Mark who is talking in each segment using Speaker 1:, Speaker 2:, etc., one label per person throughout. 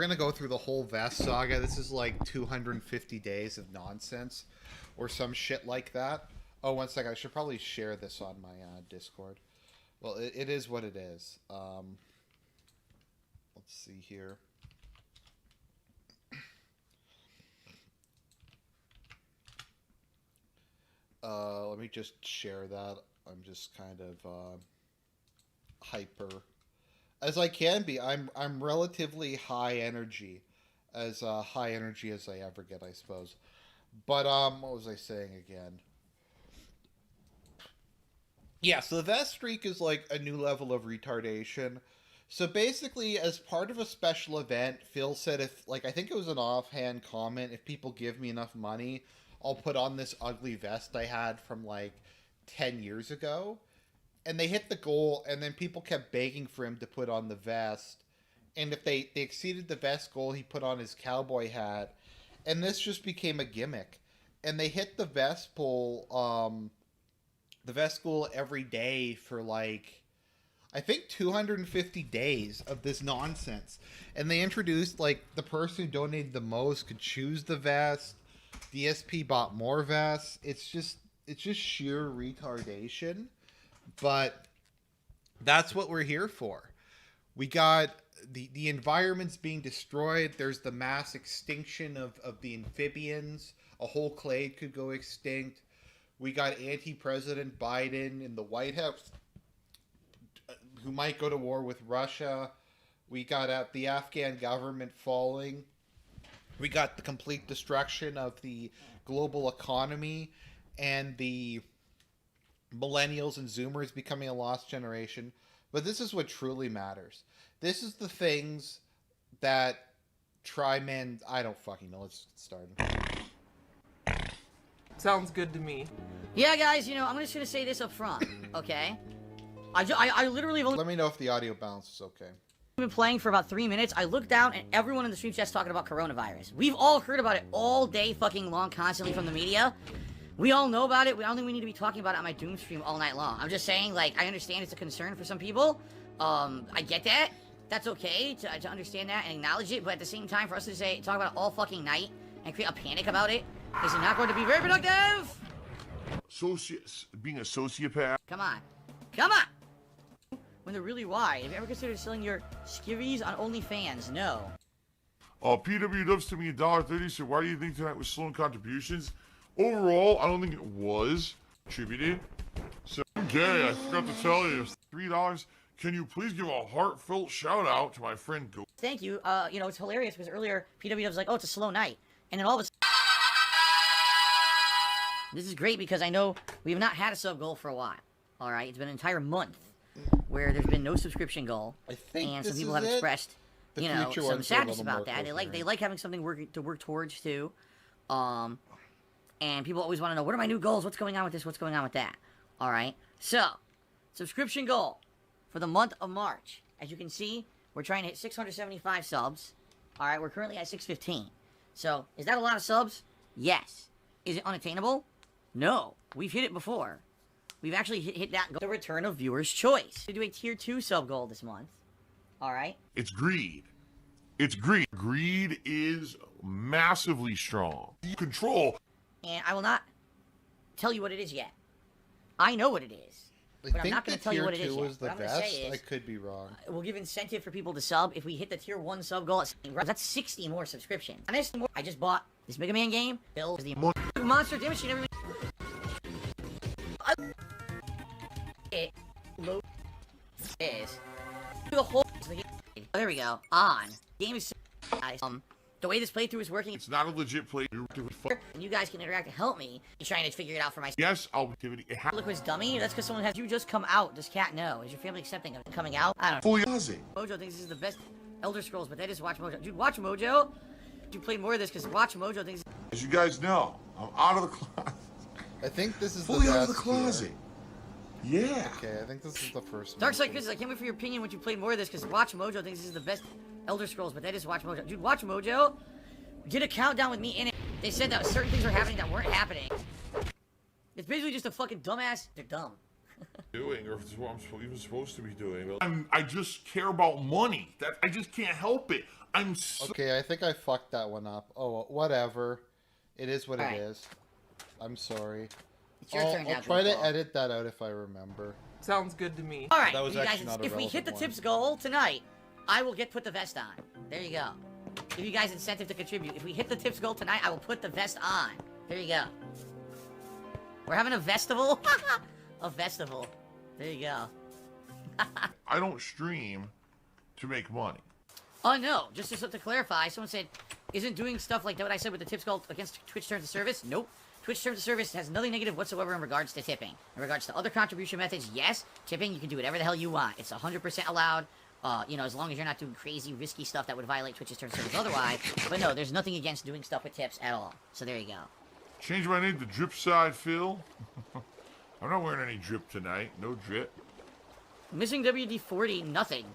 Speaker 1: We're gonna go through the whole vest saga. This is like 250 days of nonsense or some shit like that. Oh, one second. I should probably share this on my Discord. Well, it is what it is. Let's see here. Let me just share that. I'm just kind of hyper as I can be. I'm relatively high energy, as high energy as I ever get, I suppose. But what was I saying again? Yeah, so the vest streak is like a new level of retardation. So basically, as part of a special event, Phil said if, like, I think it was an offhand comment, if people give me enough money, I'll put on this ugly vest I had from like 10 years ago. And they hit the goal, and then people kept begging for him to put on the vest. And if they exceeded the vest goal, he put on his cowboy hat. And this just became a gimmick. And they hit the vest goal, every day for like, I think 250 days of this nonsense. And they introduced, like, the person who donated the most could choose the vest. DSP bought more vests. It's just sheer retardation. But that's what we're here for. We got the environment's being destroyed. There's the mass extinction of the amphibians. A whole clade could go extinct. We got anti-President Biden in the White House, who might go to war with Russia. We got the Afghan government falling. We got the complete destruction of the global economy, and the millennials and zoomers becoming a lost generation. But this is what truly matters. This is the things that men. I don't fucking know. Let's get started.
Speaker 2: Sounds good to me.
Speaker 3: Yeah, guys, you know, I'm just gonna say this up front, okay? I literally have only
Speaker 1: Let me know if the audio balance is okay.
Speaker 3: been playing for about 3 minutes. I looked down and everyone in the stream chat's talking about coronavirus. We've all heard about it all day fucking long, constantly from the media. We all know about it. I don't think we need to be talking about it on my Doom stream all night long. I'm just saying, like, I understand it's a concern for some people. I get that. That's okay to understand that and acknowledge it, but at the same time, for us to talk about it all fucking night and create a panic about it is not going to be very productive.
Speaker 4: Being a sociopath.
Speaker 3: Come on. Come on! When they're really wide. Have you ever considered selling your skivvies on OnlyFans? No.
Speaker 4: PW Dubs to me $1.30, so why do you think tonight was slow in contributions? Overall, I don't think it was contributed. So, okay, I forgot to tell you, $3. Can you please give a heartfelt shout out to my friend Go?
Speaker 3: Thank you. You know, it's hilarious because earlier PW was like, oh, it's a slow night. And then all of a sudden, this is great because I know we have not had a sub goal for a while. Alright, it's been an entire month where there's been no subscription goal.
Speaker 1: I think
Speaker 3: and
Speaker 1: this
Speaker 3: some people
Speaker 1: is
Speaker 3: have expressed,
Speaker 1: The
Speaker 3: you know,
Speaker 1: future
Speaker 3: some
Speaker 1: ones are a
Speaker 3: sadness
Speaker 1: little more
Speaker 3: about that. They
Speaker 1: coherent.
Speaker 3: like having something to work towards too. And people always want to know, what are my new goals? What's going on with this? What's going on with that? Alright, so, subscription goal for the month of March. As you can see, we're trying to hit 675 subs. Alright, we're currently at 615. So, is that a lot of subs? Yes. Is it unattainable? No. We've hit it before. We've actually hit that goal. The return of viewer's choice. We do a tier 2 sub goal this month. Alright?
Speaker 4: It's greed. It's greed. Greed is massively strong. Control.
Speaker 3: And I will not tell you what it is yet. I know what it is. But I'm not going to tell you what it is yet.
Speaker 1: Was the
Speaker 3: What I'm going to
Speaker 1: best?
Speaker 3: say is,
Speaker 1: I could be wrong.
Speaker 3: we'll give incentive for people to sub. If we hit the tier 1 sub goal, that's 60 more subscriptions. And I just bought this Mega Man game. Bill is the monster damage machine. Everybody. It low is the whole. There we go. On game is the way this playthrough is working.
Speaker 4: It's not a legit play.
Speaker 3: And you guys can interact to help me in trying to figure it out for myself.
Speaker 4: Yes, I'll activity.
Speaker 3: Liquid's dummy. That's because someone has you just come out. Does cat know? Is your family accepting of it coming out? I don't know.
Speaker 4: Fully buzzing.
Speaker 3: Mojo thinks this is the best Elder Scrolls, but that is Watch Mojo. Dude, Watch Mojo. You play more of this because Watch Mojo thinks.
Speaker 4: As you guys know, I'm out of the closet.
Speaker 1: I think this is
Speaker 4: Fully
Speaker 1: the
Speaker 4: out of
Speaker 1: best
Speaker 4: the closet. Yeah.
Speaker 1: Okay, I think this is the first
Speaker 3: DarkSydePhil, I can't wait for your opinion when you play more of this because Watch Mojo thinks this is the best Elder Scrolls, but that is Watch Mojo. Dude, Watch Mojo did a countdown with me in it. They said that certain things were happening that weren't happening. It's basically just a fucking dumbass. They're dumb.
Speaker 4: Doing, or if it's what I'm even supposed to be doing. I just care about money. That I just can't help it. I'm so
Speaker 1: Okay, I think I fucked that one up. Oh, whatever. It is what
Speaker 3: Alright.
Speaker 1: it is. I'm sorry.
Speaker 3: It's your turn now,
Speaker 1: I'll try to
Speaker 3: goofball.
Speaker 1: edit that out if I remember.
Speaker 2: Sounds good to me.
Speaker 3: All right,
Speaker 1: That was
Speaker 3: you guys,
Speaker 1: actually not a
Speaker 3: if we hit the
Speaker 1: relevant
Speaker 3: tips goal tonight, I will put the vest on. There you go. Give you guys incentive to contribute. If we hit the tips goal tonight, I will put the vest on. There you go. We're having a festival. A festival. There you go.
Speaker 4: I don't stream to make money.
Speaker 3: Oh no, just to clarify, someone said, isn't doing stuff like what I said with the tips goal against Twitch terms of service? Nope. Twitch terms of service has nothing negative whatsoever in regards to tipping. In regards to other contribution methods, yes, tipping, you can do whatever the hell you want. It's 100% allowed, you know, as long as you're not doing crazy, risky stuff that would violate Twitch's terms of service otherwise. But no, there's nothing against doing stuff with tips at all. So there you go.
Speaker 4: Change my name to DripSydePhil. I'm not wearing any drip tonight. No drip.
Speaker 3: Missing WD-40, nothing.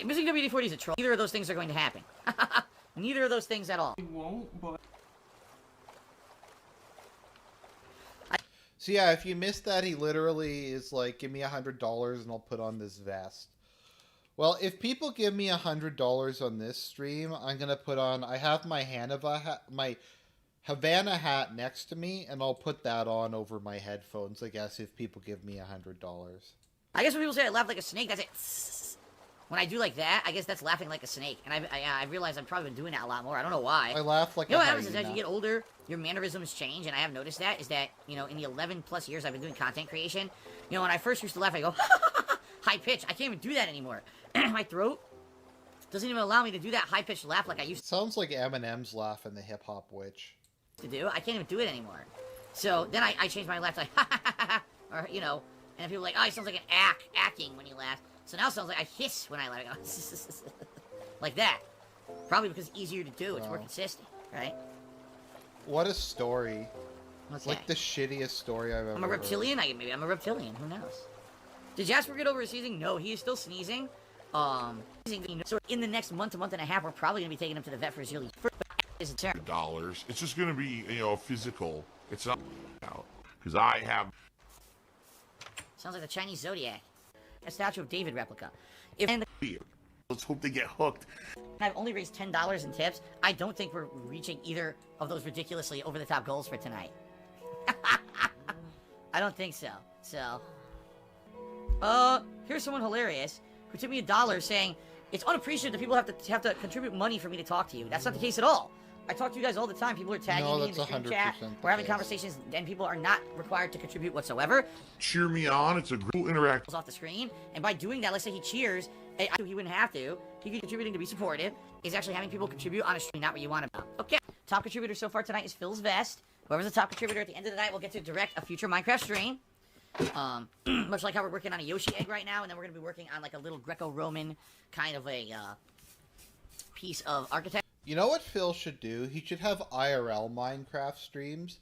Speaker 3: Missing WD-40 is a troll. Neither of those things are going to happen. Neither of those things at all.
Speaker 2: It won't, but
Speaker 1: So yeah, if you missed that, he literally is like, give me $100 and I'll put on this vest. Well, if people give me $100 on this stream, I'm gonna put on, I have my Havana hat next to me, and I'll put that on over my headphones, I guess, if people give me $100.
Speaker 3: I guess when people say I laugh like a snake, that's it. When I do like that, I guess that's laughing like a snake. And I realize I've probably been doing that a lot more. I don't know why.
Speaker 1: I laugh like
Speaker 3: You know
Speaker 1: a
Speaker 3: what happens is as
Speaker 1: hyena.
Speaker 3: you get older, your mannerisms change, and I have noticed that, is that, you know, in the 11 plus years I've been doing content creation, you know, when I first used to laugh, I go, high pitch. I can't even do that anymore. My throat doesn't even allow me to do that high-pitched laugh like I used
Speaker 1: Sounds like Eminem's laugh in the Hip Hop Witch.
Speaker 3: to do. I can't even do it anymore. So then I changed my laugh to like, or, you know, and people are like, oh, he sounds like an acting when you laugh. So now it sounds like I hiss when I laugh. I go, like that. Probably because it's easier to do. It's more
Speaker 1: Wow.
Speaker 3: consistent, right?
Speaker 1: What a story. It's
Speaker 3: Okay.
Speaker 1: like the shittiest story I've ever
Speaker 3: I'm a
Speaker 1: heard.
Speaker 3: reptilian? Maybe I'm a reptilian. Who knows? Did Jasper get over his sneezing? No, he is still sneezing. So in the next month and a half, we're probably going to be taking him to the vet for his yearly is a term.
Speaker 4: $. It's just gonna be, you know, physical. It's not out because I have.
Speaker 3: Sounds like the Chinese Zodiac. A Statue of David replica. And
Speaker 4: Let's hope they get hooked.
Speaker 3: I've only raised $10 in tips. I don't think we're reaching either of those ridiculously over-the-top goals for tonight. I don't think so. So, here's someone hilarious who took me $1 saying, it's unappreciated that people have to contribute money for me to talk to you. That's not the case at all. I talk to you guys all the time. People are tagging
Speaker 1: No,
Speaker 3: me in the
Speaker 1: that's
Speaker 3: stream
Speaker 1: 100%
Speaker 3: chat.
Speaker 1: the
Speaker 3: We're having
Speaker 1: case.
Speaker 3: conversations, and people are not required to contribute whatsoever.
Speaker 4: Cheer me on. It's a cool interact.
Speaker 3: Off the screen, and by doing that, let's say he cheers, he wouldn't have to. He could contributing to be supportive. Is actually having people contribute on a stream, not what you want about. Okay, top contributor so far tonight is Phil's Vest. Whoever's the top contributor at the end of the night will get to direct a future Minecraft stream. Much like how we're working on a Yoshi egg right now, and then we're gonna be working on like a little Greco-Roman kind of a piece of architecture.
Speaker 1: You know what Phil should do? He should have IRL Minecraft streams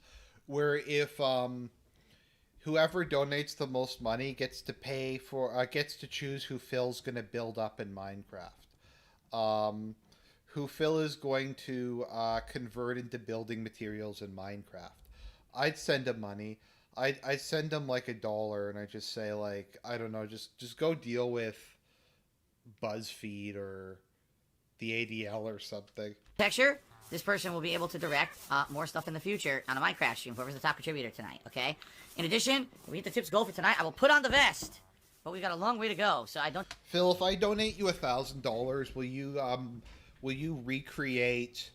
Speaker 1: where if whoever donates the most money gets to pay for gets to choose who Phil's going to build up in Minecraft. Who Phil is going to convert into building materials in Minecraft. I'd send him money. I'd send him like $1 and I just say like, I don't know, just go deal with BuzzFeed or the ADL or something.
Speaker 3: This person will be able to direct more stuff in the future on a Minecraft stream, whoever's the top contributor tonight, okay? In addition, if we hit the tips goal for tonight, I will put on the vest. But we've got a long way to go, so I don't...
Speaker 1: Phil, if I donate you $1,000, will you recreate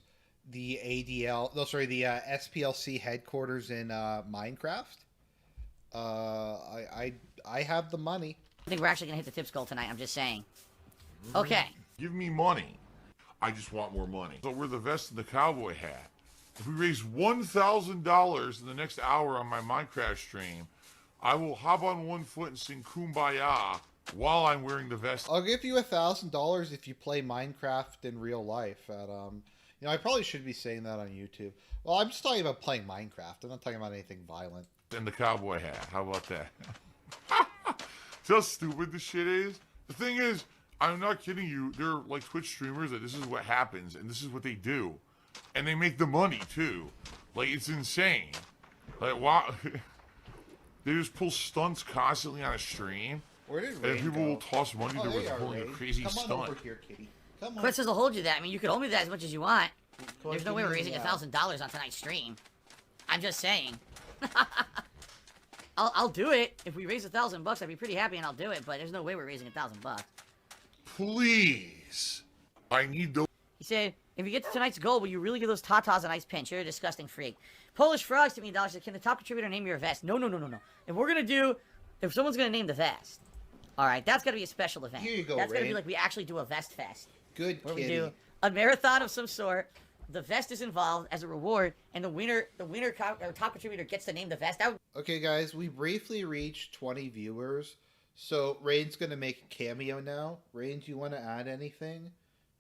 Speaker 1: the ADL, no, sorry, the SPLC headquarters in Minecraft? I have the money.
Speaker 3: I think we're actually going to hit the tips goal tonight, I'm just saying. Okay.
Speaker 4: Give me money. I just want more money. So we're the vest and the cowboy hat. If we raise $1,000 in the next hour on my Minecraft stream, I will hop on one foot and sing Kumbaya while I'm wearing the vest.
Speaker 1: I'll give you $1,000 if you play Minecraft in real life. At you know, I probably should be saying that on YouTube. Well, I'm just talking about playing Minecraft. I'm not talking about anything violent.
Speaker 4: And the cowboy hat. How about that? See how stupid this shit is? The thing is, I'm not kidding you. They're like Twitch streamers that this is what happens and this is what they do. And they make the money too. Like, it's insane. Like, wow. They just pull stunts constantly on a stream.
Speaker 1: Where did
Speaker 4: And
Speaker 1: Rain
Speaker 4: people
Speaker 1: go?
Speaker 4: will toss money
Speaker 1: Oh,
Speaker 4: to
Speaker 1: there
Speaker 4: where
Speaker 1: you
Speaker 4: they're
Speaker 1: are,
Speaker 4: pulling a
Speaker 1: Rain.
Speaker 4: crazy
Speaker 1: Come on
Speaker 4: stunt.
Speaker 1: over here, kitty. Come on.
Speaker 3: Quest will hold you that. I mean, you could hold me that as much as you want.
Speaker 1: Come on,
Speaker 3: There's no
Speaker 1: give
Speaker 3: way
Speaker 1: me
Speaker 3: we're
Speaker 1: a
Speaker 3: raising
Speaker 1: meow.
Speaker 3: $1,000 on tonight's stream. I'm just saying. I'll do it. If we raise $1,000, I'd be pretty happy and I'll do it, but there's no way we're raising $1,000.
Speaker 4: Please. I need those.
Speaker 3: He said, if you get to tonight's goal, will you really give those tatas a nice pinch? You're a disgusting freak. Polish Frogs to me, $1 said, can the top contributor name your vest? No. If someone's gonna name the vest, alright, that's gotta be a special event.
Speaker 1: Here you go,
Speaker 3: That's gotta be
Speaker 1: Rain.
Speaker 3: like we actually do a vest fest.
Speaker 1: Good
Speaker 3: Where
Speaker 1: kitty.
Speaker 3: we do a marathon of some sort. The vest is involved as a reward, and the winner or top contributor gets to name the vest. That would
Speaker 1: Okay, guys, we briefly reached 20 viewers, so Rain's gonna make a cameo now. Rain, do you want to add anything?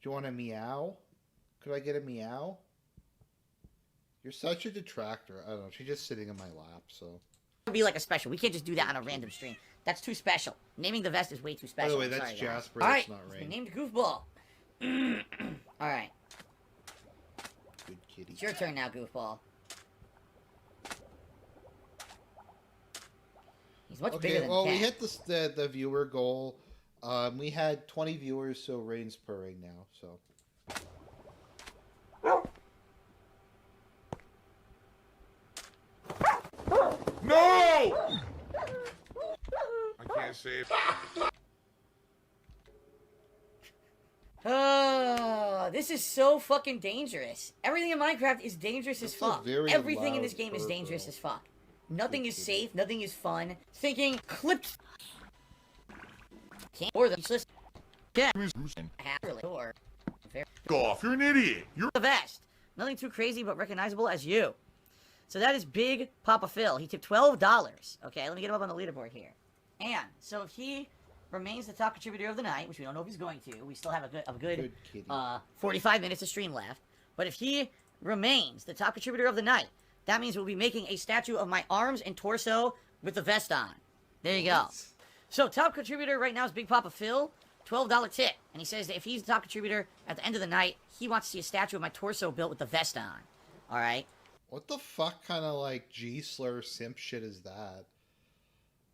Speaker 1: Do you want a meow? Could I get a meow? You're such a detractor. I don't know. She's just sitting in my lap, so.
Speaker 3: be like a special. We can't just do that on a random stream. That's too special. Naming the vest is way too special.
Speaker 1: By the way,
Speaker 3: I'm
Speaker 1: that's
Speaker 3: sorry, guys.
Speaker 1: Jasper.
Speaker 3: All
Speaker 1: That's
Speaker 3: right,
Speaker 1: not
Speaker 3: it's
Speaker 1: Rain.
Speaker 3: been named Goofball. All right,
Speaker 1: Good kitty.
Speaker 3: it's your turn now, Goofball. He's much bigger
Speaker 1: Okay,
Speaker 3: than
Speaker 1: well,
Speaker 3: the
Speaker 1: we
Speaker 3: cat.
Speaker 1: hit the viewer goal. We had 20 viewers, so Rain's purring now, so.
Speaker 4: No! I can't say it.
Speaker 3: Oh, this is so fucking dangerous. Everything in Minecraft is dangerous as
Speaker 1: That's a
Speaker 3: fuck.
Speaker 1: very
Speaker 3: Everything in
Speaker 1: loud
Speaker 3: this game is
Speaker 1: purr,
Speaker 3: dangerous
Speaker 1: girl.
Speaker 3: as fuck. Nothing is
Speaker 1: kitty.
Speaker 3: safe. Nothing is fun. Thinking clipped. Can't or the useless. Yeah. Or
Speaker 4: Go off. You're an idiot. You're
Speaker 3: the vest. Nothing too crazy, but recognizable as you. So that is Big Papa Phil. He tipped $12. Okay, let me get him up on the leaderboard here. And so if he remains the top contributor of the night, which we don't know if he's going to, we still have a good
Speaker 1: Good kitty.
Speaker 3: 45 minutes of stream left. But if he remains the top contributor of the night, that means we'll be making a statue of my arms and torso with the vest on. There you go. So top contributor right now is Big Papa Phil, $12 tip. And he says that if he's the top contributor at the end of the night, he wants to see a statue of my torso built with the vest on. All right.
Speaker 1: What the fuck kind of like G-slur simp shit is that?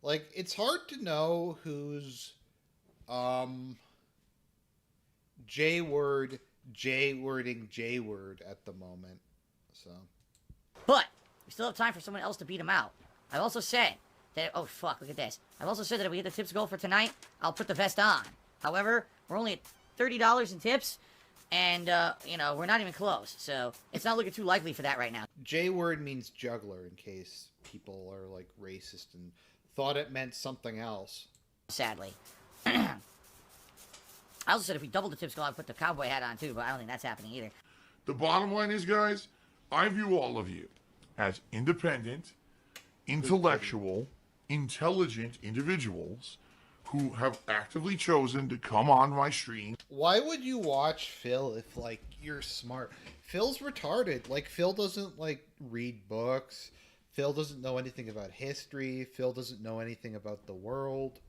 Speaker 1: Like, it's hard to know who's J-wording J-word at the moment. So
Speaker 3: But we still have time for someone else to beat him out. I've also said that, oh fuck, look at this. I've also said that if we hit the tips goal for tonight, I'll put the vest on. However, we're only at $30 in tips, and, you know, we're not even close. So it's not looking too likely for that right now.
Speaker 1: J-word means juggler, in case people are like racist and thought it meant something else.
Speaker 3: Sadly. I also said if we double the tips goal, I'd put the cowboy hat on too, but I don't think that's happening either.
Speaker 4: The bottom line is, guys, I view all of you as independent, intellectual, intelligent individuals who have actively chosen to come on my stream.
Speaker 1: Why would you watch Phil if, like, you're smart? Phil's retarded. Like, Phil doesn't, like, read books. Phil doesn't know anything about history. Phil doesn't know anything about the world.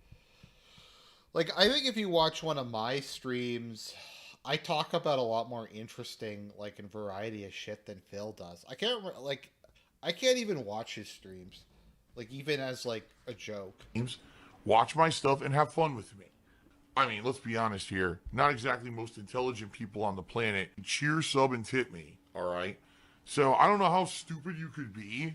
Speaker 1: Like, I think if you watch one of my streams, I talk about a lot more interesting, like, and variety of shit than Phil does. I can't even watch his streams. Like, even as, like, a joke.
Speaker 4: Watch my stuff and have fun with me. I mean, let's be honest here. Not exactly most intelligent people on the planet. Cheer, sub, and tip me, alright? So, I don't know how stupid you could be.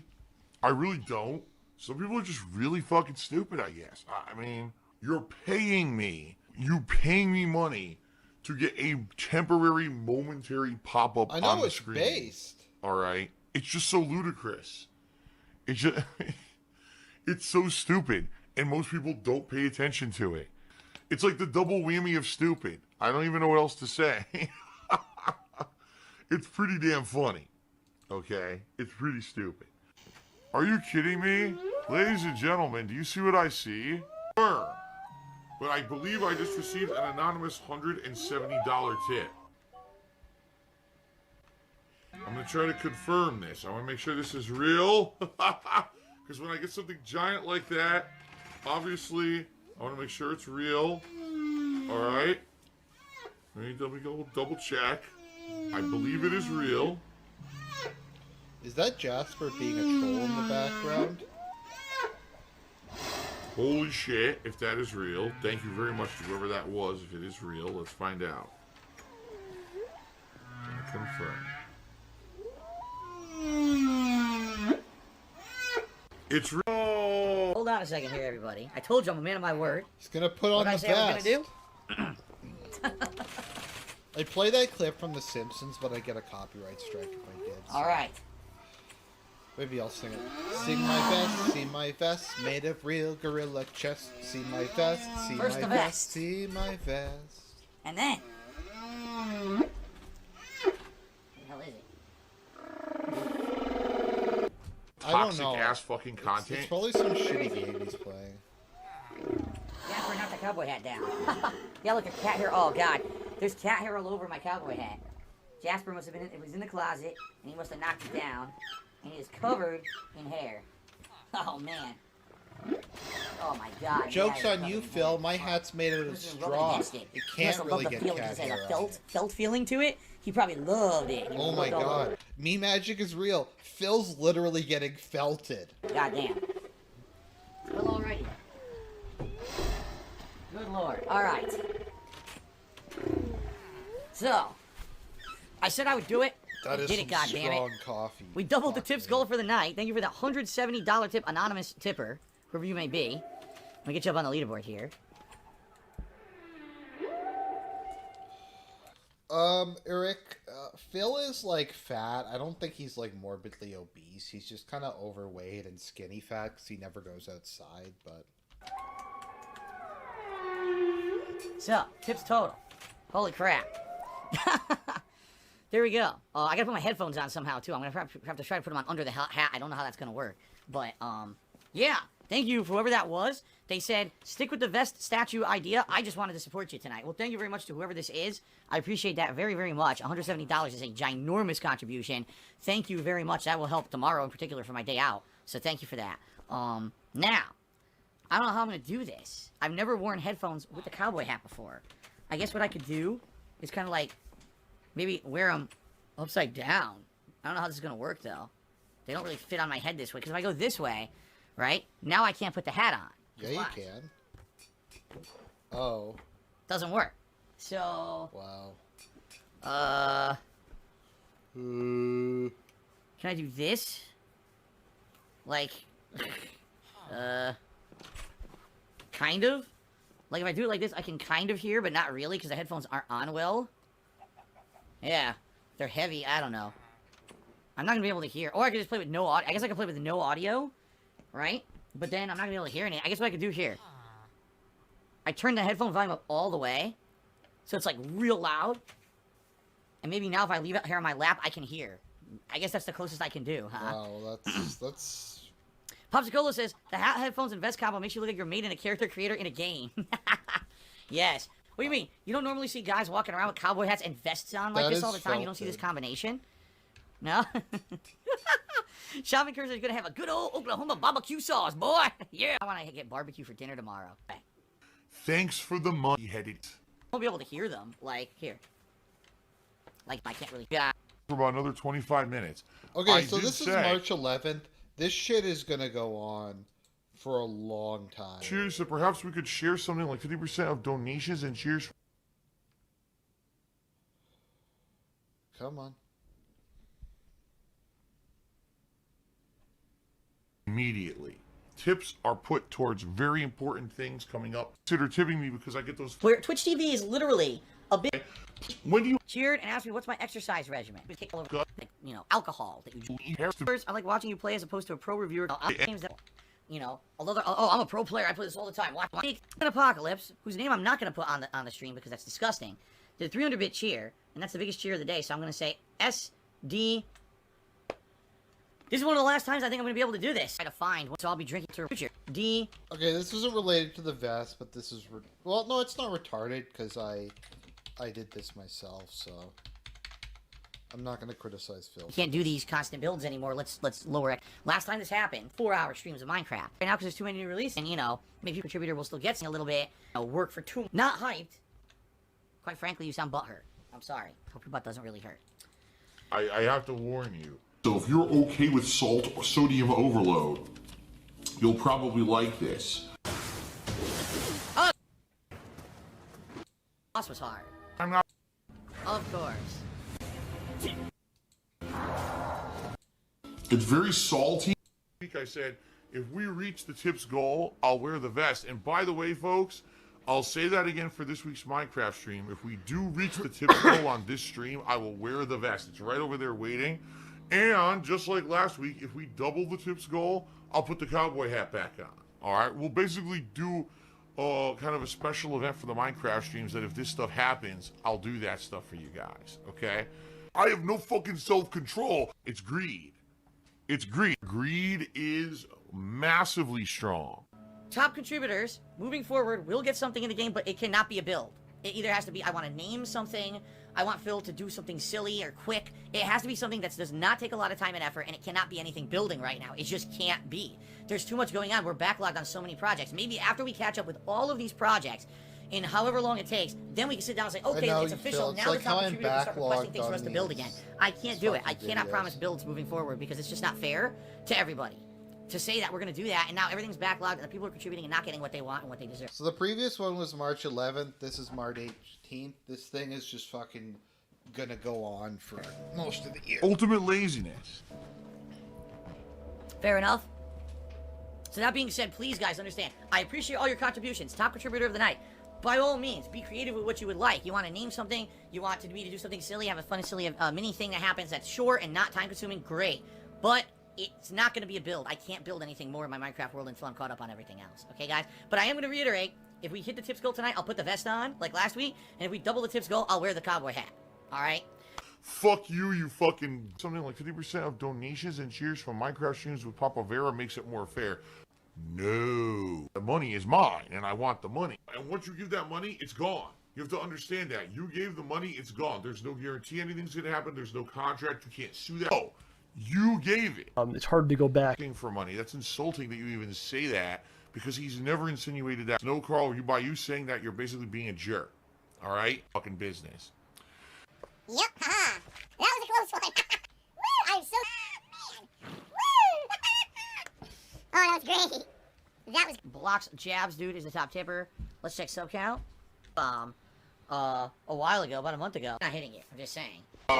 Speaker 4: I really don't. Some people are just really fucking stupid, I guess. I mean, you're paying me. You paying me money to get a temporary, momentary pop-up
Speaker 1: I
Speaker 4: on
Speaker 1: know
Speaker 4: the
Speaker 1: it's
Speaker 4: screen.
Speaker 1: based.
Speaker 4: Alright? It's just so ludicrous. It's just... it's so stupid. And most people don't pay attention to it. It's like the double whammy of stupid. I don't even know what else to say. It's pretty damn funny. Okay? It's pretty stupid. Are you kidding me? Ladies and gentlemen, do you see what I see? Sure. But I believe I just received an anonymous $170 tip. I'm going to try to confirm this. I want to make sure this is real. Because when I get something giant like that, obviously, I want to make sure it's real. Alright? Let me go double check. I believe it is real.
Speaker 1: Is that Jasper being a troll in the background?
Speaker 4: Holy shit, if that is real. Thank you very much to whoever that was, if it is real. Let's find out. Confirm. It's real.
Speaker 3: Hold on a second here, everybody. I told you I'm a man of my word.
Speaker 1: He's gonna put on
Speaker 3: What
Speaker 1: the
Speaker 3: did I say
Speaker 1: vest.
Speaker 3: I was gonna do?
Speaker 1: I play that clip from The Simpsons, but I get a copyright strike if I did. So
Speaker 3: Alright.
Speaker 1: maybe I'll sing it. Sing my vest, see my vest, made of real gorilla chest. See my vest, see
Speaker 3: First
Speaker 1: my
Speaker 3: the
Speaker 1: vest,
Speaker 3: vest.
Speaker 1: see my vest.
Speaker 3: And then. What the hell is it?
Speaker 1: I don't
Speaker 4: Toxic
Speaker 1: know.
Speaker 4: ass fucking content.
Speaker 1: It's probably some shitty game he's playing.
Speaker 3: Jasper, knock the cowboy hat down. Yeah, look, there's cat hair. Oh, God. There's cat hair all over my cowboy hat. Jasper must have been, it was in the closet, and he must have knocked it down, and he is covered in hair. Oh, man. Oh, my God.
Speaker 1: Joke's
Speaker 3: yeah,
Speaker 1: on you, Phil. My hat's made out of
Speaker 3: He's been rubbing
Speaker 1: straw.
Speaker 3: against it.
Speaker 1: You
Speaker 3: He must
Speaker 1: can't
Speaker 3: have
Speaker 1: really
Speaker 3: loved
Speaker 1: get
Speaker 3: the feeling
Speaker 1: cat
Speaker 3: because it has
Speaker 1: hair
Speaker 3: a
Speaker 1: on it.
Speaker 3: felt feeling to it. He probably loved it. He
Speaker 1: Oh my
Speaker 3: rubbed all over.
Speaker 1: god. Me magic is real. Phil's literally getting felted.
Speaker 3: God damn. Well, alrighty. Good lord. Alright. So, I said I would do it. I
Speaker 1: That is
Speaker 3: did it,
Speaker 1: some
Speaker 3: goddammit.
Speaker 1: strong coffee.
Speaker 3: We doubled the
Speaker 1: Fuck
Speaker 3: tips
Speaker 1: me.
Speaker 3: goal for the night. Thank you for that $170 tip, anonymous tipper, whoever you may be. Let me get you up on the leaderboard here.
Speaker 1: Eric, Phil is like fat. I don't think he's like morbidly obese. He's just kind of overweight and skinny fat because he never goes outside, but...
Speaker 3: So, tips total. Holy crap. There we go. I gotta put my headphones on somehow, too. I'm gonna have to try to put them on under the hat. I don't know how that's gonna work. But, yeah. Thank you for whoever that was. They said, stick with the vest statue idea. I just wanted to support you tonight. Well, thank you very much to whoever this is. I appreciate that very, very much. $170 is a ginormous contribution. Thank you very much. That will help tomorrow in particular for my day out. So thank you for that. Now, I don't know how I'm going to do this. I've never worn headphones with the cowboy hat before. I guess what I could do is kind of like maybe wear them upside down. I don't know how this is going to work, though. They don't really fit on my head this way. Because if I go this way, right, now I can't put the hat on.
Speaker 1: Yeah, you
Speaker 3: Watch.
Speaker 1: can. Oh.
Speaker 3: Doesn't work. So,
Speaker 1: Wow.
Speaker 3: can I do this? Like, kind of? Like, if I do it like this, I can kind of hear, but not really, because the headphones aren't on well. Yeah, they're heavy, I don't know. I'm not gonna be able to hear. Or I could just play with no audio. I guess I could play with no audio, right? But then I'm not gonna be able to hear anything. I guess what I could do here, I turn the headphone volume up all the way, so it's like real loud. And maybe now if I leave it here on my lap, I can hear. I guess that's the closest I can do, huh?
Speaker 1: Wow, that's...
Speaker 3: Popsicola says, the hat, headphones, and vest combo makes you look like you're made in a character creator in a game. Yes. What do you mean? You don't normally see guys walking around with cowboy hats and vests on like
Speaker 1: That
Speaker 3: this
Speaker 1: is
Speaker 3: all the time? You don't see this
Speaker 1: felted.
Speaker 3: combination? No? Shaman Cursor is gonna have a good old Oklahoma barbecue sauce, boy! Yeah! I wanna get barbecue for dinner tomorrow. Okay.
Speaker 4: Thanks for the money, headed.
Speaker 3: I won't be able to hear them. Like, here. Like, I can't really... Yeah.
Speaker 4: For about another 25 minutes.
Speaker 1: Okay,
Speaker 4: I
Speaker 1: so
Speaker 4: did
Speaker 1: this is
Speaker 4: say-
Speaker 1: March 11th. This shit is gonna go on for a long time.
Speaker 4: Cheers, so perhaps we could share something like 50% of donations and cheers.
Speaker 1: Come on.
Speaker 4: Immediately. Tips are put towards very important things coming up. Consider tipping me because I get those.
Speaker 3: Where Twitch TV is literally a bit...
Speaker 4: When do you
Speaker 3: cheered and asked me what's my exercise regimen. We take all over, like, you know, alcohol that you
Speaker 4: have to
Speaker 3: I like watching you play as opposed to a pro reviewer. Games that, you know, although I'm a pro player, I play this all the time. Watch an Apocalypse, whose name I'm not going to put on the stream because that's disgusting. Did a 300-bit cheer, and that's the biggest cheer of the day. So I'm going to say SD. This is one of the last times I think I'm going to be able to do this. Try to find, so I'll be drinking through future. D.
Speaker 1: Okay, this isn't related to the vest, but this is... Well, no, it's not retarded, because I did this myself, so... I'm not going to criticize Phil.
Speaker 3: You can't do these constant builds anymore. Let's lower it. Last time this happened, 4-hour streams of Minecraft. Right now, because there's too many new releases, and, you know, maybe a contributor will still get a little bit, you know, work for too... Not hyped. Quite frankly, you sound butthurt. I'm sorry. Hope your butt doesn't really hurt.
Speaker 4: I have to warn you. So if you're okay with salt or sodium overload, you'll probably like this.
Speaker 3: Oh! Boss was hard.
Speaker 4: I'm not.
Speaker 3: Of course.
Speaker 4: It's very salty. I said, if we reach the tips goal, I'll wear the vest. And by the way, folks, I'll say that again for this week's Minecraft stream. If we do reach the tips goal on this stream, I will wear the vest. It's right over there waiting. And just like last week, if we double the tips goal, I'll put the cowboy hat back on. All right, we'll basically do kind of a special event for the Minecraft streams that if this stuff happens, I'll do that stuff for you guys, okay? I have no fucking self-control. It's greed. It's greed. Greed is massively strong.
Speaker 3: Top contributors, moving forward, will get something in the game, but it cannot be a build. It either has to be, I want to name something, I want Phil to do something silly or quick. It has to be something that does not take a lot of time and effort, and it cannot be anything building right now. It just can't be. There's too much going on. We're backlogged on so many projects. Maybe after we catch up with all of these projects, in however long it takes, then we can sit down and say, okay, it's official. Now the top contributors can start requesting things for us to build again. I can't do it. I cannot promise builds moving forward because it's just not fair to everybody to say that we're going to do that, and now everything's backlogged, and the people are contributing and not getting what they want and what they deserve.
Speaker 1: So the previous one was March 11th. This is March 18th. This thing is just fucking gonna go on for most of the year.
Speaker 4: Ultimate laziness.
Speaker 3: Fair enough. So that being said, please, guys, understand, I appreciate all your contributions. Top contributor of the night. By all means, be creative with what you would like. You want to name something, you want to do something silly, have a fun, silly mini thing that happens that's short and not time-consuming, great. But it's not going to be a build. I can't build anything more in my Minecraft world until I'm caught up on everything else. Okay, guys? But I am going to reiterate, if we hit the tips goal tonight, I'll put the vest on, like last week, and if we double the tips goal, I'll wear the cowboy hat. Alright?
Speaker 4: Fuck you, you fucking... Something like 50% of donations and cheers from Minecraft streams with Papa Vera makes it more fair. No. The money is mine, and I want the money. And once you give that money, it's gone. You have to understand that. You gave the money, it's gone. There's no guarantee anything's going to happen. There's no contract. You can't sue that. Oh, you gave it.
Speaker 5: It's hard to go back.
Speaker 4: For money. That's insulting that you even say that, because he's never insinuated that. No, Carl, by you saying that, you're basically being a jerk. All right? Fucking business.
Speaker 6: Yep, haha. That was a close one. Woo! I'm so man. Woo! Oh, that was great. That was
Speaker 3: Blocks Jabs, dude, is the top tipper. Let's check sub count. A while ago, about a month ago. Not hitting it. I'm just saying. Now,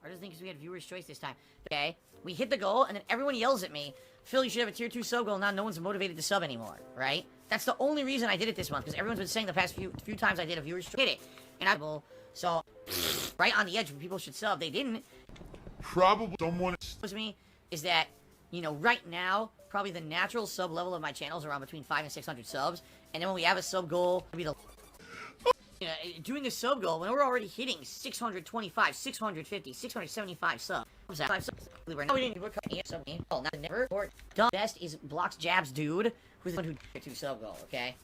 Speaker 3: I just think because we had viewers' choice this time. Okay, we hit the goal, and then everyone yells at me, Phil, you should have a tier 2 sub goal. Now no one's motivated to sub anymore, right? That's the only reason I did it this month, because everyone's been saying the past few times I did a viewers' choice. Hit it, and so right on the edge when people should sub, they didn't.
Speaker 4: Probably someone
Speaker 3: Was me is that, you know, right now probably the natural sub level of my channel is around between 500 and 600 subs, and then when we have a sub goal, it'll be the doing a sub goal when we're already hitting 625, 650, 675 subs. We're never. Best is Blocks Jabs, dude, who's the one who did 2 sub goal. Okay.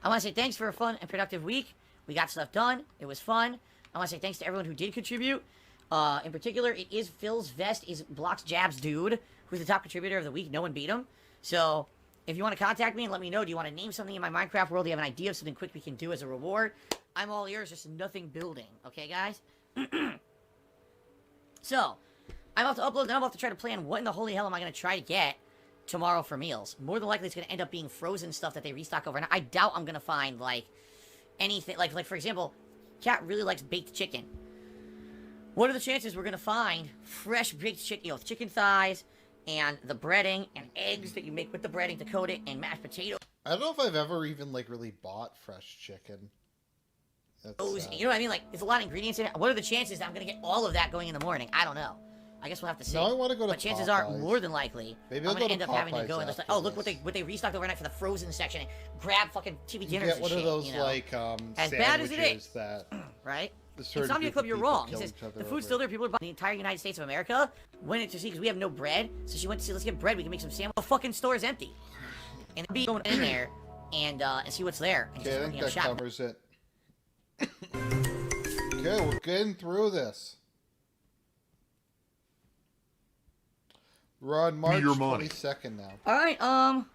Speaker 3: I want to say thanks for a fun and productive week. We got stuff done. It was fun. I want to say thanks to everyone who did contribute. In particular, it is Phil's vest is Blocks Jabs, dude, who's the top contributor of the week. No one beat him. So if you want to contact me and let me know, do you want to name something in my Minecraft world? Do you have an idea of something quick we can do as a reward? I'm all ears, just nothing building. Okay, guys? So, I'm about to upload, then I'm about to try to plan what in the holy hell am I going to try to get tomorrow for meals. More than likely, it's going to end up being frozen stuff that they restock overnight. I doubt I'm going to find, like, anything. Like, for example, Cat really likes baked chicken. What are the chances we're going to find fresh baked chicken, you know, chicken thighs, and the breading, and eggs that you make with the breading to coat it, and mashed potatoes.
Speaker 1: I don't know if I've ever even, like, really bought fresh chicken. That's,
Speaker 3: you know what I mean? Like, there's a lot of ingredients in it. What are the chances that I'm going to get all of that going in the morning? I don't know. I guess we'll have to see.
Speaker 1: Now I want to go to
Speaker 3: But chances
Speaker 1: Popeyes.
Speaker 3: are, more than likely,
Speaker 1: Maybe
Speaker 3: I'm
Speaker 1: I'll
Speaker 3: going
Speaker 1: go
Speaker 3: to
Speaker 1: to
Speaker 3: end up having to go
Speaker 1: Popeyes
Speaker 3: and just like,
Speaker 1: after
Speaker 3: oh, look
Speaker 1: this.
Speaker 3: what they restocked overnight for the frozen section, and grab fucking TV dinners
Speaker 1: Get
Speaker 3: and
Speaker 1: one
Speaker 3: shit,
Speaker 1: of those,
Speaker 3: you know?
Speaker 1: like,
Speaker 3: As bad as it is,
Speaker 1: that
Speaker 3: right?
Speaker 1: the certain
Speaker 3: Insomnia
Speaker 1: group
Speaker 3: Club,
Speaker 1: of
Speaker 3: you're
Speaker 1: people
Speaker 3: wrong. He
Speaker 1: kill
Speaker 3: says,
Speaker 1: each other
Speaker 3: the food's
Speaker 1: over.
Speaker 3: still there, people are buying the entire United States of America. Went to see, because we have no bread, so she went to see, let's get bread, we can make some sandwiches. The fucking store is empty. And be going in there, and see what's there. And
Speaker 1: Okay, I
Speaker 3: just,
Speaker 1: think that
Speaker 3: shop.
Speaker 1: covers it. Okay, we're getting through this. We're on March
Speaker 4: your money.
Speaker 1: 22nd now.
Speaker 3: Alright,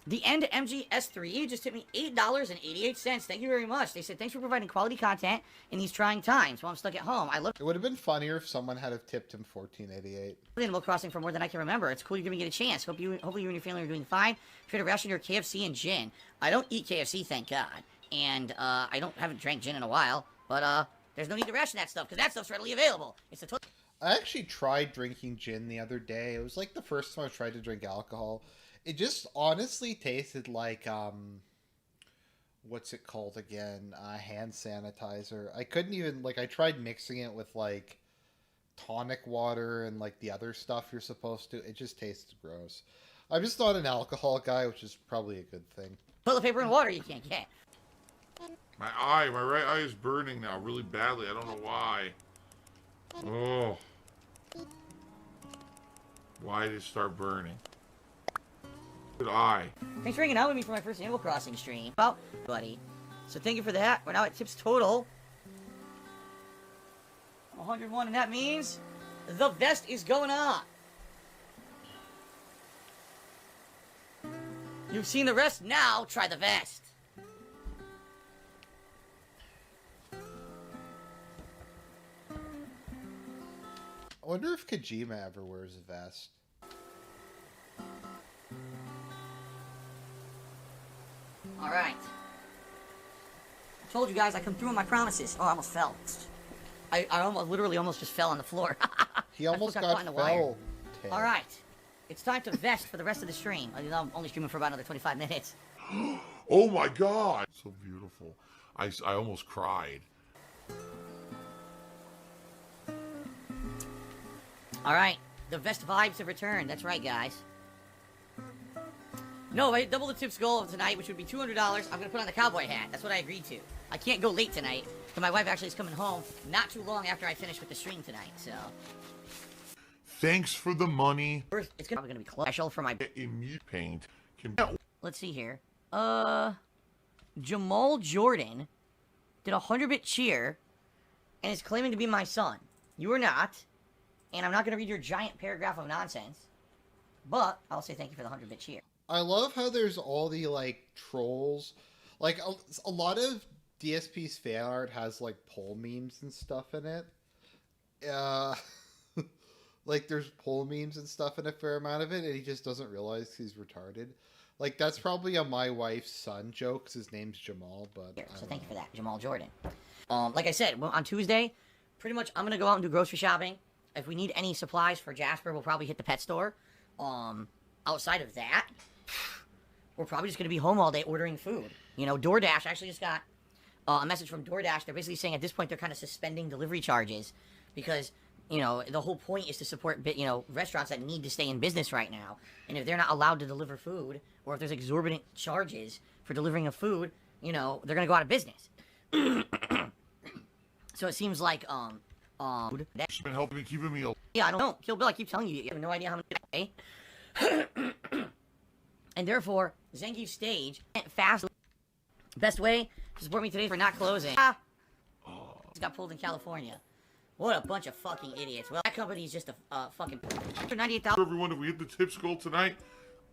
Speaker 3: the end MGS3 just tipped me $8.88. Thank you very much. They said, thanks for providing quality content in these trying times while I'm stuck at home. I looked
Speaker 1: It would have been funnier if someone had have tipped him $14.88.
Speaker 3: at Animal Crossing for more than I can remember. It's cool you're giving it a chance. Hopefully you and your family are doing fine. Try to ration your KFC and gin. I don't eat KFC, thank God. And I haven't drank gin in a while, but there's no need to ration that stuff because that stuff's readily available. It's a total.
Speaker 1: I actually tried drinking gin the other day. It was like the first time I tried to drink alcohol. It just honestly tasted like what's it called again? Hand sanitizer. I couldn't even like. I tried mixing it with like tonic water and like the other stuff you're supposed to. It just tasted gross. I'm just not an alcohol guy, which is probably a good thing.
Speaker 3: Toilet paper and water you can't get.
Speaker 4: My right eye is burning now really badly. I don't know why. Oh. Why did it start burning? Good eye.
Speaker 3: Thanks for hanging out with me for my first Animal Crossing stream. Well, buddy. So thank you for that. We're now at tips total 101, and that means the vest is going on. You've seen the rest, now try the vest.
Speaker 1: I wonder if Kojima ever wears a vest.
Speaker 3: Alright. I told you guys I come through on my promises. Oh, I almost fell. I literally almost just fell on the floor.
Speaker 1: He almost got
Speaker 3: caught in the wire.
Speaker 1: fell.
Speaker 3: Alright. It's time to vest for the rest of the stream. I'm only streaming for about another 25 minutes.
Speaker 4: Oh my god! So beautiful. I almost cried.
Speaker 3: Alright. The vest vibes have returned. That's right, guys. No, I double the tips goal of tonight, which would be $200. I'm gonna put on the cowboy hat. That's what I agreed to. I can't go late tonight, because my wife actually is coming home not too long after I finish with the stream tonight, so...
Speaker 4: Thanks for the money.
Speaker 3: It's probably gonna be special for my...
Speaker 4: Immune paint.
Speaker 3: Let's see here. Jamal Jordan did a 100-bit cheer and is claiming to be my son. You are not, and I'm not gonna read your giant paragraph of nonsense, but I'll say thank you for the 100-bit cheer.
Speaker 1: I love how there's all the like trolls, like a lot of DSP's fan art has like poll memes and stuff in it. Like there's poll memes and stuff in a fair amount of it, and he just doesn't realize he's retarded. Like that's probably a my wife's son joke 'cause his name's Jamal, but
Speaker 3: So thank you for that, Jamal Jordan. Like I said, on Tuesday, pretty much I'm gonna go out and do grocery shopping. If we need any supplies for Jasper, we'll probably hit the pet store. Outside of that, we're probably just going to be home all day ordering food. You know, DoorDash, I actually just got a message from DoorDash. They're basically saying at this point they're kind of suspending delivery charges because, you know, the whole point is to support, you know, restaurants that need to stay in business right now. And if they're not allowed to deliver food, or if there's exorbitant charges for delivering a food, you know, they're going to go out of business. So it seems like,
Speaker 4: It's been helping me keep me alive.
Speaker 3: yeah, I don't know. Kill Bill, I keep telling you, you have no idea how many I pay. And therefore, Zangief's stage went fast. Best way to support me today for not closing. It's got pulled in California. What a bunch of fucking idiots. Well, that company's just a fucking... For $98,000...
Speaker 4: Everyone, if we hit the tips goal tonight,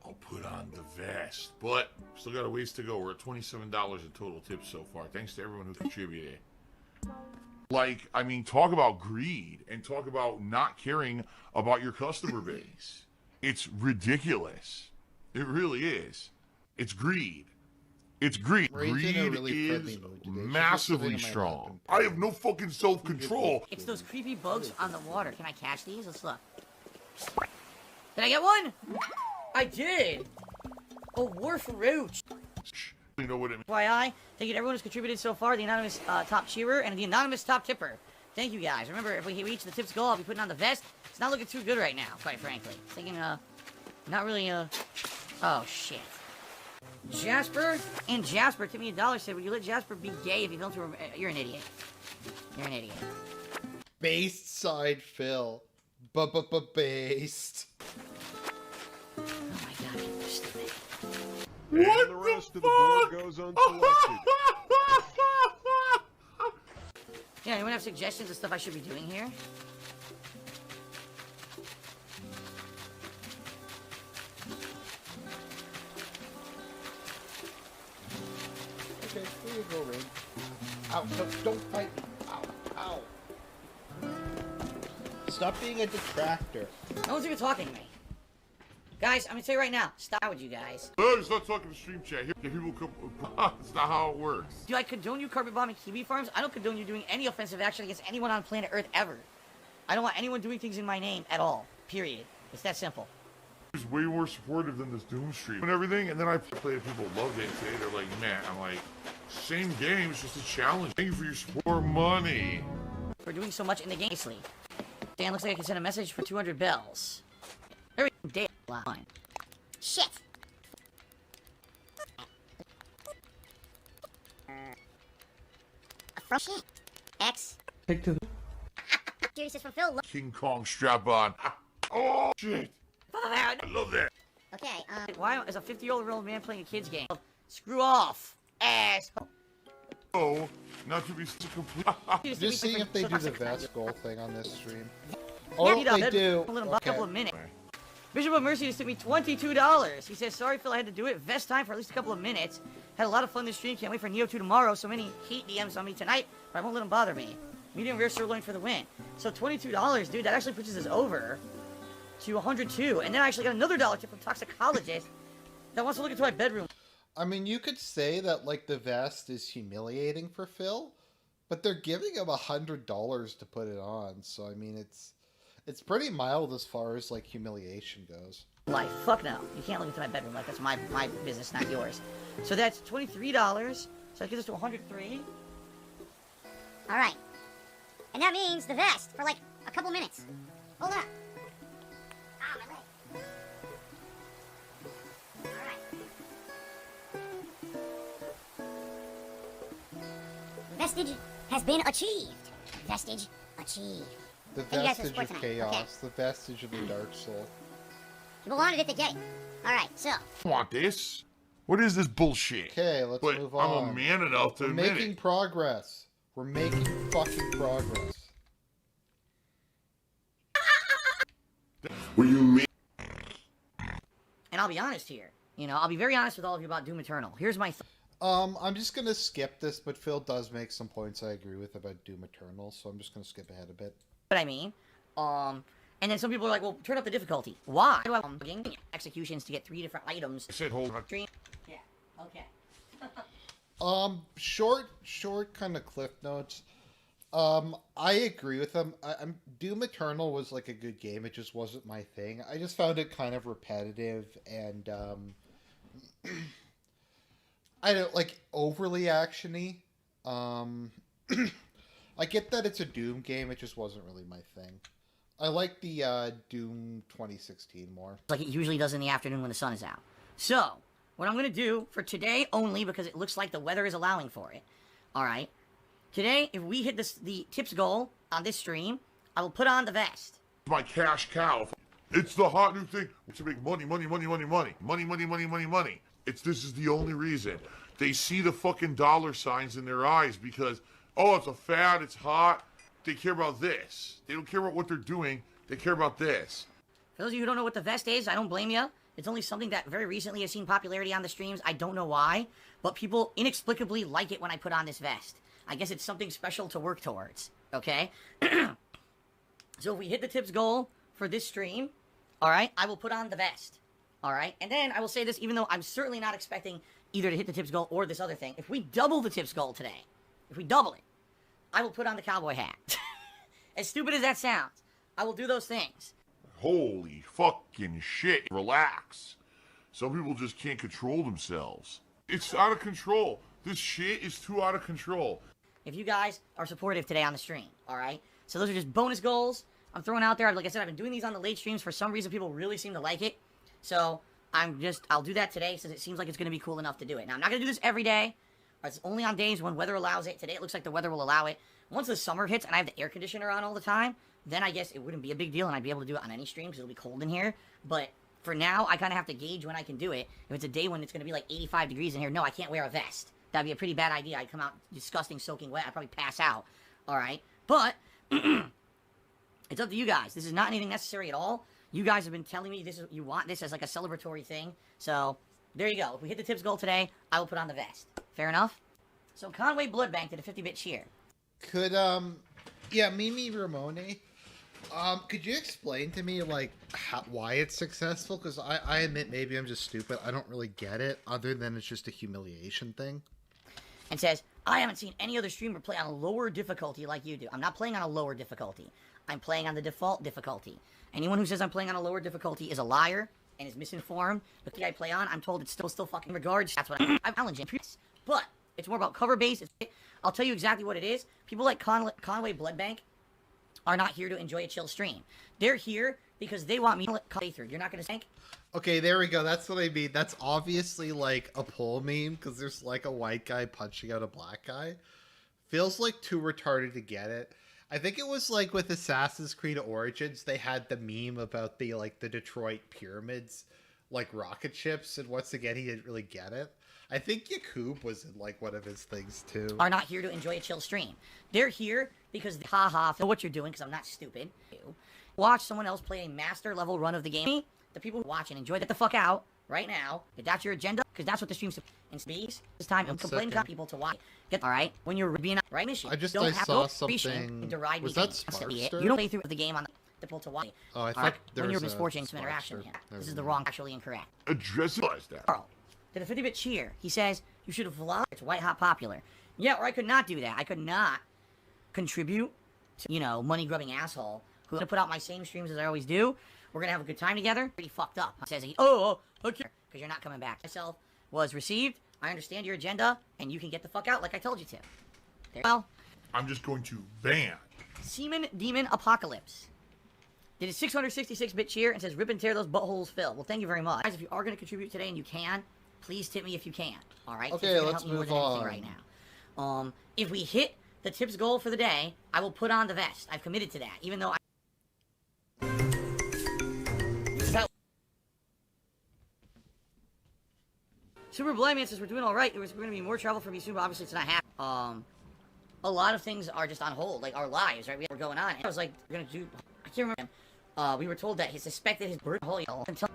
Speaker 4: I'll put on the vest. But, still got a ways to go. We're at $27 in total tips so far. Thanks to everyone who contributed. Like, I mean, talk about greed and talk about not caring about your customer base. It's ridiculous. It really is. It's greed. It's greed.
Speaker 1: Ray's in a
Speaker 4: Greed
Speaker 1: really friendly
Speaker 4: is
Speaker 1: mood today. She's just
Speaker 4: massively
Speaker 1: sitting in my lap
Speaker 4: strong.
Speaker 1: and
Speaker 4: I have no fucking self-control.
Speaker 3: It's those creepy bugs on the water. Can I catch these? Let's look. Did I get one? I did! A wharf roach.
Speaker 4: You know what it means.
Speaker 3: FYI, thank you to everyone who's contributed so far, the anonymous top cheerer and the anonymous top tipper. Thank you guys. Remember, if we reach the tips goal, I'll be putting on the vest. It's not looking too good right now, quite frankly. Thinking, not really, oh, shit. Jasper and Jasper tipped me $1 said, would you let Jasper be gay if he fell into a... You're an idiot. You're an idiot.
Speaker 1: based side Phil. Based.
Speaker 3: Oh my god, you're stupid.
Speaker 4: What
Speaker 5: the rest of the board goes unselected.
Speaker 3: Yeah, anyone have suggestions of stuff I should be doing here?
Speaker 1: Okay, here you go, Ray. Ow, no, don't fight me. Ow, ow. Stop being a detractor.
Speaker 3: No one's even talking to me. Guys, I'm gonna tell you right now. Stop with you guys.
Speaker 4: No, just not talking to stream chat. Here, people come. That's not how it works.
Speaker 3: Do I condone you carpet bombing kiwi farms? I don't condone you doing any offensive action against anyone on planet Earth ever. I don't want anyone doing things in my name at all. Period. It's that simple.
Speaker 4: He's way more supportive than this Doom stream and everything. And then I play it. People loved it today. They're like, man, I'm like, same game. It's just a challenge. Thank you for your support. Money.
Speaker 3: For doing so much in the game. Dan looks like I can send a message for 200 bells. Every day line.
Speaker 6: Shit. From shit. X.
Speaker 2: Take to the
Speaker 6: Curious is from Phil.
Speaker 4: King Kong strap on. Oh shit!
Speaker 3: I
Speaker 4: love that.
Speaker 6: Okay,
Speaker 3: Why is a 50-year-old man playing a kid's game? Screw off, ass.
Speaker 4: Oh, not to be so complete.
Speaker 1: Just seeing if they do the vest goal thing on this stream.
Speaker 3: Yeah,
Speaker 1: Oh, they do.
Speaker 3: A
Speaker 1: Okay.
Speaker 3: couple of minutes. Bishop of Mercy just took me $22. He says, sorry, Phil, I had to do it. Vest time for at least a couple of minutes. Had a lot of fun this stream. Can't wait for Neo 2 tomorrow. So many hate DMs on me tonight, but I won't let them bother me. Medium rare sirloin for the win. So $22, dude, that actually pushes us over to 102. And then I actually got another dollar tip from Toxicologist that wants to look into my bedroom.
Speaker 1: I mean, you could say that, like, the vest is humiliating for Phil, but they're giving him $100 to put it on. So, I mean, it's pretty mild as far as, like, humiliation goes.
Speaker 3: Life. Fuck no. You can't look into my bedroom. Like, that's my business, not yours. So that's $23. So that gets us to 103.
Speaker 6: alright. And that means the vest for like a couple minutes. Hold on. Ah, my leg. Alright. Vestige has been achieved. Vestige achieved.
Speaker 1: The
Speaker 6: Thank you guys for
Speaker 1: vestige of
Speaker 6: support tonight.
Speaker 1: chaos, the vestige of the dark soul.
Speaker 6: People wanted it to get it. Alright, so.
Speaker 4: I want this. What is this bullshit?
Speaker 1: Okay, let's
Speaker 4: But
Speaker 1: move
Speaker 4: I'm
Speaker 1: on.
Speaker 4: a man enough to
Speaker 1: We're
Speaker 4: admit
Speaker 1: making
Speaker 4: it.
Speaker 1: progress. We're making fucking progress.
Speaker 4: What do you mean?
Speaker 3: And I'll be honest here. You know, I'll be very honest with all of you about Doom Eternal. Here's my
Speaker 1: I'm just gonna skip this, but Phil does make some points I agree with about Doom Eternal, so I'm just gonna skip ahead a bit.
Speaker 3: what I mean. And then some people are like, well, turn up the difficulty. Why do I want executions to get 3 different items?
Speaker 4: I said hold on.
Speaker 3: Stream. Yeah. Okay.
Speaker 1: Short kind of cliff notes. I agree with them. Doom Eternal was like a good game. It just wasn't my thing. I just found it kind of repetitive and I don't like overly actiony. I get that it's a Doom game. It just wasn't really my thing. I like the Doom 2016 more.
Speaker 3: Like it usually does in the afternoon when the sun is out. So, what I'm going to do for today only, because it looks like the weather is allowing for it. Alright. Today, if we hit the tips goal on this stream, I will put on the vest.
Speaker 4: My cash cow. It's the hot new thing to make money, money, money, money, money, money, money, money, money, money. This is the only reason. They see the fucking dollar signs in their eyes because, oh, it's a fad, it's hot. They care about this. They don't care about what they're doing. They care about this.
Speaker 3: For those of you who don't know what the vest is, I don't blame you. It's only something that very recently has seen popularity on the streams. I don't know why, but people inexplicably like it when I put on this vest. I guess it's something special to work towards, okay? So if we hit the tips goal for this stream, alright, I will put on the vest, alright? And then I will say this, even though I'm certainly not expecting either to hit the tips goal or this other thing. If we double the tips goal today, if we double it, I will put on the cowboy hat. As stupid as that sounds, I will do those things.
Speaker 4: Holy fucking shit. Relax. Some people just can't control themselves. It's out of control. This shit is too out of control.
Speaker 3: If you guys are supportive today on the stream, alright? So those are just bonus goals I'm throwing out there. Like I said, I've been doing these on the late streams. For some reason, people really seem to like it. So I'll do that today since it seems like it's going to be cool enough to do it. Now, I'm not going to do this every day. It's only on days when weather allows it. Today, it looks like the weather will allow it. Once the summer hits and I have the air conditioner on all the time, then I guess it wouldn't be a big deal and I'd be able to do it on any stream because it'll be cold in here. But for now, I kind of have to gauge when I can do it. If it's a day when it's going to be like 85 degrees in here, no, I can't wear a vest. That'd be a pretty bad idea. I'd come out disgusting, soaking wet. I'd probably pass out. All right? But it's up to you guys. This is not anything necessary at all. You guys have been telling me you want this as like a celebratory thing. So there you go. If we hit the tips goal today, I will put on the vest. Fair enough? So Conway Blood Bank did a 50-bit cheer.
Speaker 1: Could, yeah, Mimi Ramone. Could you explain to me, like, why it's successful? Because I admit maybe I'm just stupid. I don't really get it, other than it's just a humiliation thing.
Speaker 3: And says, I haven't seen any other streamer play on a lower difficulty like you do. I'm not playing on a lower difficulty. I'm playing on the default difficulty. Anyone who says I'm playing on a lower difficulty is a liar and is misinformed. Look, the I play on, I'm told it's still fucking regards. That's what I'm challenging. But it's more about cover base. I'll tell you exactly what it is. People like Conway Bloodbank are not here to enjoy a chill stream. They're here because they want me to play through. You're not going to tank?
Speaker 1: Okay, there we go. That's what I mean. That's obviously like a poll meme because there's like a white guy punching out a black guy. Feels like too retarded to get it. I think it was like with Assassin's Creed Origins, they had the meme about the Detroit pyramids, like rocket ships, and once again he didn't really get it. I think Yakub was in like one of his things too.
Speaker 3: Are not here to enjoy a chill stream. They're here because they haha know what you're doing because I'm not stupid. Watch someone else play a master level run of the game. The people who watch and enjoy, get the fuck out right now. If that's your agenda, because that's what the stream's and speaks. This time I'm complaining to people to watch. Get all right when you're being right mission.
Speaker 1: I
Speaker 3: don't have
Speaker 1: saw
Speaker 3: to
Speaker 1: something.
Speaker 3: Was
Speaker 1: that
Speaker 3: Smartster? You don't play through the game on the people to watch.
Speaker 1: Oh, I thought
Speaker 3: right?
Speaker 1: there
Speaker 3: When
Speaker 1: was
Speaker 3: you're
Speaker 1: a
Speaker 3: misfortune, some interaction with him. This is the wrong, actually incorrect.
Speaker 4: Address that.
Speaker 3: Carl, did a 50-bit cheer. He says you should have vlogged. It's white hot popular. Yeah, or I could not do that. I could not contribute to, money grubbing asshole who's gonna put out my same streams as I always do. We're gonna have a good time together. Pretty fucked up. Says he, okay, because you're not coming back. Myself was received. I understand your agenda, and you can get the fuck out like I told you to. Well,
Speaker 4: I'm just going to ban.
Speaker 3: Seaman Demon Apocalypse did a 666-bit cheer and says, rip and tear those buttholes, Phil. Well, thank you very much. Guys, if you are going to contribute today and you can, please tip me if you can. All right?
Speaker 1: Okay, let's move on.
Speaker 3: Right now. If we hit the tips goal for the day, I will put on the vest. I've committed to that, even though I... Super Blind Man says we're doing all right. We're going to be more travel for me soon, but obviously it's not happening. A lot of things are just on hold, like our lives, right? We're going on. And I was like, we're going to do... I can't remember him. We were told that he suspected his bird hole until...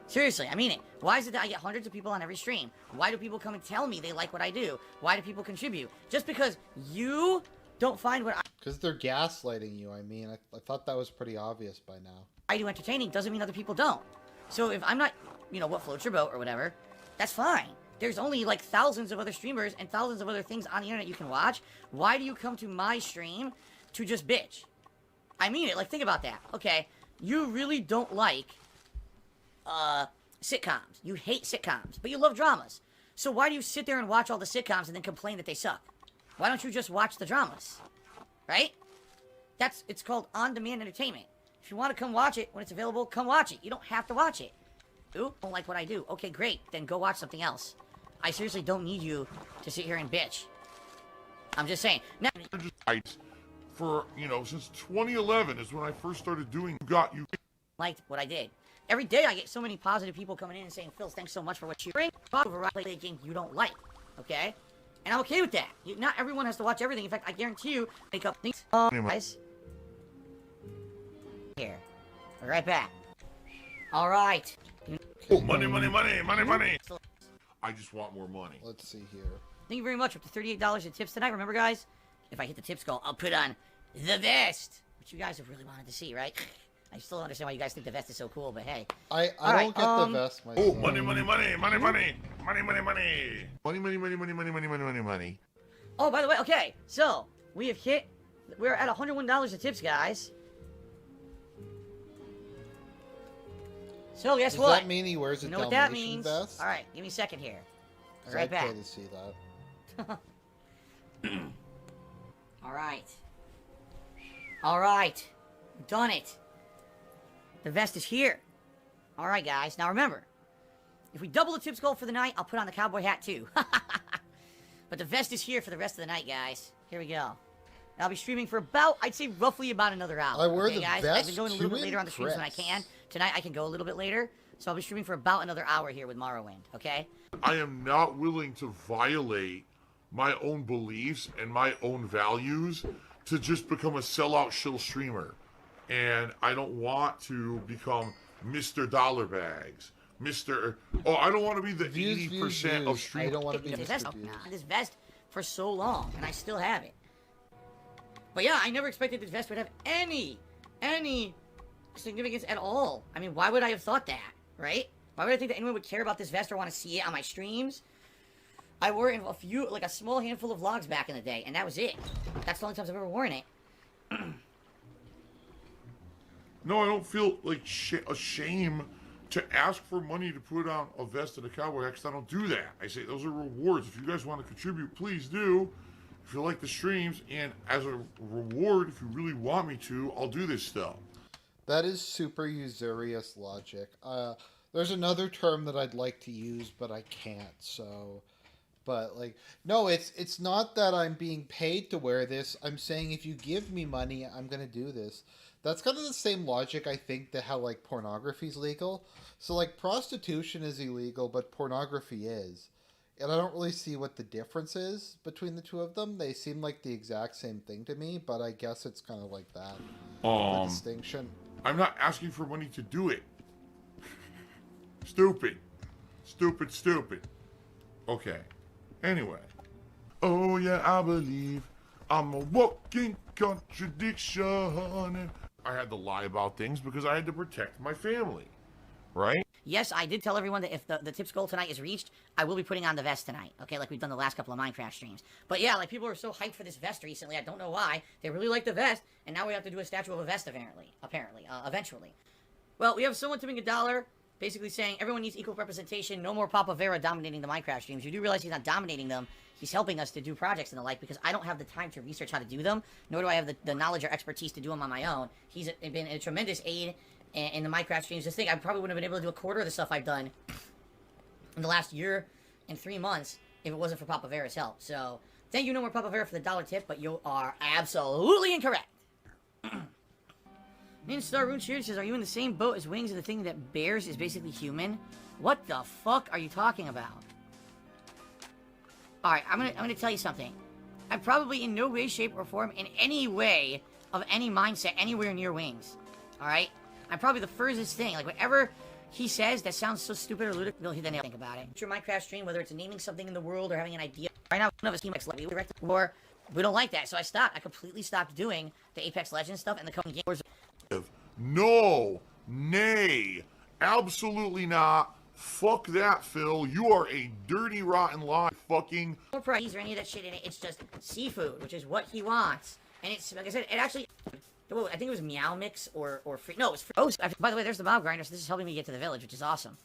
Speaker 3: Seriously, I mean it. Why is it that I get hundreds of people on every stream? Why do people come and tell me they like what I do? Why do people contribute? Just because you don't find what
Speaker 1: Because they're gaslighting you. I mean, I thought that was pretty obvious by now.
Speaker 3: I do entertaining doesn't mean other people don't. So if I'm not, what floats your boat or whatever, that's fine. There's only like thousands of other streamers and thousands of other things on the internet you can watch. Why do you come to my stream to just bitch? I mean it. Like, think about that. Okay, you really don't like sitcoms. You hate sitcoms, but you love dramas. So why do you sit there and watch all the sitcoms and then complain that they suck? Why don't you just watch the dramas? Right? It's called on-demand entertainment. If you want to come watch it when it's available, come watch it. You don't have to watch it. You don't like what I do. Okay, great. Then go watch something else. I seriously don't need you to sit here and bitch. I'm just saying. Now,
Speaker 4: For, since 2011 is when I first started doing you.
Speaker 3: Liked what I did. Every day I get so many positive people coming in and saying, Phil, thanks so much for what you bring. Play a game you don't like. Okay? And I'm okay with that. Not everyone has to watch everything. In fact, I guarantee you, make up things. Guys. Here. We're right back. Alright.
Speaker 4: Oh, money. I just want more money.
Speaker 1: Let's see here.
Speaker 3: Thank you very much. Up to $38 in tips tonight. Remember, guys, if I hit the tips goal, I'll put on the vest. Which you guys have really wanted to see, right? I still don't understand why you guys think the vest is so cool, but hey.
Speaker 1: I don't get the vest myself.
Speaker 4: Oh, money. Money.
Speaker 3: Oh, by the way, okay. So, we're at $101 in tips, guys. So, guess what?
Speaker 1: Does that mean he wears a
Speaker 3: you know what
Speaker 1: Dalmatian
Speaker 3: that means?
Speaker 1: vest?
Speaker 3: Alright, give me a second here.
Speaker 1: I'd
Speaker 3: Right back.
Speaker 1: pay to see that.
Speaker 3: Alright. We've done it. The vest is here. Alright, guys. Now remember, if we double the tips goal for the night, I'll put on the cowboy hat too. But the vest is here for the rest of the night, guys. Here we go. And I'll be streaming for I'd say roughly about another hour.
Speaker 1: I wear
Speaker 3: okay,
Speaker 1: the
Speaker 3: guys?
Speaker 1: vest
Speaker 3: I've been going a little bit later on the streams when I can. Tonight I can go a little bit later. So I'll be streaming for about another hour here with Morrowind, okay?
Speaker 4: I am not willing to violate my own beliefs and my own values to just become a sellout shill streamer. And I don't want to become Mr. Dollar Bags. I don't want to be the 80% of streamers.
Speaker 1: I don't want to be
Speaker 3: this
Speaker 1: Mr. Views.
Speaker 3: vest for so long, and I still have it. But yeah, I never expected this vest would have any significance at all. I mean, why would I have thought that, right? Why would I think that anyone would care about this vest or want to see it on my streams? I wore it in a small handful of vlogs back in the day, and that was it. That's the only times I've ever worn it.
Speaker 4: No, I don't feel like a shame to ask for money to put on a vest and a cowboy hat, 'cause I don't do that. I say those are rewards. If you guys want to contribute, please do. If you like the streams, and as a reward, if you really want me to, I'll do this stuff.
Speaker 1: That is super usurious logic. There's another term that I'd like to use, but I can't, so... But, like, no, it's not that I'm being paid to wear this. I'm saying if you give me money, I'm going to do this. That's kind of the same logic, I think, that how, like, pornography's legal. So, like, prostitution is illegal, but pornography is. And I don't really see what the difference is between the two of them. They seem like the exact same thing to me, but I guess it's kind of like that. The distinction.
Speaker 4: I'm not asking for money to do it. Stupid. Stupid. Okay. Anyway. Oh yeah, I believe I'm a walking contradiction. I had to lie about things because I had to protect my family. Right?
Speaker 3: Yes, I did tell everyone that if the tips goal tonight is reached, I will be putting on the vest tonight, okay, like we've done the last couple of Minecraft streams. But yeah, like, people are so hyped for this vest recently, I don't know why. They really like the vest, and now we have to do a statue of a vest, eventually. Well, we have someone tipping $1, basically saying everyone needs equal representation, no more Papa Vera dominating the Minecraft streams. You do realize he's not dominating them, he's helping us to do projects and the like, because I don't have the time to research how to do them, nor do I have the knowledge or expertise to do them on my own. He's been a tremendous aid in the Minecraft streams. Just think, I probably wouldn't have been able to do a quarter of the stuff I've done in the last year and 3 months if it wasn't for Papa Vera's help. So, thank you, no more Papa Vera, for the $1 tip, but you are absolutely incorrect. Star Rune Cheer says, are you in the same boat as Wings and the thing that bears is basically human? What the fuck are you talking about? Alright, I'm gonna tell you something. I'm probably in no way, shape, or form in any way of any mindset anywhere near Wings. Alright? I'm probably the furthest thing. Like, whatever he says that sounds so stupid or ludicrous, he'll hit the nail. Think about it. It's your Minecraft stream, whether it's naming something in the world or having an idea. Right now, none of us gimmicks, or we don't like that, so I stopped. I completely stopped doing the Apex Legends stuff and the coming games.
Speaker 4: No, nay, absolutely not. Fuck that, Phil. You are a dirty, rotten lie. Fucking.
Speaker 3: No price or any of that shit in it. It's just seafood, which is what he wants. And it's, like I said, it actually. I think it was Meow Mix or free. No, it was free. Oh, by the way, there's the mob grinder, so this is helping me get to the village, which is awesome.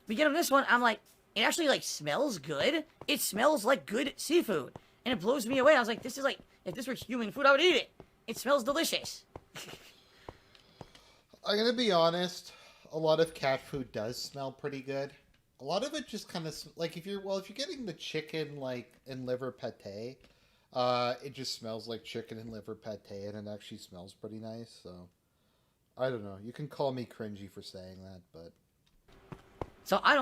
Speaker 3: We get on this one, I'm like, it actually, like, smells good. It smells like good seafood. And it blows me away. I was like, this is like, if this were human food, I would eat it. It smells delicious.
Speaker 1: I'm gonna be honest. A lot of cat food does smell pretty good. A lot of it just kind of like if you're getting the chicken like and liver pate, it just smells like chicken and liver pate, and it actually smells pretty nice. So I don't know. You can call me cringy for saying that, but
Speaker 3: so I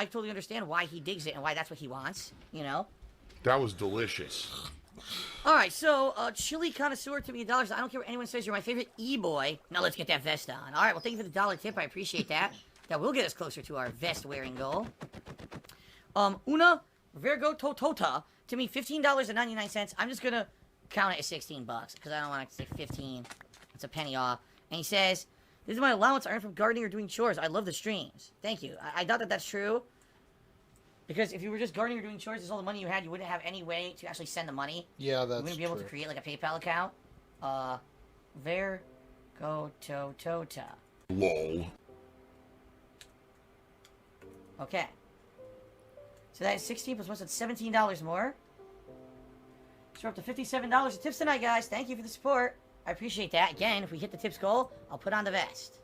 Speaker 3: totally understand why he digs it and why that's what he wants. You know.
Speaker 4: That was delicious.
Speaker 3: Alright, so, Chili Connoisseur to me $1. I don't care what anyone says, you're my favorite E-boy. Now let's get that vest on. Alright, well, thank you for the $1 tip. I appreciate that. That will get us closer to our vest-wearing goal. Una Virgo Totota to me $15.99. I'm just gonna count it as 16 bucks, because I don't want to say 15. It's a penny off. And he says, this is my allowance I earn from gardening or doing chores. I love the streams. Thank you. I doubt that that's true. Because if you were just gardening or doing chores, this is all the money you had, you wouldn't have any way to actually send the money.
Speaker 1: Yeah, that's true.
Speaker 3: You wouldn't be able to create, like, a PayPal account. Tota.
Speaker 4: Lol.
Speaker 3: Okay. So that is 16 plus 1, so it's $17 more. So we're up to $57 of tips tonight, guys. Thank you for the support. I appreciate that. Again, if we hit the tips goal, I'll put on the vest.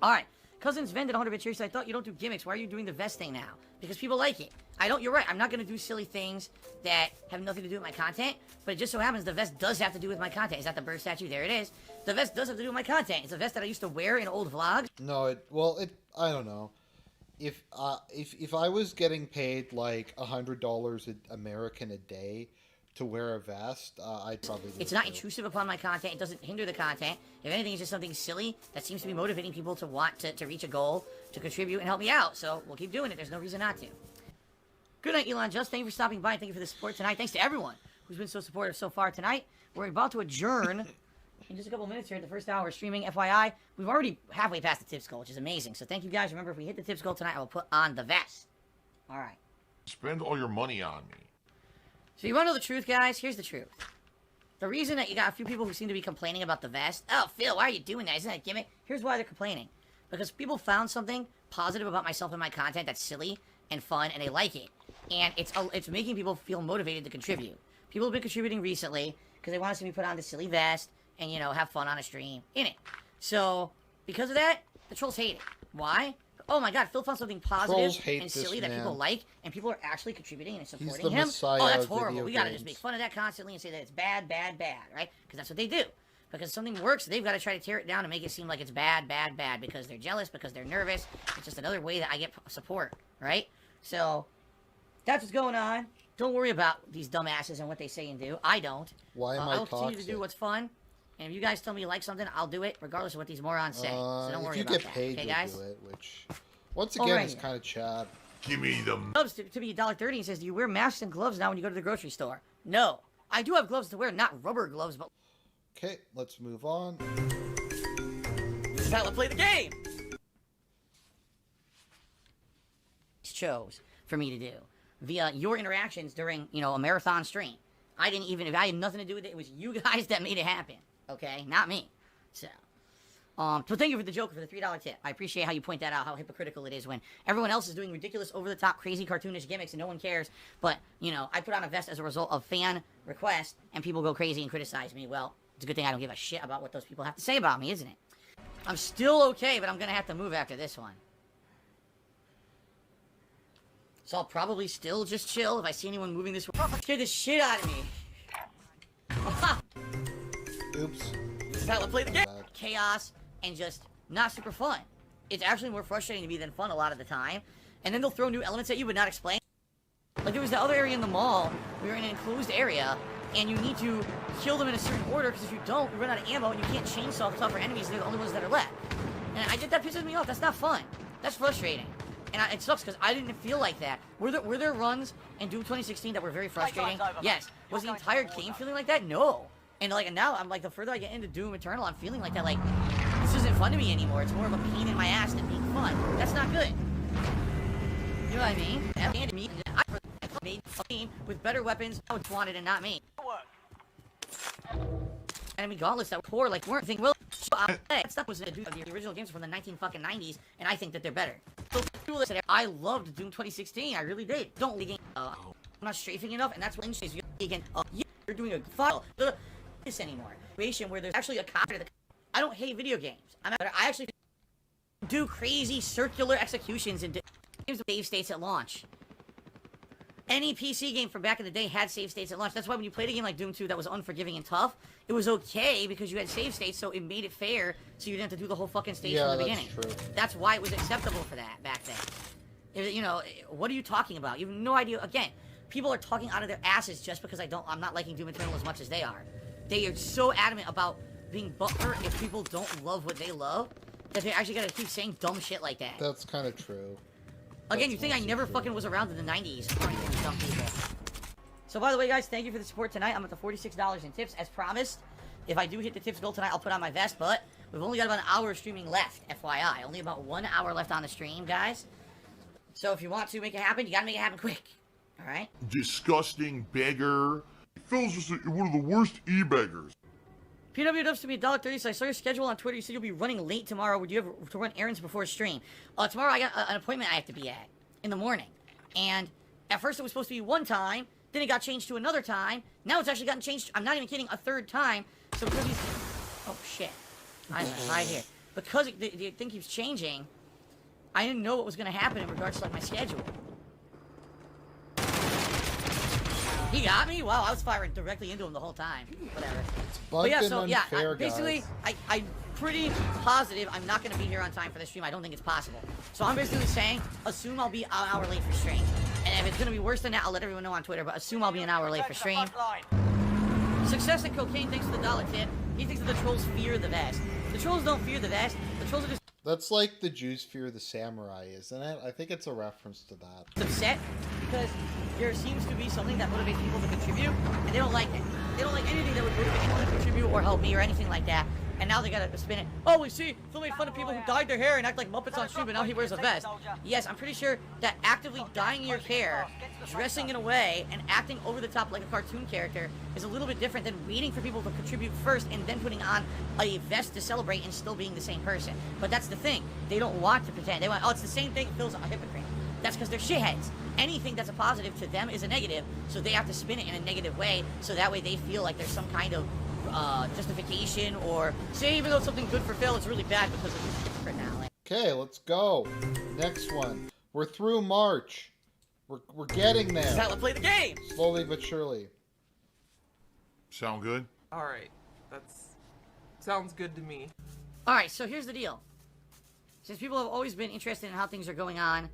Speaker 3: Alright. Cousins vended 100 bit so I thought you don't do gimmicks. Why are you doing the vest thing now? Because people like it. I don't, you're right. I'm not going to do silly things that have nothing to do with my content. But it just so happens the vest does have to do with my content. Is that the bird statue? There it is. The vest does have to do with my content. It's a vest that I used to wear in old vlogs.
Speaker 1: No, I don't know. If I was getting paid like $100 American a day to wear a vest, I'd probably do
Speaker 3: It's not intrusive upon my content. It doesn't hinder the content. If anything, it's just something silly that seems to be motivating people to want to reach a goal, to contribute and help me out. So we'll keep doing it. There's no reason not to. Good night, Elon Just. Thank you for stopping by. Thank you for the support tonight. Thanks to everyone who's been so supportive so far tonight. We're about to adjourn in just a couple minutes here at the first hour of streaming. FYI, we've already halfway past the tips goal, which is amazing. So thank you guys. Remember, if we hit the tips goal tonight, I will put on the vest. All right.
Speaker 4: Spend all your money on me.
Speaker 3: So you want to know the truth, guys? Here's the truth. The reason that you got a few people who seem to be complaining about the vest, oh, Phil, why are you doing that? Isn't that a gimmick? Here's why they're complaining. Because people found something positive about myself and my content that's silly and fun, and they like it. And it's making people feel motivated to contribute. People have been contributing recently because they want to see me put on this silly vest and, you know, have fun on a stream in it. So, because of that, the trolls hate it. Why? Oh my god, Phil found something positive and silly that people like, and people are actually contributing and supporting him. Oh, that's horrible. We gotta just make fun of that constantly and say that it's bad, bad, bad, right? Because that's what they do. Because if something works, they've got to try to tear it down and make it seem like it's bad, bad, bad, because they're jealous, because they're nervous. It's just another way that I get support, right? So, that's what's going on. Don't worry about these dumbasses and what they say and do. I don't.
Speaker 1: Why am I
Speaker 3: I'll continue to do what's fun. And if you guys tell me you like something, I'll do it, regardless of what these morons say. So don't worry about that.
Speaker 1: If you get paid,
Speaker 3: okay,
Speaker 1: you'll
Speaker 3: guys?
Speaker 1: do it, which, once again, is kind of chad.
Speaker 4: Give me them.
Speaker 3: Gloves to be $1.30. He says, do you wear masks and gloves now when you go to the grocery store? No. I do have gloves to wear, not rubber gloves, but...
Speaker 1: Okay, let's move on.
Speaker 3: This is how I play the game! Chose for me to do via your interactions during, you know, a marathon stream. I had nothing to do with it. It was you guys that made it happen. Okay? Not me. So thank you for the joke, for the $3 tip. I appreciate how you point that out, how hypocritical it is when everyone else is doing ridiculous, over-the-top, crazy, cartoonish gimmicks and no one cares. But, you know, I put on a vest as a result of fan request and people go crazy and criticize me. Well, it's a good thing I don't give a shit about what those people have to say about me, isn't it? I'm still okay, but I'm gonna have to move after this one. So I'll probably still just chill if I see anyone moving this way. Scare the shit out of me.
Speaker 1: Oops.
Speaker 3: This is how I play the game. Chaos and just not super fun. It's actually more frustrating to me than fun a lot of the time. And then they'll throw new elements at you but not explain. Like there was the other area in the mall. We were in an enclosed area, and you need to kill them in a certain order, because if you don't, you run out of ammo and you can't chainsaw tougher enemies, and they're the only ones that are left. And that pisses me off. That's not fun. That's frustrating. And it sucks because I didn't feel like that. Were there runs in Doom 2016 that were very frustrating? Yes. Was the entire game feeling like that? No. And like now, I'm like, the further I get into Doom Eternal, I'm feeling like that. Like, this isn't fun to me anymore. It's more of a pain in my ass than being fun. That's not good. You know what I mean? And me, I made a game with better weapons. I would want it and not me. Enemy gauntlets that were poor, like weren't thinking, well, that stuff was the original games from the 90s, and I think that they're better. So I loved Doom 2016, I really did. Don't league I'm not strafing enough, and that's what interests you again. You're doing a file this anymore. Where there's actually a copy of the. I don't hate video games. I actually do crazy circular executions in games with save states at launch. Any PC game from back in the day had save states at launch. That's why when you played a game like Doom 2 that was unforgiving and tough, it was okay because you had save states, so it made it fair, so you didn't have to do the whole fucking stage from the beginning.
Speaker 1: True.
Speaker 3: That's why it was acceptable for that back then. You know, what are you talking about? You have no idea. Again, people are talking out of their asses just because I'm not liking Doom Eternal as much as they are. They are so adamant about being butthurt if people don't love what they love that they actually gotta keep saying dumb shit like that.
Speaker 1: That's kind of true.
Speaker 3: Again, you think I never fucking was around in the 90s? Dumb people. So, by the way, guys, thank you for the support tonight. I'm at the $46 in tips, as promised. If I do hit the tips goal tonight, I'll put on my vest, but we've only got about an hour of streaming left, FYI. Only about 1 hour left on the stream, guys. So, if you want to make it happen, you gotta make it happen quick. Alright?
Speaker 4: Disgusting beggar. Phil's just one of the worst e-beggars.
Speaker 3: PW Dubs to me $1.30, so I saw your schedule on Twitter. You said you'll be running late tomorrow. Would you have to run errands before stream? Tomorrow I got an appointment I have to be at in the morning. And at first it was supposed to be one time, then it got changed to another time. Now it's actually gotten changed, I'm not even kidding, a third time. So because he's... Oh, shit. I'm right here. Because the thing keeps changing, I didn't know what was going to happen in regards to, like, my schedule. He got me? Wow, I was firing directly into him the whole time. Whatever. But yeah, so yeah, basically, I'm pretty positive I'm not going to be here on time for the stream. I don't think it's possible. So I'm basically saying, assume I'll be an hour late for stream. And if it's going to be worse than that, I'll let everyone know on Twitter, but assume I'll be an hour late for stream. Success and Cocaine, thanks for the $1 tip. He thinks that the trolls fear the vest. The trolls don't fear the vest. The trolls are just
Speaker 1: That's like the Jews fear the samurai, isn't it? I think it's a reference to that.
Speaker 3: Upset because there seems to be something that motivates people to contribute, and they don't like it. They don't like anything that would motivate people to contribute or help me or anything like that. And now they gotta spin it. Oh, we see Phil made fun of people who dyed their hair and act like Muppets on stream, but now he wears a vest. Yes, I'm pretty sure that actively dyeing your hair, dressing in a way, and acting over the top like a cartoon character is a little bit different than waiting for people to contribute first and then putting on a vest to celebrate and still being the same person. But that's the thing. They don't want to pretend. They want, oh, it's the same thing. Phil's a hypocrite. That's because they're shitheads. Anything that's a positive to them is a negative, so they have to spin it in a negative way, so that way they feel like there's some kind of justification, or say even though it's something good for Phil, it's really bad because of his hypocrite now.
Speaker 1: Okay, let's go. Next one. We're through March. We're getting there.
Speaker 3: Let's play the game.
Speaker 1: Slowly but surely.
Speaker 4: Sound good?
Speaker 2: All right, that's sounds good to me.
Speaker 3: All right, so here's the deal. Since people have always been interested in how things are going on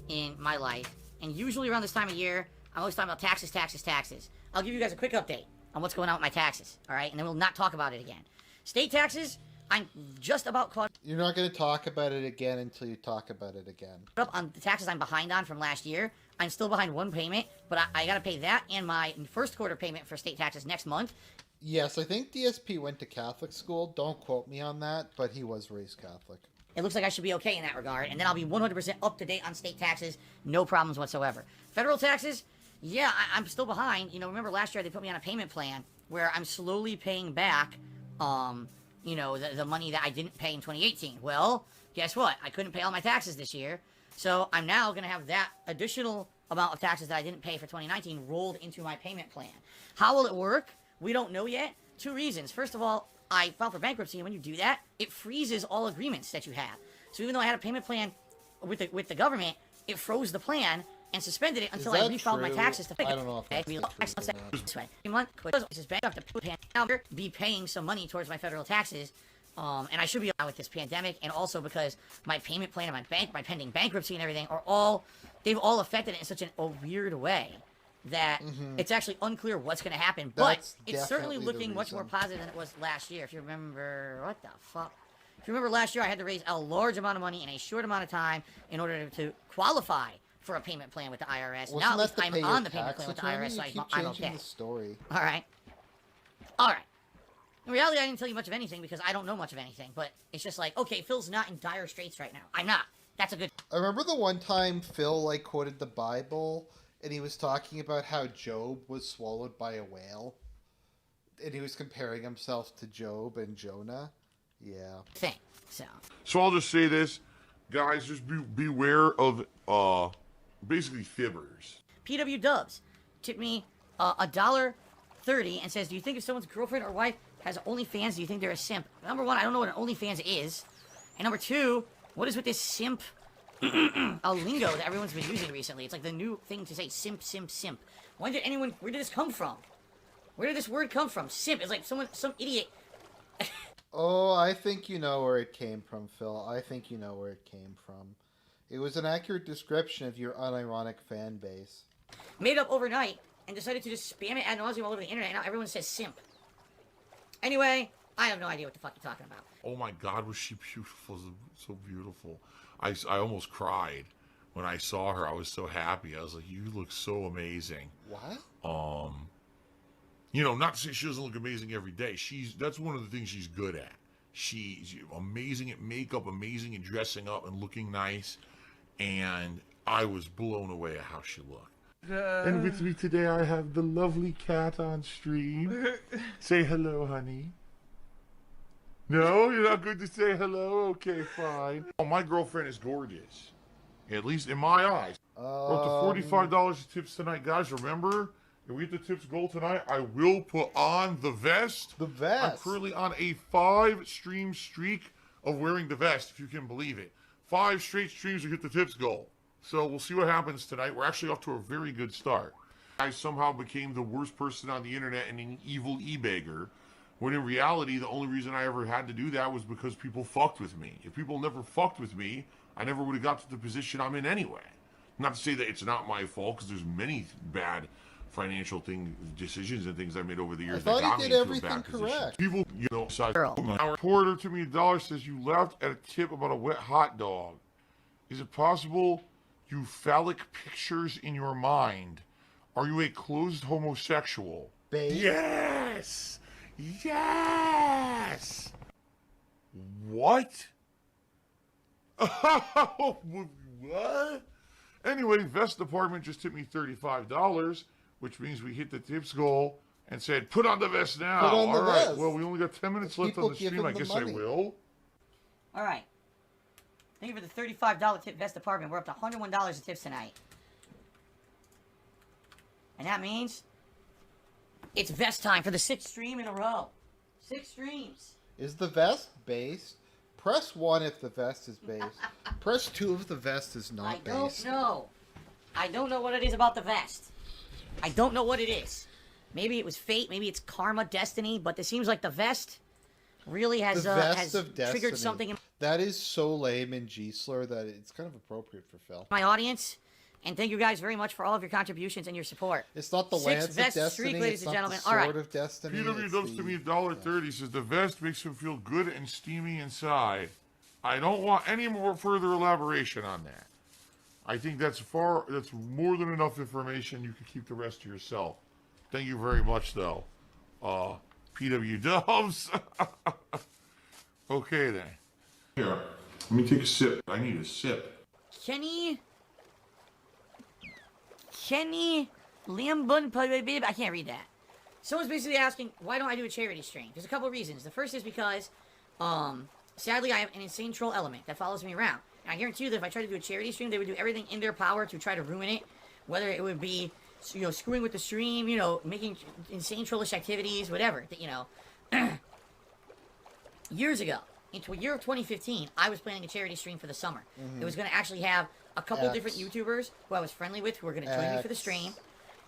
Speaker 3: in my life, and usually around this time of year, I'm always talking about taxes, taxes, taxes. I'll give you guys a quick update on what's going on with my taxes, all right? And then we'll not talk about it again. State taxes, I'm just about caught
Speaker 1: You're not going to talk about it again until you talk about it again.
Speaker 3: up on the taxes I'm behind on from last year. I'm still behind one payment, but I got to pay that and my first quarter payment for state taxes next month.
Speaker 1: Yes, I think DSP went to Catholic school. Don't quote me on that, but he was raised Catholic.
Speaker 3: It looks like I should be okay in that regard, and then I'll be 100% up to date on state taxes, no problems whatsoever. Federal taxes, yeah, I'm still behind. You know, remember last year they put me on a payment plan where I'm slowly paying back, you know, the money that I didn't pay in 2018. Well, guess what? I couldn't pay all my taxes this year, so I'm now going to have that additional amount of taxes that I didn't pay for 2019 rolled into my payment plan. How will it work? We don't know yet. Two reasons. First of all, I filed for bankruptcy, and when you do that, it freezes all agreements that you have. So even though I had a payment plan with the government, it froze the plan and suspended it until I refiled my taxes to fix it.
Speaker 1: I don't know if that's the truth or not.
Speaker 3: This way. This is bad. I have to now be paying some money towards my federal taxes, and I should be out with this pandemic, and also because my payment plan and my pending bankruptcy and everything they've all affected it in such a weird way that it's actually unclear what's going to happen.
Speaker 1: That's
Speaker 3: but it's certainly
Speaker 1: definitely the
Speaker 3: looking much more
Speaker 1: reason.
Speaker 3: positive than it was last year. If you remember, what the fuck? If you remember last year, I had to raise a large amount of money in a short amount of time in order to qualify for a payment plan with the IRS. Now at least I'm on the payment plan with the IRS, so I'm okay.
Speaker 1: The story.
Speaker 3: All right. All right. In reality, I didn't tell you much of anything because I don't know much of anything. But it's just like, okay, Phil's not in dire straits right now. I'm not. That's a good...
Speaker 1: I remember the one time Phil like quoted the Bible, and he was talking about how Job was swallowed by a whale, and he was comparing himself to Job and Jonah. Yeah.
Speaker 3: thing.
Speaker 4: So I'll just say this, guys, just beware of basically fibbers.
Speaker 3: PW Dubs tipped me $1.30 and says, do you think if someone's girlfriend or wife has OnlyFans, do you think they're a simp? Number one, I don't know what an OnlyFans is. And number two, what is with this simp a lingo that everyone's been using recently? It's like the new thing to say simp, simp, simp. Where did this come from? Where did this word come from? Simp. It's like some idiot.
Speaker 1: Oh, I think you know where it came from, Phil. I think you know where it came from. It was an accurate description of your unironic fan base.
Speaker 3: Made up overnight and decided to just spam it ad nauseum all over the internet, and now everyone says simp. Anyway, I have no idea what the fuck you're talking about.
Speaker 4: Oh my God, was she beautiful? So beautiful. I almost cried when I saw her. I was so happy. I was like, you look so amazing.
Speaker 1: What?
Speaker 4: You know, not to say she doesn't look amazing every day. That's one of the things she's good at. She's amazing at makeup, amazing at dressing up and looking nice. And I was blown away at how she looked. And with me today, I have the lovely cat on stream. Say hello, honey. No, you're not good to say hello? Okay, fine. Oh, my girlfriend is gorgeous. At least in my eyes. Up to $45 of tips tonight, guys. Remember, if we get the tips goal tonight, I will put on the vest.
Speaker 1: The vest.
Speaker 4: I'm currently on a 5-stream streak of wearing the vest, if you can believe it. 5 straight streams to hit the tips goal. So we'll see what happens tonight. We're actually off to a very good start. I somehow became the worst person on the internet and an evil e-bagger, when in reality, the only reason I ever had to do that was because people fucked with me. If people never fucked with me, I never would have got to the position I'm in anyway. Not to say that it's not my fault, because there's many bad financial decisions and things I made over the years.
Speaker 1: thought
Speaker 4: that got
Speaker 1: he
Speaker 4: me
Speaker 1: did
Speaker 4: into a
Speaker 1: everything
Speaker 4: bad position.
Speaker 1: correct.
Speaker 4: People, you know, size.
Speaker 3: Girl.
Speaker 4: Our reporter to me $1 says you left at a tip about a wet hot dog. Is it possible you phallic pictures in your mind? Are you a closed homosexual?
Speaker 1: Babe.
Speaker 4: Yes! Yes! What? What? Anyway, Vest Department just tipped me $35, which means we hit the tips goal and said, put on the vest now.
Speaker 1: Put on the
Speaker 4: All right.
Speaker 1: vest.
Speaker 4: Well, we only got 10 minutes left
Speaker 1: People
Speaker 4: on the
Speaker 1: give
Speaker 4: stream.
Speaker 1: him
Speaker 4: I
Speaker 1: the
Speaker 4: guess
Speaker 1: money.
Speaker 4: I will.
Speaker 3: All right. Thank you for the $35 tip Vest Department. We're up to $101 in tips tonight. And that means it's vest time for the 6th stream in a row. 6 streams.
Speaker 1: Is the vest based? Press 1 if the vest is based. Press 2 if the vest is not
Speaker 3: I don't
Speaker 1: based.
Speaker 3: know. I don't know what it is about the vest. I don't know what it is. Maybe it was fate. Maybe it's karma, destiny. But it seems like the vest really has
Speaker 1: The vest
Speaker 3: has
Speaker 1: of destiny.
Speaker 3: triggered something in
Speaker 1: That is so lame in G-Slur that it's kind of appropriate for Phil.
Speaker 3: my audience. And thank you guys very much for all of your contributions and your support.
Speaker 1: It's not the
Speaker 3: 6
Speaker 1: lance of
Speaker 3: vest
Speaker 1: destiny.
Speaker 3: streak, ladies
Speaker 1: It's
Speaker 3: and
Speaker 1: not
Speaker 3: gentlemen.
Speaker 1: the
Speaker 3: All
Speaker 1: sword
Speaker 3: right.
Speaker 1: of destiny.
Speaker 4: PW
Speaker 1: it's
Speaker 4: Dubs to
Speaker 1: the-
Speaker 4: me $1.30 says the vest makes him feel good and steamy inside. I don't want any more further elaboration on that. I think that's more than enough information. You can keep the rest to yourself. Thank you very much, though. PW Dubs. Okay, then. Here, let me take a sip. I need a sip.
Speaker 3: Kenny Lambun, I can't read that. Someone's basically asking, why don't I do a charity stream? There's a couple of reasons. The first is because, sadly, I have an insane troll element that follows me around. And I guarantee you that if I tried to do a charity stream, they would do everything in their power to try to ruin it. Whether it would be, you know, screwing with the stream, you know, making insane trollish activities, whatever, you know. Years ago, into a year of 2015, I was planning a charity stream for the summer. It was going to actually have a couple different YouTubers who I was friendly with who were going to join me for the stream.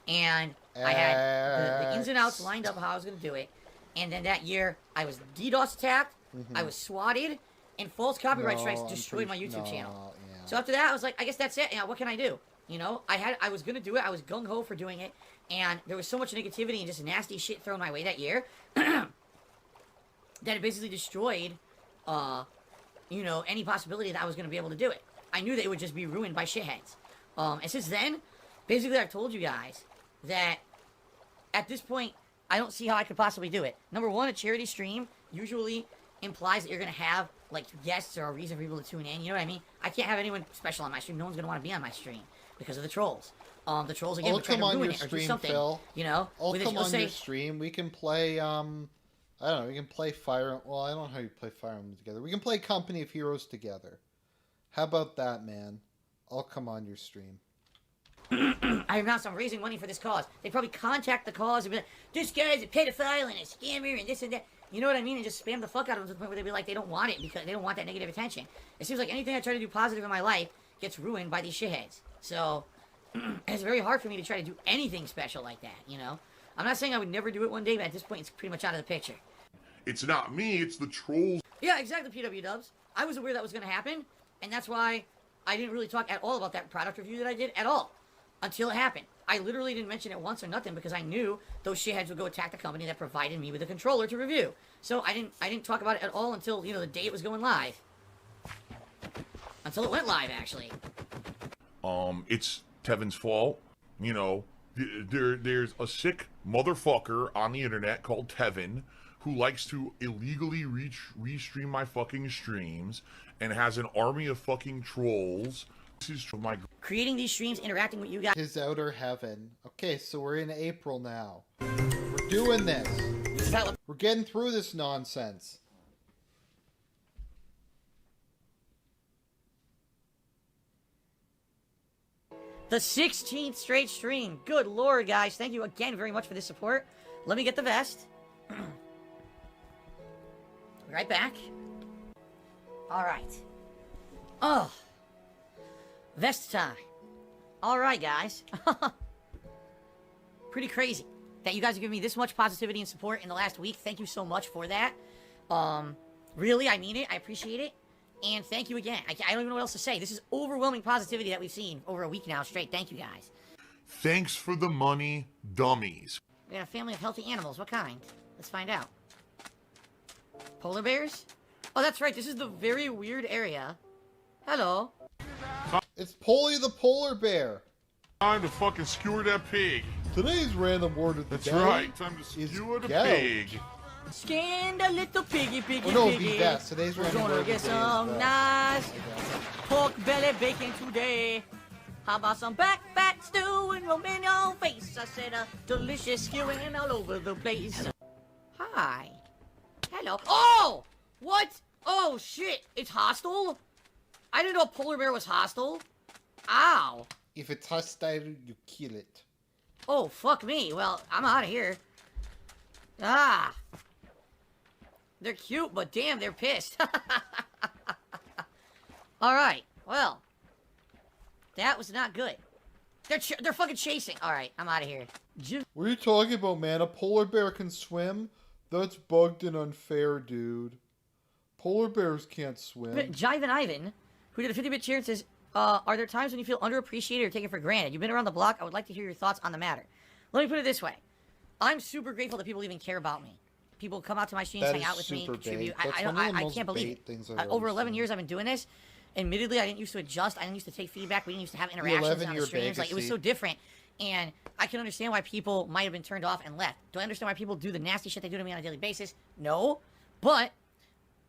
Speaker 3: And I had the ins and outs lined up how I was going to do it. And then that year, I was DDoS attacked, I was swatted, and false copyright strikes destroyed my YouTube channel.
Speaker 1: Yeah.
Speaker 3: So after that, I was like, I guess that's it. You know, what can I do? You know, I was going to do it. I was gung-ho for doing it. And there was so much negativity and just nasty shit thrown my way that year that it basically destroyed, you know, any possibility that I was going to be able to do it. I knew that it would just be ruined by shitheads. And since then, basically I've told you guys that at this point, I don't see how I could possibly do it. Number one, a charity stream usually implies that you're going to have, like, guests or a reason for people to tune in. You know what I mean? I can't have anyone special on my stream. No one's going to want to be on my stream because of the trolls. The trolls, again,
Speaker 1: I'll
Speaker 3: would try to
Speaker 1: come on
Speaker 3: ruin
Speaker 1: your
Speaker 3: it or do
Speaker 1: stream,
Speaker 3: something.
Speaker 1: Phil.
Speaker 3: You know?
Speaker 1: I'll
Speaker 3: With it,
Speaker 1: come
Speaker 3: you'll
Speaker 1: on
Speaker 3: say,
Speaker 1: your stream. We can play, I don't know, we can play Fire... Well, I don't know how you play Fire Emblem together. We can play Company of Heroes together. How about that, man? I'll come on your stream.
Speaker 3: I announced I'm raising money for this cause. They probably contact the cause and be like, this guy's a pedophile and a scammer and this and that. You know what I mean? And just spam the fuck out of them to the point where they'd be like, they don't want it because they don't want that negative attention. It seems like anything I try to do positive in my life gets ruined by these shitheads. So, it's very hard for me to try to do anything special like that, you know? I'm not saying I would never do it one day, but at this point, it's pretty much out of the picture.
Speaker 4: It's not me, it's the trolls.
Speaker 3: Yeah, exactly, PW Dubs. I was aware that was going to happen, and that's why I didn't really talk at all about that product review that I did at all until it happened. I literally didn't mention it once or nothing because I knew those shitheads would go attack the company that provided me with a controller to review. So I didn't talk about it at all until, you know, the day it was going live. Until it went live, actually.
Speaker 4: It's Tevin's fault. You know, there's a sick motherfucker on the internet called Tevin who likes to illegally restream my fucking streams and has an army of fucking trolls. This is my...
Speaker 3: Creating these streams, interacting with you guys.
Speaker 1: His outer heaven. Okay, so we're in April now. We're doing this. We're getting through this nonsense.
Speaker 3: The 16th straight stream. Good lord, guys. Thank you again very much for the support. Let me get the vest. Be right back. Alright. Oh. Vest time. Alright, guys. Pretty crazy that you guys have given me this much positivity and support in the last week. Thank you so much for that. Really, I mean it. I appreciate it. And thank you again. I don't even know what else to say. This is overwhelming positivity that we've seen over a week now straight. Thank you, guys.
Speaker 4: Thanks for the money, dummies.
Speaker 3: We got a family of healthy animals. What kind? Let's find out. Polar bears? Oh, that's right. This is the very weird area. Hello.
Speaker 1: It's Polly the polar bear.
Speaker 4: Time to fucking skewer that pig.
Speaker 1: Today's random word of the
Speaker 4: That's
Speaker 1: day
Speaker 4: right. Time to
Speaker 1: is
Speaker 4: skewer the
Speaker 1: gout.
Speaker 4: pig.
Speaker 3: Skin the little piggy, piggy,
Speaker 1: Oh no, it'd
Speaker 3: piggy.
Speaker 1: be best. Today's
Speaker 3: We're
Speaker 1: random word
Speaker 3: gonna
Speaker 1: of the
Speaker 3: get
Speaker 1: day
Speaker 3: some
Speaker 1: is
Speaker 3: nice pork belly bacon today. How about some back fat stew and roll in your face? I said a delicious skewing all over the place. Hi. Hello. Oh! What? Oh shit! It's hostile? I didn't know a polar bear was hostile. Ow.
Speaker 1: If it's hostile, you kill it.
Speaker 3: Oh, fuck me. Well, I'm out of here. Ah. They're cute, but damn, they're pissed. Alright, well. That was not good. They're fucking chasing. Alright, I'm out of here.
Speaker 1: What are you talking about, man? A polar bear can swim? That's bugged and unfair, dude. Polar bears can't swim.
Speaker 3: Jivin Ivan, who did a 50-bit cheer and says, are there times when you feel underappreciated or taken for granted? You've been around the block. I would like to hear your thoughts on the matter. Let me put it this way. I'm super grateful that people even care about me. People come out to my streams,
Speaker 1: That
Speaker 3: hang
Speaker 1: is
Speaker 3: out with me,
Speaker 1: super
Speaker 3: contribute.
Speaker 1: bait. That's
Speaker 3: I
Speaker 1: one of the
Speaker 3: I
Speaker 1: most
Speaker 3: can't believe
Speaker 1: bait
Speaker 3: it.
Speaker 1: things I've ever
Speaker 3: Over 11
Speaker 1: seen.
Speaker 3: years I've been doing this. Admittedly, I didn't used to adjust. I didn't used to take feedback. We didn't used to have interactions on the
Speaker 1: 11-year
Speaker 3: streams. Like, it was
Speaker 1: legacy.
Speaker 3: so different. And I can understand why people might have been turned off and left. Do I understand why people do the nasty shit they do to me on a daily basis? No. But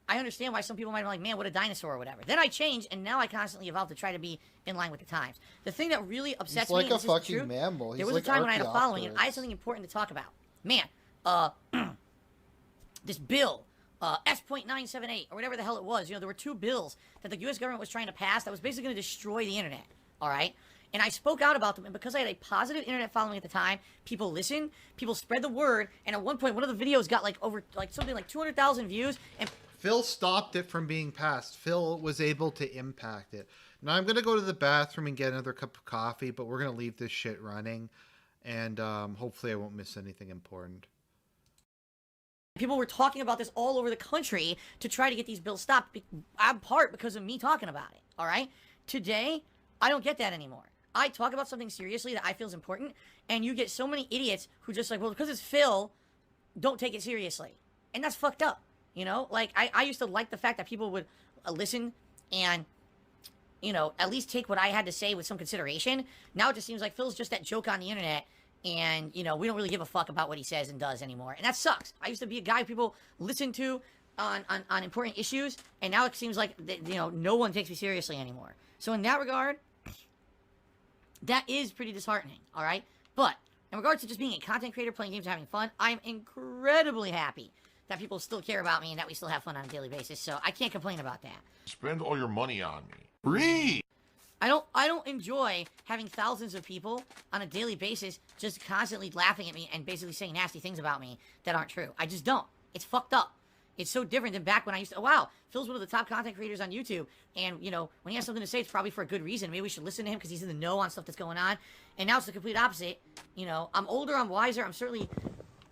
Speaker 3: I understand why some people might be like, man, what a dinosaur or whatever. Then I changed, and now I constantly evolve to try to be in line with the times. The thing that really upsets
Speaker 1: He's like
Speaker 3: me,
Speaker 1: a
Speaker 3: and this is
Speaker 1: fucking
Speaker 3: true,
Speaker 1: mammal.
Speaker 3: there
Speaker 1: He's
Speaker 3: was
Speaker 1: like
Speaker 3: a time when I had a following, and I had
Speaker 1: Archaeopteryx.
Speaker 3: something important to talk about. Man, this bill, S.978, or whatever the hell it was, you know, there were two bills that the U.S. government was trying to pass that was basically going to destroy the internet, all right? And I spoke out about them, and because I had a positive internet following at the time, people listened, people spread the word, and at one point, one of the videos got like over, like something like 200,000 views, and
Speaker 1: Phil stopped it from being passed. Phil was able to impact it. Now I'm going to go to the bathroom and get another cup of coffee, but we're going to leave this shit running. And hopefully I won't miss anything important.
Speaker 3: people were talking about this all over the country to try to get these bills stopped, in part because of me talking about it, all right? Today, I don't get that anymore. I talk about something seriously that I feel is important, and you get so many idiots who just like, well, because it's Phil, don't take it seriously. And that's fucked up, you know? Like, I used to like the fact that people would listen and, you know, at least take what I had to say with some consideration. Now it just seems like Phil's just that joke on the internet, and, you know, we don't really give a fuck about what he says and does anymore. And that sucks. I used to be a guy people listen to on important issues, and now it seems like, you know, no one takes me seriously anymore. So in that regard, that is pretty disheartening, all right? But in regards to just being a content creator, playing games, and having fun, I'm incredibly happy that people still care about me and that we still have fun on a daily basis. So I can't complain about that.
Speaker 4: Spend all your money on me. Free!
Speaker 3: I don't enjoy having thousands of people on a daily basis just constantly laughing at me and basically saying nasty things about me that aren't true. I just don't. It's fucked up. It's so different than back when I used to, oh, wow, Phil's one of the top content creators on YouTube, and, you know, when he has something to say, it's probably for a good reason. Maybe we should listen to him because he's in the know on stuff that's going on. And now it's the complete opposite. You know, I'm older, I'm wiser, I'm certainly,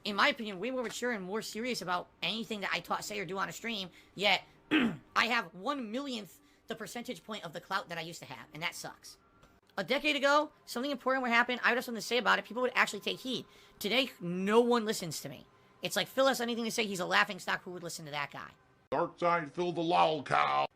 Speaker 3: in my opinion, way more mature and more serious about anything that I say or do on a stream, yet I have 1/millionth the percentage point of the clout that I used to have, and that sucks. A decade ago, something important would happen, I would have something to say about it, people would actually take heed. Today, no one listens to me. It's like Phil has anything to say, he's a laughingstock, who would listen to that guy?
Speaker 4: DarkSydePhil the lol cow.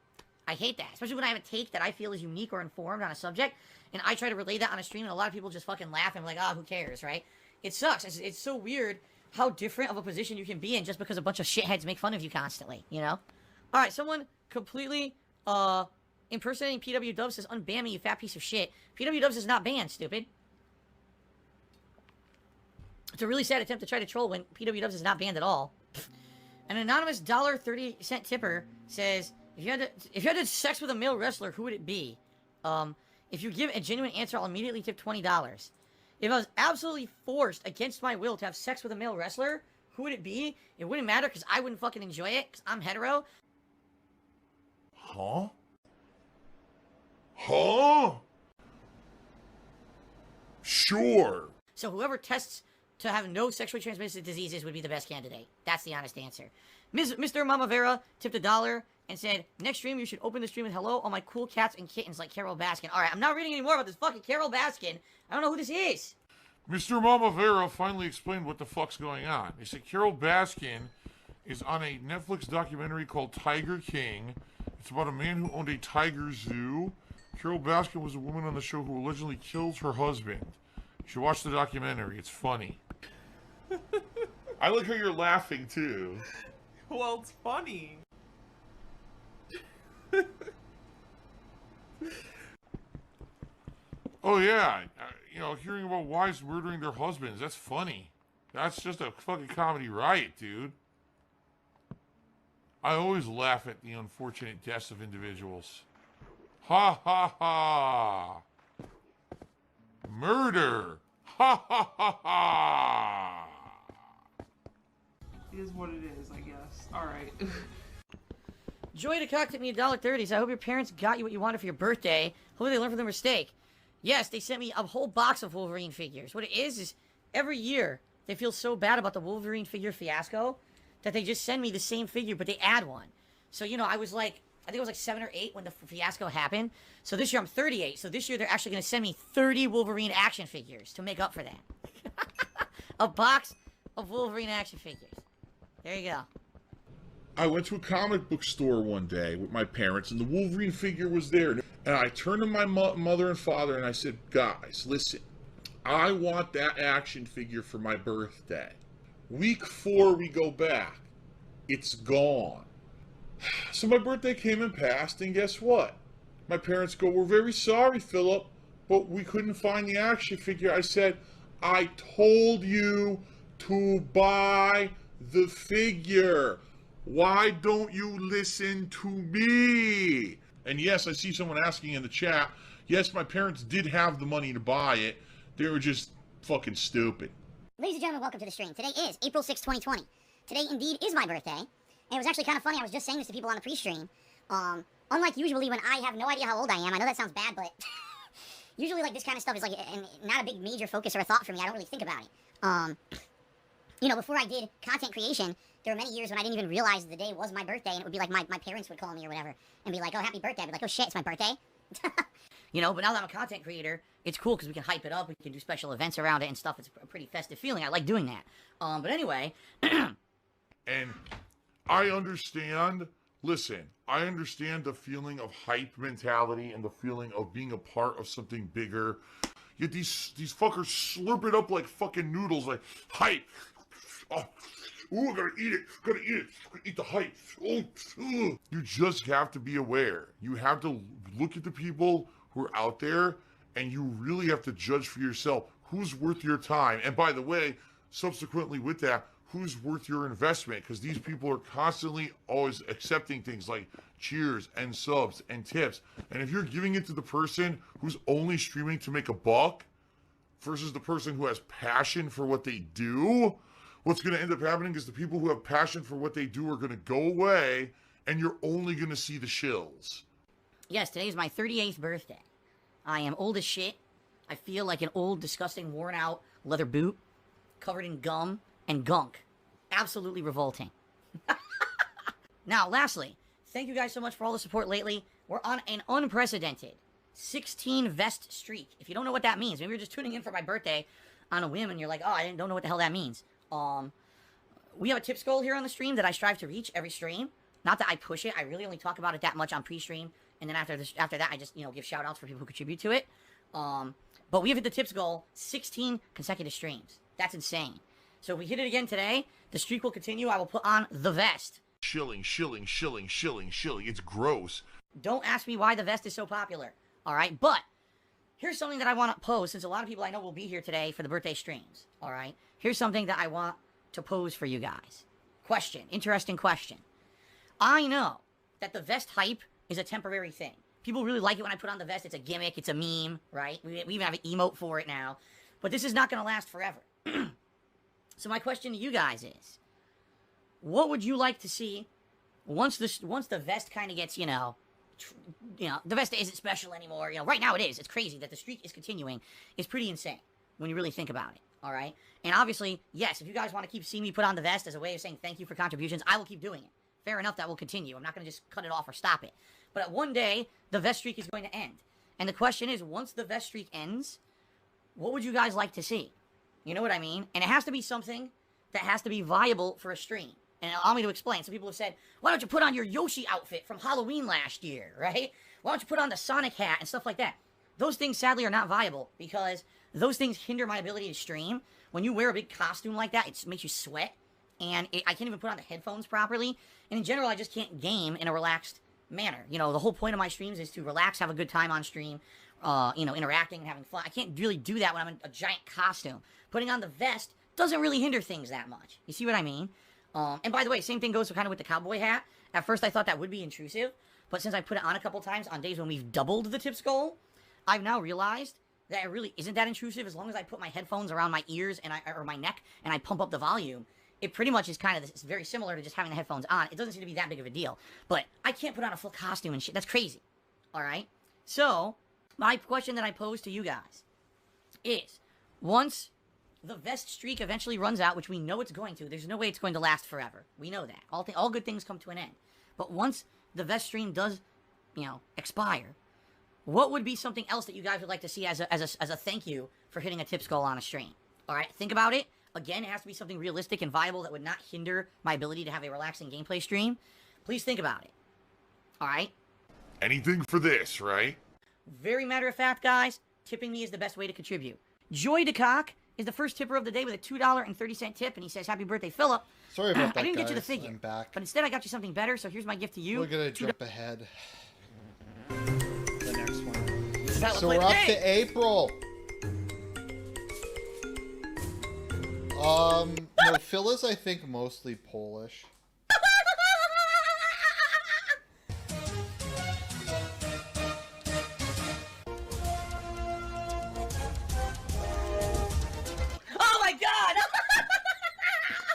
Speaker 3: I hate that, especially when I have a take that I feel is unique or informed on a subject, and I try to relay that on a stream, and a lot of people just fucking laugh and like, oh, who cares, right? It sucks. It's so weird how different of a position you can be in just because a bunch of shitheads make fun of you constantly, you know? Alright, someone completely, impersonating PW Dubs says, unban me, you fat piece of shit. PW Dubs is not banned, stupid. It's a really sad attempt to try to troll when PW Dubs is not banned at all. An anonymous $1.30 tipper says, if you had to sex with a male wrestler, who would it be? If you give a genuine answer, I'll immediately tip $20. If I was absolutely forced against my will to have sex with a male wrestler, who would it be? It wouldn't matter because I wouldn't fucking enjoy it because I'm hetero.
Speaker 4: Huh? Huh? Sure.
Speaker 3: So whoever tests to have no sexually transmitted diseases would be the best candidate. That's the honest answer. Mr. Mama Vera tipped $1 and said, next stream, you should open the stream with hello, all my cool cats and kittens like Carol Baskin. All right, I'm not reading any more about this fucking Carol Baskin. I don't know who this is.
Speaker 4: Mr. Mama Vera finally explained what the fuck's going on. They said Carol Baskin is on a Netflix documentary called Tiger King. It's about a man who owned a tiger zoo. Carol Baskin was a woman on the show who allegedly killed her husband. You should watch the documentary. It's funny. I like how you're laughing, too.
Speaker 2: Well, it's funny.
Speaker 4: Oh, yeah. Hearing about wives murdering their husbands, that's funny. That's just a fucking comedy riot, dude. I always laugh at the unfortunate deaths of individuals. Ha ha ha! Murder! Ha ha ha ha!
Speaker 2: It is what it is, I guess. Alright.
Speaker 3: Joy decocked me $1.30. I hope your parents got you what you wanted for your birthday. Hopefully they learned from their mistake. Yes, they sent me a whole box of Wolverine figures. What it is every year they feel so bad about the Wolverine figure fiasco that they just send me the same figure, but they add one. So, I was like, I think it was like 7 or 8 when the fiasco happened. So this year I'm 38. So this year they're actually going to send me 30 Wolverine action figures to make up for that. A box of Wolverine action figures. There you go.
Speaker 7: I went to a comic book store one day with my parents, and the Wolverine figure was there. And I turned to my mother and father, and I said, guys, listen, I want that action figure for my birthday. Week 4, we go back. It's gone. So my birthday came and passed, and guess what? My parents go, we're very sorry, Philip, but we couldn't find the action figure. I said, I told you to buy the figure. Why don't you listen to me? And yes, I see someone asking in the chat, yes, my parents did have the money to buy it. They were just fucking stupid.
Speaker 6: Ladies and gentlemen, welcome to the stream. Today is April 6, 2020. Today indeed is my birthday. And it was actually kind of funny. I was just saying this to people on the pre-stream. Unlike usually when I have no idea how old I am. I know that sounds bad, but usually like this kind of stuff is like not a big major focus or a thought for me. I don't really think about it. Before I did content creation, there were many years when I didn't even realize the day was my birthday, and it would be like my parents would call me or whatever and be like, oh, happy birthday. I'd be like, oh shit, it's my birthday.
Speaker 3: But now that I'm a content creator, it's cool because we can hype it up, we can do special events around it and stuff. It's a pretty festive feeling. I like doing that. But anyway.
Speaker 4: And I understand, listen, I understand the feeling of hype mentality and the feeling of being a part of something bigger. Yet these fuckers slurp it up like fucking noodles, like, hype. Oh, ooh, I gotta eat it. Gotta eat the hype. Oh, ugh. You just have to be aware. You have to look at the people who are out there, and you really have to judge for yourself who's worth your time. And by the way, subsequently with that, who's worth your investment, because these people are constantly always accepting things like cheers and subs and tips. And if you're giving it to the person who's only streaming to make a buck versus the person who has passion for what they do, what's going to end up happening is the people who have passion for what they do are going to go away, and you're only going to see the shills.
Speaker 3: Yes, today is my 38th birthday. I am old as shit. I feel like an old, disgusting, worn-out leather boot covered in gum and gunk. Absolutely revolting. Now, lastly, thank you guys so much for all the support lately. We're on an unprecedented 16 vest streak. If you don't know what that means, maybe you're just tuning in for my birthday on a whim and you're like, oh, I don't know what the hell that means. We have a tips goal here on the stream that I strive to reach every stream. Not that I push it. I really only talk about it that much on pre-stream. And then after that, I just, give shout-outs for people who contribute to it. But we have hit the tips goal 16 consecutive streams. That's insane. So if we hit it again today, the streak will continue. I will put on the vest.
Speaker 4: Shilling. It's gross.
Speaker 3: Don't ask me why the vest is so popular. All right? But here's something that I want to pose, since a lot of people I know will be here today for the birthday streams. All right? Here's something that I want to pose for you guys. Question. Interesting question. I know that the vest hype is a temporary thing. People really like it when I put on the vest. It's a gimmick. It's a meme, right? We even have an emote for it now. But this is not going to last forever. So my question to you guys is, what would you like to see once the vest kind of gets, the vest isn't special anymore. Right now it is. It's crazy that the streak is continuing. It's pretty insane when you really think about it. All right? And obviously, yes, if you guys want to keep seeing me put on the vest as a way of saying thank you for contributions, I will keep doing it. fair enough, that will continue. I'm not going to just cut it off or stop it. But one day, the vest streak is going to end. And the question is, once the vest streak ends, what would you guys like to see? You know what I mean? And it has to be something that has to be viable for a stream. And allow me to explain. Some people have said, why don't you put on your Yoshi outfit from Halloween last year, right? Why don't you put on the Sonic hat and stuff like that? Those things, sadly, are not viable because those things hinder my ability to stream. When you wear a big costume like that, it makes you sweat. And I can't even put on the headphones properly. And in general, I just can't game in a relaxed manner. You know, the whole point of my streams is to relax, have a good time on stream, you know, interacting and having fun. I can't really do that when I'm in a giant costume. Putting on the vest doesn't really hinder things that much. You see what I mean? And by the way, same thing goes kind of with the cowboy hat. At first, I thought that would be intrusive. But since I put it on a couple times on days when we've doubled the tip skull, I've now realized that it really isn't that intrusive as long as I put my headphones around my ears and or my neck and I pump up the volume. It pretty much is kind of it's very similar to just having the headphones on. It doesn't seem to be that big of a deal. But I can't put on a full costume and shit. That's crazy. All right? So, my question that I pose to you guys is, once the vest streak eventually runs out, which we know it's going to, there's no way it's going to last forever. We know that. All good things come to an end. But once the vest stream does, you know, expire, what would be something else that you guys would like to see as a thank you for hitting a tip skull on a stream? All right? Think about it. Again, it has to be something realistic and viable that would not hinder my ability to have a relaxing gameplay stream. Please think about it. All right?
Speaker 4: Anything for this, right?
Speaker 3: Very matter of fact, guys, tipping me is the best way to contribute. Joy DeCock is the first tipper of the day with a $2.30 tip, and he says, happy birthday, Philip.
Speaker 1: Sorry about that,
Speaker 3: I didn't
Speaker 1: guys.
Speaker 3: get you the figure,
Speaker 1: I'm back.
Speaker 3: but instead I got you something better, so here's my gift to you.
Speaker 1: We're gonna jump ahead. The next one.
Speaker 3: Let's
Speaker 1: So
Speaker 3: play
Speaker 1: we're
Speaker 3: the
Speaker 1: up
Speaker 3: game.
Speaker 1: to April. No, Phil is, I think, mostly Polish.
Speaker 3: Oh my god!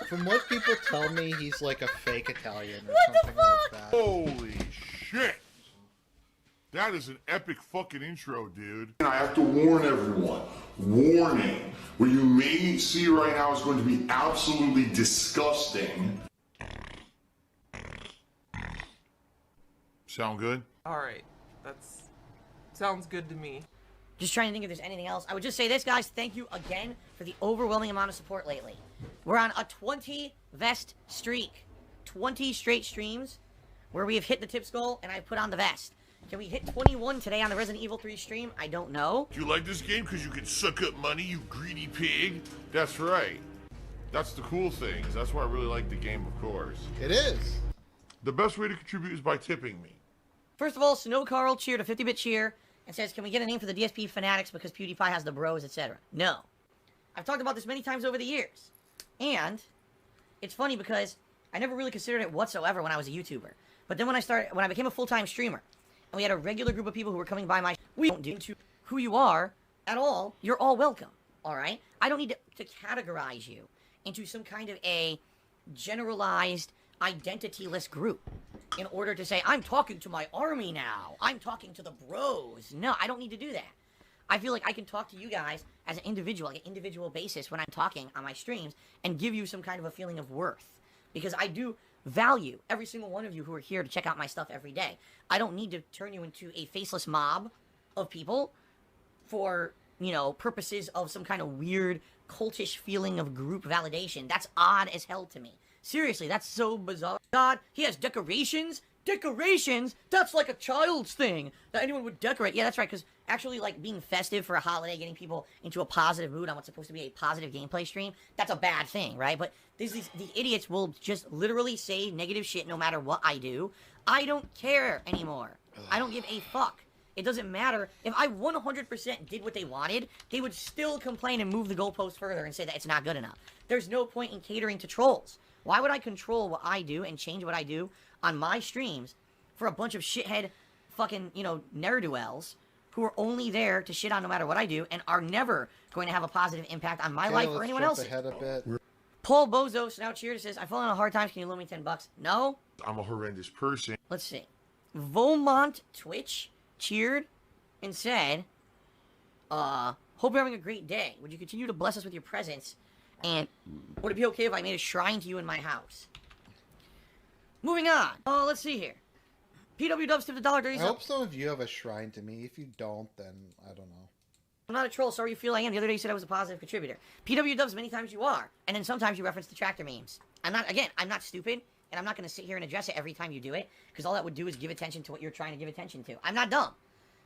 Speaker 1: From what people tell me, he's like a fake Italian or something like that.
Speaker 4: Holy shit! That is an epic fucking intro, dude.
Speaker 7: And I have to warn everyone. Warning. What you may see right now is going to be absolutely disgusting.
Speaker 4: Sound good?
Speaker 2: Alright, that's... sounds good to me.
Speaker 3: Just trying to think if there's anything else. I would just say this, guys. Thank you again for the overwhelming amount of support lately. We're on a 20 vest streak. 20 straight streams where we have hit the tip skull and I put on the vest. Can we hit 21 today on the Resident Evil 3 stream? I don't know.
Speaker 4: Do you like this game because you can suck up money, you greedy pig? That's right. That's the cool thing. That's why I really like the game, of course.
Speaker 1: It is.
Speaker 4: The best way to contribute is by tipping me.
Speaker 3: First of all, Snow Carl cheered a 50-bit cheer and says, can we get a name for the DSP fanatics because PewDiePie has the bros, etc. No. I've talked about this many times over the years. And it's funny because I never really considered it whatsoever when I was a YouTuber. But then when I became a full-time streamer, and we had a regular group of people who were coming by we don't do to who you are at all, you're all welcome, all right? I don't need to categorize you into some kind of a generalized identityless group in order to say, I'm talking to my army now. I'm talking to the bros. No, I don't need to do that. I feel like I can talk to you guys as an individual, like an individual basis when I'm talking on my streams and give you some kind of a feeling of worth. Because I do value every single one of you who are here to check out my stuff every day. I don't need to turn you into a faceless mob of people for, you know, purposes of some kind of weird cultish feeling of group validation. That's odd as hell to me. Seriously, that's so bizarre. God, he has decorations? Decorations? That's like a child's thing that anyone would decorate. Yeah, that's right, because actually, like, being festive for a holiday, getting people into a positive mood on what's supposed to be a positive gameplay stream, that's a bad thing, right? But these idiots will just literally say negative shit no matter what I do. I don't care anymore. I don't give a fuck. It doesn't matter. If I 100% did what they wanted, they would still complain and move the goalpost further and say that it's not good enough. There's no point in catering to trolls. Why would I control what I do and change what I do on my streams for a bunch of shithead fucking, you know, ne'er-do-wells who are only there to shit on no matter what I do and are never going to have a positive impact on my life or anyone else's?
Speaker 1: Ahead a bit.
Speaker 3: Paul Bozos now cheers says, I fall on hard times, can you loan me $10? No?
Speaker 4: I'm a horrendous person.
Speaker 3: Let's see. Vomont Twitch cheered and said, hope you're having a great day. Would you continue to bless us with your presence? And would it be okay if I made a shrine to you in my house? Moving on. Oh, let's see here. PW Dubs to the $1.30.
Speaker 1: I hope some of you have a shrine to me. If you don't, then I don't know.
Speaker 3: I'm not a troll. Sorry you feel I am. The other day you said I was a positive contributor. PW Dubs, many times you are. And then sometimes you reference detractor memes. I'm not stupid. And I'm not going to sit here and address it every time you do it. Because all that would do is give attention to what you're trying to give attention to. I'm not dumb.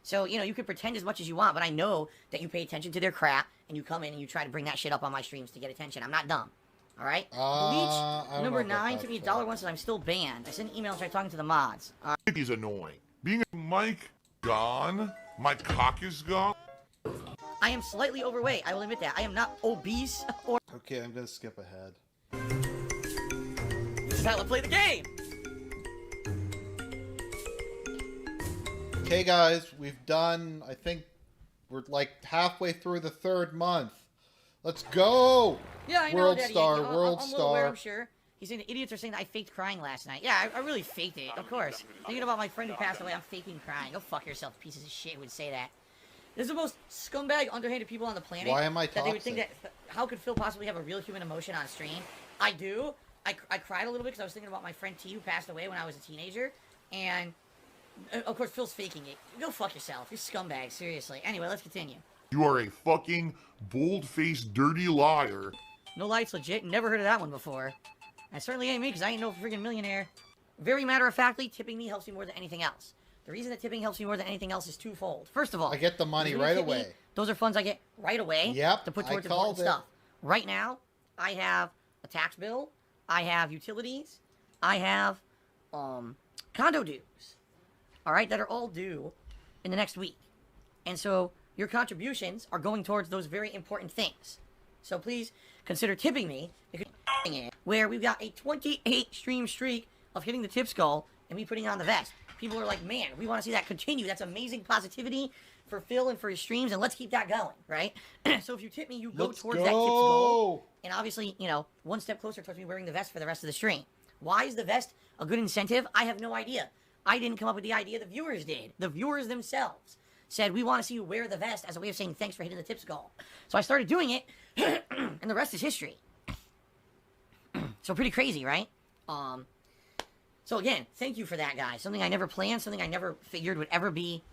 Speaker 3: So, you know, you can pretend as much as you want. But I know that you pay attention to their crap. And you come in and you try to bring that shit up on my streams to get attention. I'm not dumb. Alright? Bleach, number 9, took me $1 once and I'm still banned. I sent an email and tried talking to the mods.
Speaker 4: He's annoying. Being a Mike gone, my cock is gone.
Speaker 3: I am slightly overweight. I will admit that. I am not obese or...
Speaker 1: Okay, I'm gonna skip ahead.
Speaker 3: This is how I play the game!
Speaker 1: Okay, guys, we've done, I think we're like halfway through the 3rd month. Let's go!
Speaker 3: Yeah, I know,
Speaker 1: World
Speaker 3: Daddy.
Speaker 1: Star,
Speaker 3: You know,
Speaker 1: World
Speaker 3: I'm a little aware,
Speaker 1: Star.
Speaker 3: I'm sure. He's saying the idiots are saying that I faked crying last night. Yeah, I really faked it, of course. Thinking about my friend who passed away, I'm faking crying. Go fuck yourself, pieces of shit who would say that. There's the most scumbag, underhanded people on the planet.
Speaker 1: Why am I
Speaker 3: that they would think
Speaker 1: toxic?
Speaker 3: that, how could Phil possibly have a real human emotion on stream? I do. I cried a little bit because I was thinking about my friend T who passed away when I was a teenager. And, of course, Phil's faking it. Go fuck yourself. You're scumbag, seriously. Anyway, let's continue.
Speaker 4: You are a fucking bold-faced, dirty liar.
Speaker 3: No lights legit. Never heard of that one before. And certainly ain't me, because I ain't no friggin' millionaire. Very matter-of-factly, tipping me helps me more than anything else. The reason that tipping helps me more than anything else is twofold. First of all,
Speaker 1: I get the money
Speaker 3: when you
Speaker 1: right
Speaker 3: tip me,
Speaker 1: away.
Speaker 3: those are funds I get right away
Speaker 1: Yep,
Speaker 3: to put
Speaker 1: I
Speaker 3: towards
Speaker 1: called
Speaker 3: important
Speaker 1: it.
Speaker 3: stuff. Right now, I have a tax bill, I have utilities, I have condo dues. Alright, that are all due in the next week. And so your contributions are going towards those very important things. So please consider tipping me, because where we've got a 28 stream streak of hitting the tip skull and me putting on the vest. People are like, man, we want to see that continue. That's amazing positivity for Phil and for his streams, and let's keep that going, right? So if you tip me, you go
Speaker 1: Let's
Speaker 3: towards that tip's goal.
Speaker 1: go!
Speaker 3: And obviously, you know, one step closer towards me wearing the vest for the rest of the stream. Why is the vest a good incentive? I have no idea. I didn't come up with the idea, the viewers did. The viewers themselves said, we want to see you wear the vest as a way of saying thanks for hitting the tip's goal. So I started doing it, and the rest is history. So pretty crazy, right? So again, thank you for that, guys. Something I never planned, something I never figured would ever be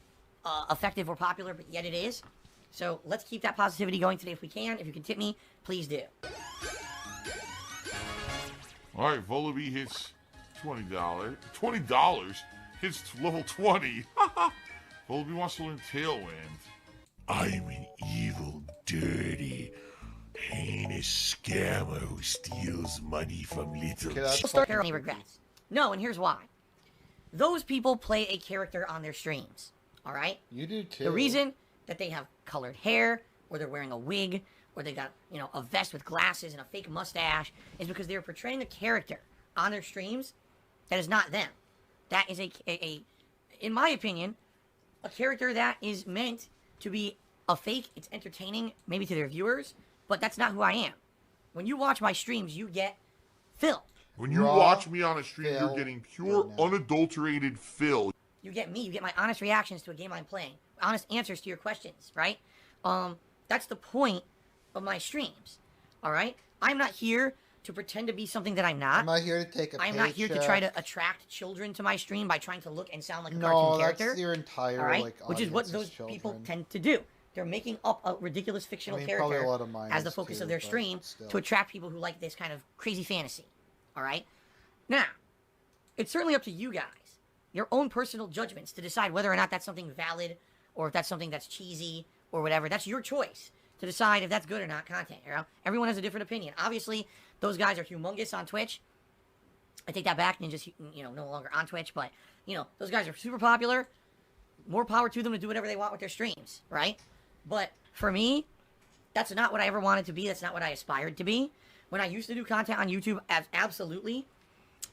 Speaker 3: effective or popular, but yet it is. So let's keep that positivity going today if we can. If you can tip me, please do.
Speaker 4: Alright, Volubee hits $20. $20? Hits level 20. Volubee wants to learn Tailwind. I'm an evil, dirty, heinous scammer who steals money from little
Speaker 1: Okay, that's
Speaker 3: Start any regrets. No, and here's why. Those people play a character on their streams. All right?
Speaker 1: You do too.
Speaker 3: The reason that they have colored hair, or they're wearing a wig, or they got, you know, a vest with glasses and a fake mustache, is because they're portraying a character on their streams that is not them. That is in my opinion, a character that is meant to be a fake. It's entertaining, maybe to their viewers, but that's not who I am. When you watch my streams, you get Phil.
Speaker 4: When you
Speaker 1: Raw
Speaker 4: watch me on a stream,
Speaker 1: Phil
Speaker 4: you're getting pure,
Speaker 1: right now.
Speaker 4: unadulterated Phil.
Speaker 3: You get me. You get my honest reactions to a game I'm playing. Honest answers to your questions, right? That's the point of my streams, all right? I'm not here to pretend to be something that I'm not.
Speaker 1: I'm not here to take a
Speaker 3: I'm not here to try to attract children to my stream by trying to look and sound like a
Speaker 1: No,
Speaker 3: cartoon
Speaker 1: that's
Speaker 3: character.
Speaker 1: your entire,
Speaker 3: all right?
Speaker 1: like,
Speaker 3: Which is what
Speaker 1: audience
Speaker 3: those
Speaker 1: is
Speaker 3: people
Speaker 1: children.
Speaker 3: tend to do. They're making up a ridiculous fictional
Speaker 1: I mean, probably
Speaker 3: character
Speaker 1: a lot of mine
Speaker 3: as the
Speaker 1: is
Speaker 3: focus
Speaker 1: too,
Speaker 3: of their
Speaker 1: but
Speaker 3: stream
Speaker 1: still.
Speaker 3: to attract people who like this kind of crazy fantasy. All right? Now, it's certainly up to you guys, your own personal judgments, to decide whether or not that's something valid or if that's something that's cheesy or whatever. That's your choice to decide if that's good or not content. You know? Everyone has a different opinion. Obviously, those guys are humongous on Twitch. I take that back. Ninja's, you know, no longer on Twitch, but, you know, those guys are super popular. More power to them to do whatever they want with their streams, right? But for me, that's not what I ever wanted to be. That's not what I aspired to be. When I used to do content on YouTube, absolutely.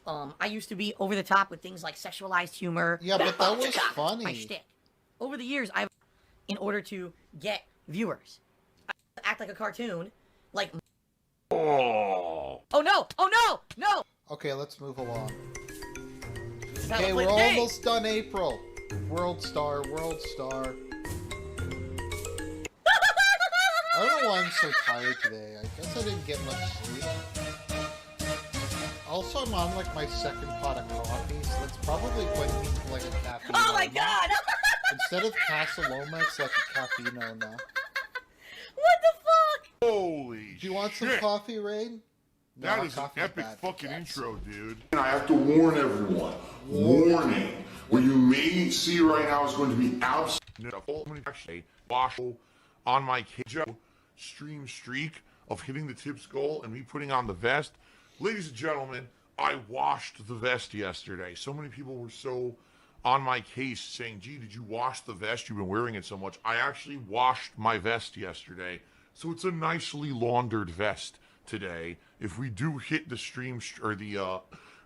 Speaker 3: I used to be over the top with things like sexualized humor.
Speaker 1: Yeah, but that was
Speaker 3: My
Speaker 1: funny.
Speaker 3: shtick. Over the years, I've, in order to get viewers, I act like a cartoon, like.
Speaker 4: Oh.
Speaker 3: Oh no! Oh no! No!
Speaker 1: Okay, let's move along.
Speaker 3: This is how I
Speaker 1: Okay,
Speaker 3: play
Speaker 1: we're
Speaker 3: the game.
Speaker 1: almost done April. World Star, World Star. I don't know why I'm so tired today. I guess I didn't get much sleep. Also, I'm on like my second pot of coffee, so that's probably putting me into like a caffeine.
Speaker 3: Oh my god!
Speaker 1: Instead of Casaloma, it's like a caffeino now.
Speaker 3: What the fuck?
Speaker 4: Holy
Speaker 1: Do you want some
Speaker 4: shit.
Speaker 1: coffee, Rain?
Speaker 4: That is an
Speaker 1: coffee's
Speaker 4: epic
Speaker 1: bad for
Speaker 4: fucking
Speaker 1: cats.
Speaker 4: intro, dude.
Speaker 7: And I have to warn everyone. Warning. What you may see right now is going to be absolutely
Speaker 4: Actually, wash on my stream streak of hitting the tips goal and me putting on the vest. Ladies and gentlemen, I washed the vest yesterday. So many people were so on my case saying, gee, did you wash the vest? You've been wearing it so much. I actually washed my vest yesterday. So it's a nicely laundered vest today. If we do hit the stream or the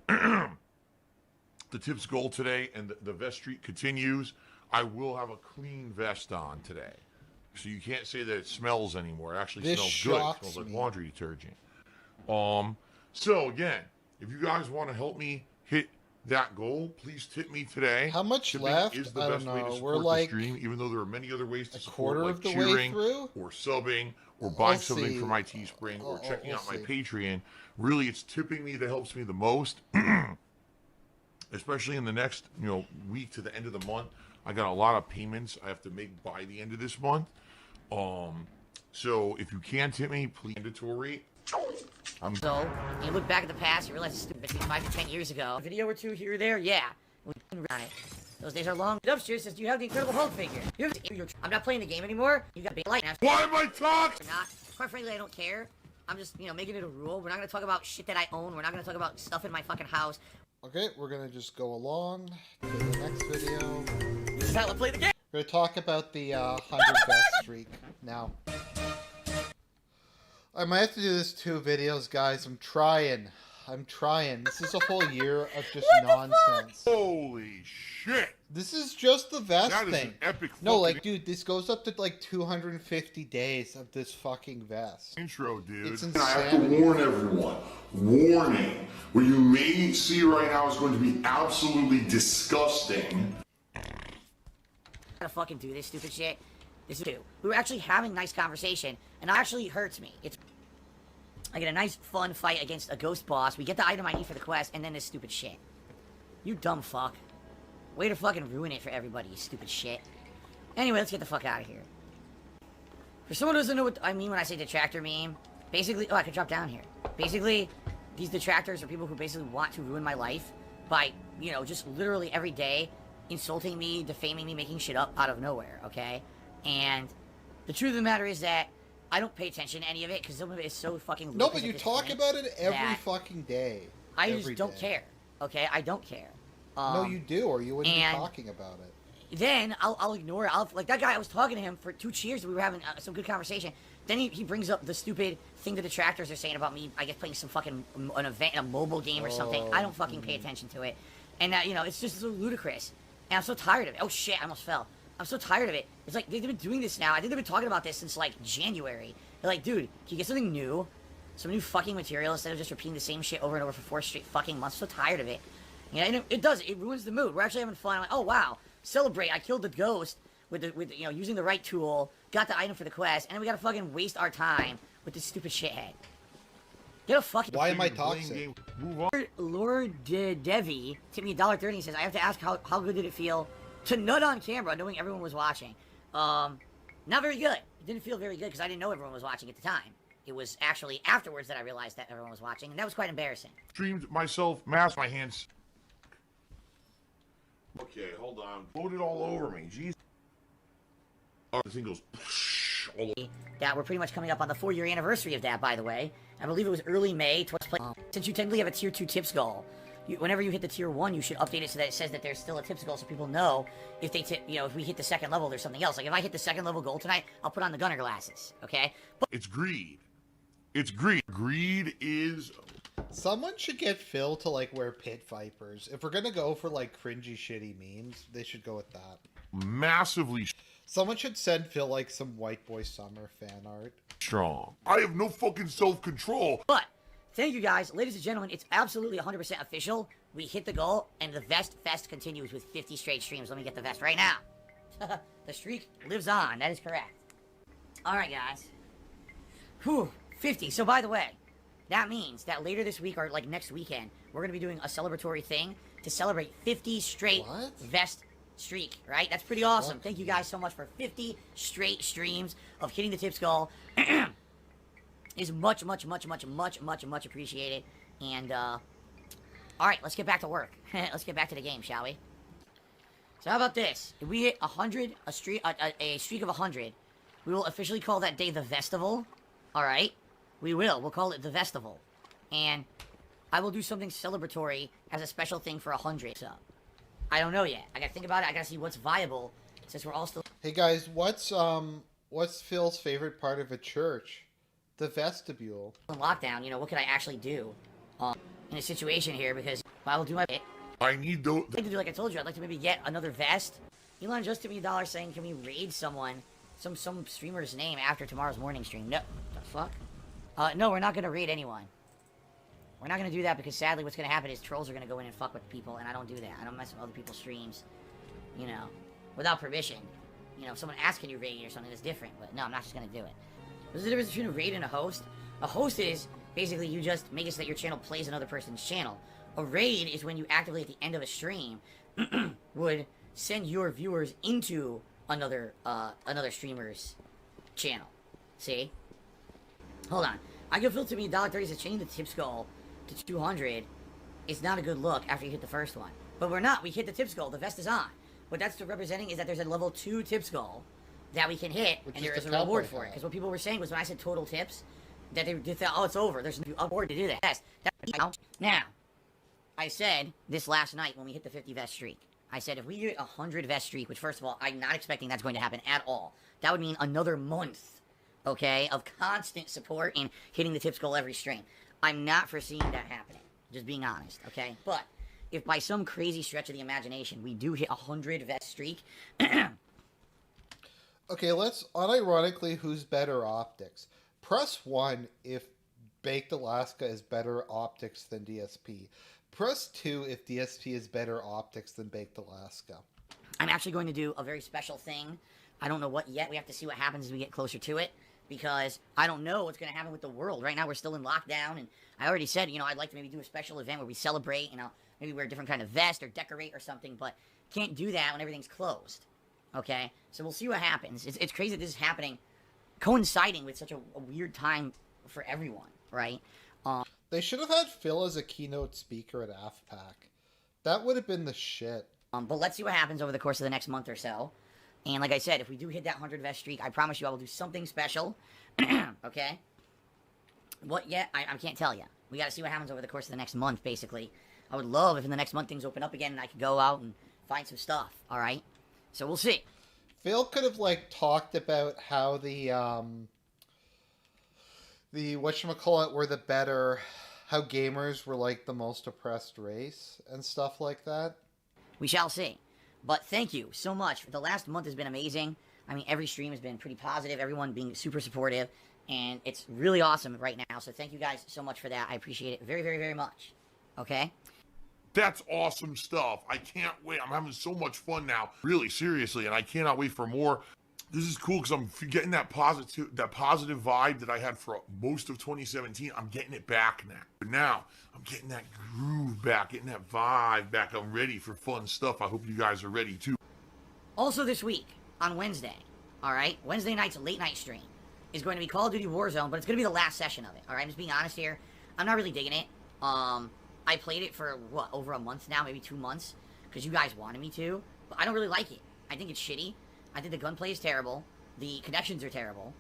Speaker 4: the tips goal today and the vest streak continues, I will have a clean vest on today. So you can't say that it smells anymore. It actually
Speaker 1: This
Speaker 4: smells good. It
Speaker 1: shocks
Speaker 4: smells like
Speaker 1: me.
Speaker 4: laundry detergent. So again, if you guys want to help me hit that goal, please tip me today.
Speaker 1: How much
Speaker 4: Tipping
Speaker 1: left?
Speaker 4: is the
Speaker 1: I
Speaker 4: best
Speaker 1: don't
Speaker 4: way to
Speaker 1: know.
Speaker 4: support
Speaker 1: We're like
Speaker 4: the stream, even though there are many other ways to
Speaker 1: a
Speaker 4: support,
Speaker 1: quarter
Speaker 4: like
Speaker 1: of the way
Speaker 4: cheering
Speaker 1: through?
Speaker 4: or subbing or buying
Speaker 1: I'll
Speaker 4: something
Speaker 1: see.
Speaker 4: from my Teespring or checking
Speaker 1: we'll
Speaker 4: out my
Speaker 1: see.
Speaker 4: Patreon. Really, it's tipping me that helps me the most. Especially in the next, week to the end of the month. I got a lot of payments I have to make by the end of this month. So if you can tip me, please mandatory.
Speaker 3: So, you look back at the past, you realize it's stupid 5 to 10 years ago. A video or two here or there, yeah. We on it. Those days are long. Upstairs says, do you have the Incredible Hulk figure? I'm not playing the game anymore. You got a big light.
Speaker 4: Why am I talking?
Speaker 3: Not. Quite frankly, I don't care. I'm just, making it a rule. We're not gonna talk about shit that I own. We're not gonna talk about stuff in my fucking house.
Speaker 1: Okay, we're gonna just go along to the next video.
Speaker 3: This is how I play the game.
Speaker 1: We're gonna talk about the 100 best streak now. I might have to do this 2 videos, guys. I'm trying. This is a whole year of just nonsense.
Speaker 4: Holy shit!
Speaker 1: This is just the vest
Speaker 4: That is
Speaker 1: thing.
Speaker 4: an epic
Speaker 1: No,
Speaker 4: fucking
Speaker 1: like, dude, this goes up to like 250 days of this fucking vest.
Speaker 4: intro, dude.
Speaker 1: It's
Speaker 7: I have to
Speaker 1: insanity.
Speaker 7: warn everyone. Warning. What you may see right now is going to be absolutely disgusting.
Speaker 3: Gotta fucking do this stupid shit. This is we were actually having a nice conversation, and it actually hurts me. I get a nice fun fight against a ghost boss. We get the item I need for the quest, and then this stupid shit. You dumb fuck. Way to fucking ruin it for everybody, you stupid shit. Anyway, let's get the fuck out of here. For someone who doesn't know what I mean when I say detractor meme, basically, I could drop down here. Basically, these detractors are people who basically want to ruin my life by, just literally every day insulting me, defaming me, making shit up out of nowhere, okay? And the truth of the matter is that I don't pay attention to any of it because some of it is so fucking
Speaker 1: No,
Speaker 3: ludicrous
Speaker 1: but you
Speaker 3: at this
Speaker 1: talk
Speaker 3: point
Speaker 1: about it every
Speaker 3: that
Speaker 1: fucking day.
Speaker 3: I
Speaker 1: Every
Speaker 3: just don't
Speaker 1: day.
Speaker 3: care, okay? I don't care.
Speaker 1: No, you do, or you wouldn't be
Speaker 3: and-
Speaker 1: talking about it.
Speaker 3: Then I'll ignore it. Like that guy, I was talking to him for 2 cheers. We were having some good conversation. Then he brings up the stupid thing the detractors are saying about me. I guess playing some fucking an event, a mobile game or something. I don't fucking pay attention to it, and that it's just so ludicrous. And I'm so tired of it. Oh shit, I almost fell. I'm so tired of it. It's like they've been doing this now. I think they've been talking about this since like January. They're like, dude, can you get something new? Some new fucking material instead of just repeating the same shit over and over for 4 straight fucking months. So tired of it. And it does. It ruins the mood. We're actually having fun. I'm like, oh wow, celebrate! I killed the ghost with using the right tool. Got the item for the quest, and then we gotta fucking waste our time with this stupid shithead. Get a fucking.
Speaker 1: Why am I
Speaker 4: Playing
Speaker 1: toxic?
Speaker 4: game. Move on.
Speaker 3: Lord Devi tipped me $1.30 and says I have to ask how good did it feel to nut on camera knowing everyone was watching. Not very good. It didn't feel very good because I didn't know everyone was watching at the time. It was actually afterwards that I realized that everyone was watching, and that was quite embarrassing.
Speaker 4: Streamed myself, masked my hands. Okay, hold on. Loaded all over me. Jeez. Oh, the thing goes all over.
Speaker 3: That we're pretty much coming up on the 4-year anniversary of that, by the way. I believe it was early May. Since you technically have a tier 2 tips goal, whenever you hit the tier 1, you should update it so that it says that there's still a tips goal, so people know if they tip. If we hit the 2nd level, there's something else. Like if I hit the 2nd level goal tonight, I'll put on the gunner glasses. Okay. But
Speaker 4: It's greed. It's greed. Greed is.
Speaker 1: Someone should get Phil to like wear pit vipers. If we're gonna go for like cringy, shitty memes, they should go with that.
Speaker 4: Massively
Speaker 1: Someone should send Phil like some White Boy Summer fan art.
Speaker 4: strong. I have no fucking self-control.
Speaker 3: thank you guys, ladies and gentlemen. It's absolutely 100% official. We hit the goal, and the vest fest continues with 50 straight streams. Let me get the vest right now. The streak lives on. That is correct. All right, guys. Whew, 50. So by the way, that means that later this week or like next weekend, we're gonna be doing a celebratory thing to celebrate 50 straight
Speaker 1: What?
Speaker 3: vest streak, right? That's pretty awesome. Thank you guys so much for 50 straight streams of hitting the tip skull. Is much appreciated. And all right, let's get back to work. Let's get back to the game, shall we? So how about this? If we hit 100, a streak of 100, we will officially call that day the Vestival. All right, we will. We'll call it the Vestival, and I will do something celebratory as a special thing for 100. So I don't know yet. I gotta think about it. I gotta see what's viable since we're all still.
Speaker 1: Hey guys, what's Phil's favorite part of a church? The vestibule.
Speaker 3: In lockdown, you know, what could I actually do in a situation here? Because I will do my bit.
Speaker 4: I need those.
Speaker 3: I'd like to do like I told you. I'd like to maybe get another vest. Elon just sent me $1 saying, can we raid someone, some streamer's name after tomorrow's morning stream? No, the fuck? No, we're not gonna raid anyone. We're not gonna do that because sadly, what's gonna happen is trolls are gonna go in and fuck with people, and I don't do that. I don't mess with other people's streams, you know, without permission. You know, if someone asks can you raid or something, that's different. But no, I'm not just gonna do it. There's a difference between a raid and a host. A host is basically you just make it so that your channel plays another person's channel. A raid is when you actively at the end of a stream would send your viewers into another streamer's channel. See? Hold on. I give Phil to me $1.30 to change the tip skull to 200. It's not a good look after you hit the first one. But we're not. We hit the tip skull. The vest is on. What that's representing is that there's a level 2 tip skull that we can hit,
Speaker 1: Which
Speaker 3: and
Speaker 1: is
Speaker 3: there is
Speaker 1: the
Speaker 3: a reward
Speaker 1: cowboy
Speaker 3: for it.
Speaker 1: hat.
Speaker 3: Because what people were saying was when I said total tips, that they thought, oh, it's over. There's no award to do that. Yes. Now, I said this last night when we hit the 50 vest streak. I said if we get a 100 vest streak, which first of all, I'm not expecting that's going to happen at all. That would mean another month, okay, of constant support and hitting the tip skull every stream. I'm not foreseeing that happening. Just being honest, okay? But if by some crazy stretch of the imagination we do hit a 100 vest streak,
Speaker 1: Okay, let's unironically, who's better optics? Press 1 if Baked Alaska is better optics than DSP. Press 2 if DSP is better optics than Baked Alaska.
Speaker 3: I'm actually going to do a very special thing. I don't know what yet. We have to see what happens as we get closer to it. Because I don't know what's going to happen with the world. Right now we're still in lockdown. And I already said, you know, I'd like to maybe do a special event where we celebrate. You know, maybe wear a different kind of vest or decorate or something. But can't do that when everything's closed. Okay? So we'll see what happens. It's crazy that this is happening. Coinciding with such a weird time for everyone. Right?
Speaker 1: They should have had Phil as a keynote speaker at AFPAC. That would have been the shit.
Speaker 3: But let's see what happens over the course of the next month or so. And like I said, if we do hit that 100 vest streak, I promise you I will do something special. Okay? What yet? I can't tell you. We got to see what happens over the course of the next month, basically. I would love if in the next month things open up again and I could go out and find some stuff. All right? So we'll see.
Speaker 1: Phil could have, like, talked about how the whatchamacallit were the better, how gamers were, like, the most oppressed race and stuff like that.
Speaker 3: We shall see. But thank you so much. The last month has been amazing. I mean, every stream has been pretty positive. Everyone being super supportive. And it's really awesome right now. So thank you guys so much for that. I appreciate it very, very, very much. Okay?
Speaker 4: That's awesome stuff. I can't wait. I'm having so much fun now. Really, seriously, and I cannot wait for more. This is cool because I'm getting that positive vibe that I had for most of 2017. I'm getting it back now. But now, I'm getting that groove back, getting that vibe back. I'm ready for fun stuff. I hope you guys are ready too.
Speaker 3: Also this week, on Wednesday, all right? Wednesday night's late night stream is going to be Call of Duty Warzone, but it's going to be the last session of it, all right? I'm just being honest here. I'm not really digging it. I played it for, what, over a month now, maybe 2 months, because you guys wanted me to, but I don't really like it. I think it's shitty. I think the gunplay is terrible. The connections are terrible.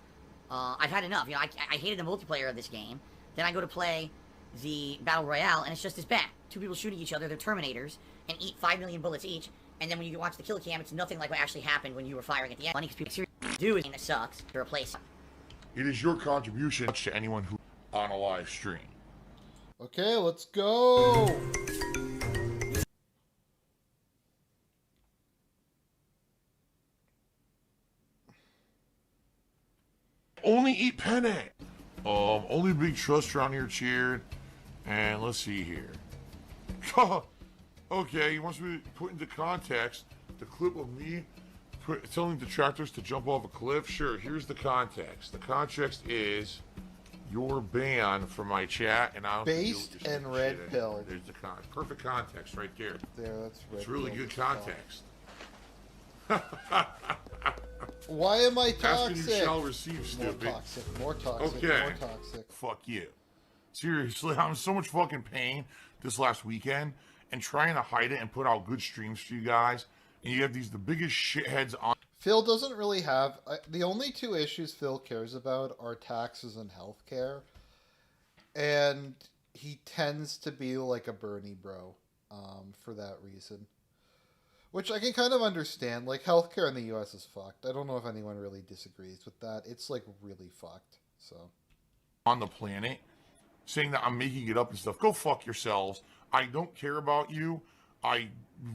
Speaker 3: I've had enough. You know, I hated the multiplayer of this game. Then I go to play the Battle Royale, and it's just as bad. 2 people shooting each other, they're Terminators, and eat 5 million bullets each, and then when you watch the kill cam, it's nothing like what actually happened when you were firing at the end. Money, because people do is that sucks to replace.
Speaker 4: It is your contribution to anyone who on a live stream.
Speaker 1: Okay, let's go!
Speaker 4: Only eat penne. Only big trust around here cheered. And let's see here. Okay, he wants me to put into context the clip of me telling detractors to jump off a cliff. Sure, here's the context. The context is You're banned from my chat, and I don't think
Speaker 1: Based
Speaker 4: you'll just
Speaker 1: and
Speaker 4: shit
Speaker 1: red
Speaker 4: anymore.
Speaker 1: pill.
Speaker 4: There's the perfect context right there.
Speaker 1: There, that's red.
Speaker 4: It's really
Speaker 1: pill
Speaker 4: good
Speaker 1: as well.
Speaker 4: context.
Speaker 1: Why am I
Speaker 4: Ask and you
Speaker 1: toxic?
Speaker 4: shall receive,
Speaker 1: More
Speaker 4: stupid.
Speaker 1: toxic. More toxic.
Speaker 4: Okay.
Speaker 1: More toxic.
Speaker 4: Fuck you. Seriously, I'm in so much fucking pain this last weekend and trying to hide it and put out good streams for you guys. And you have the biggest shitheads on.
Speaker 1: Phil doesn't really have... the only two issues Phil cares about are taxes and healthcare. And he tends to be like a Bernie bro for that reason. Which I can kind of understand. Like, healthcare in the U.S. is fucked. I don't know if anyone really disagrees with that. It's, like, really fucked. So...
Speaker 4: on the planet saying that I'm making it up and stuff. Go fuck yourselves. I don't care about you. I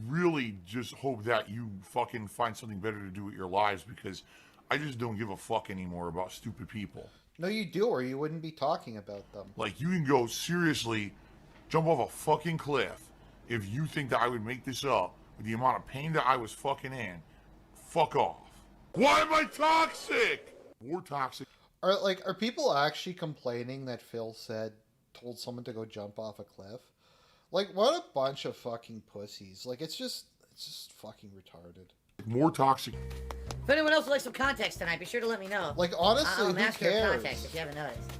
Speaker 4: really just hope that you fucking find something better to do with your lives, because I just don't give a fuck anymore about stupid people.
Speaker 1: No, you do, or you wouldn't be talking about them.
Speaker 4: Like, you can go seriously jump off a fucking cliff if you think that I would make this up with the amount of pain that I was fucking in. Fuck off. Why am I toxic? More toxic.
Speaker 1: Are people actually complaining that Phil told someone to go jump off a cliff? Like, what a bunch of fucking pussies. Like, it's just fucking retarded.
Speaker 4: More toxic.
Speaker 3: If anyone else would like some context tonight, be sure to let me know.
Speaker 1: Like, honestly,
Speaker 3: I'll
Speaker 1: who
Speaker 3: ask for
Speaker 1: cares?
Speaker 3: context if you haven't noticed.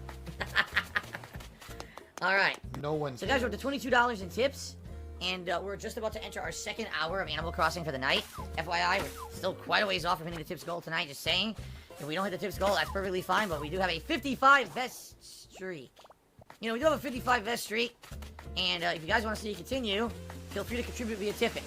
Speaker 3: All right.
Speaker 1: No one
Speaker 3: So, guys, we're
Speaker 1: cares.
Speaker 3: up to $22 in tips, and we're just about to enter our second hour of Animal Crossing for the night. FYI, we're still quite a ways off from hitting the tips goal tonight. Just saying, if we don't hit the tips goal, that's perfectly fine. But we do have a 55 vest streak. You know, we do have a 55 vest streak, and if you guys want to see it continue, feel free to contribute via tipping.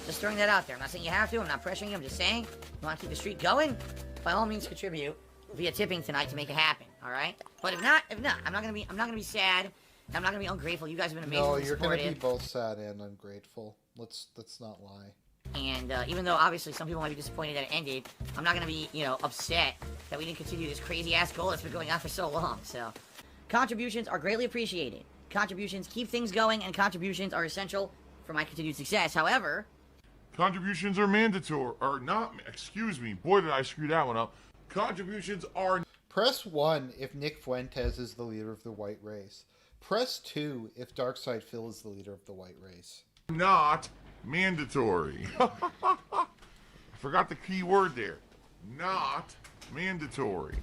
Speaker 3: Just throwing that out there. I'm not saying you have to. I'm not pressuring you. I'm just saying, if you want to keep the streak going, by all means contribute via tipping tonight to make it happen. All right. But if not, I'm not gonna be sad. I'm not gonna be ungrateful. You guys have been amazing.
Speaker 1: No, you're
Speaker 3: supportive.
Speaker 1: gonna be both sad and ungrateful. Let's not lie.
Speaker 3: And even though obviously some people might be disappointed that it ended, I'm not gonna be, upset that we didn't continue this crazy ass goal that's been going on for so long. So, contributions are greatly appreciated. Contributions keep things going, and contributions are essential for my continued success. However,
Speaker 4: Contributions are mandatory, or not, excuse me, boy did I screw that one up. Contributions are
Speaker 1: Press 1 if Nick Fuentes is the leader of the white race. Press 2 if DarkSydePhil is the leader of the white race.
Speaker 4: not mandatory. I forgot the key word there. Not mandatory.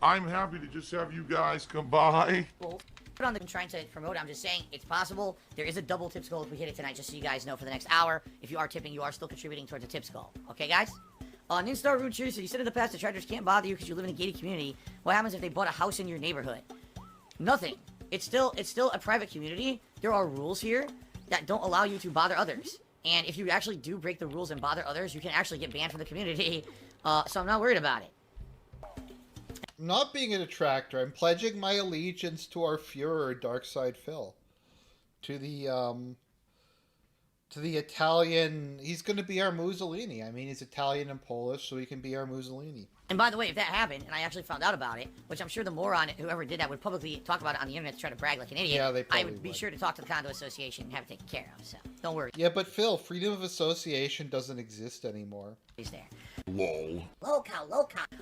Speaker 4: I'm happy to just have you guys come by.
Speaker 3: put on the trying to promote it. I'm just saying it's possible. There is a double tips goal if we hit it tonight, just so you guys know for the next hour. If you are tipping, you are still contributing towards a tips goal. Okay, guys? Ninstar Root Cheers, so you said in the past the detractors can't bother you because you live in a gated community. What happens if they bought a house in your neighborhood? Nothing. It's still a private community. There are rules here that don't allow you to bother others. And if you actually do break the rules and bother others, you can actually get banned from the community. So I'm not worried about it.
Speaker 1: I'm not being a detractor. I'm pledging my allegiance to our Führer, DarkSydePhil. To the Italian... He's going to be our Mussolini. I mean, he's Italian and Polish, so he can be our Mussolini.
Speaker 3: And by the way, if that happened, and I actually found out about it, which I'm sure the moron, whoever did that, would publicly talk about it on the internet to try to brag like an idiot,
Speaker 1: Yeah, they
Speaker 3: I
Speaker 1: probably
Speaker 3: would be
Speaker 1: would.
Speaker 3: sure to talk to the condo association and have it taken care of, so don't worry.
Speaker 1: Yeah, but Phil, freedom of association doesn't exist anymore.
Speaker 3: He's there.
Speaker 4: Lol.
Speaker 3: Low cow.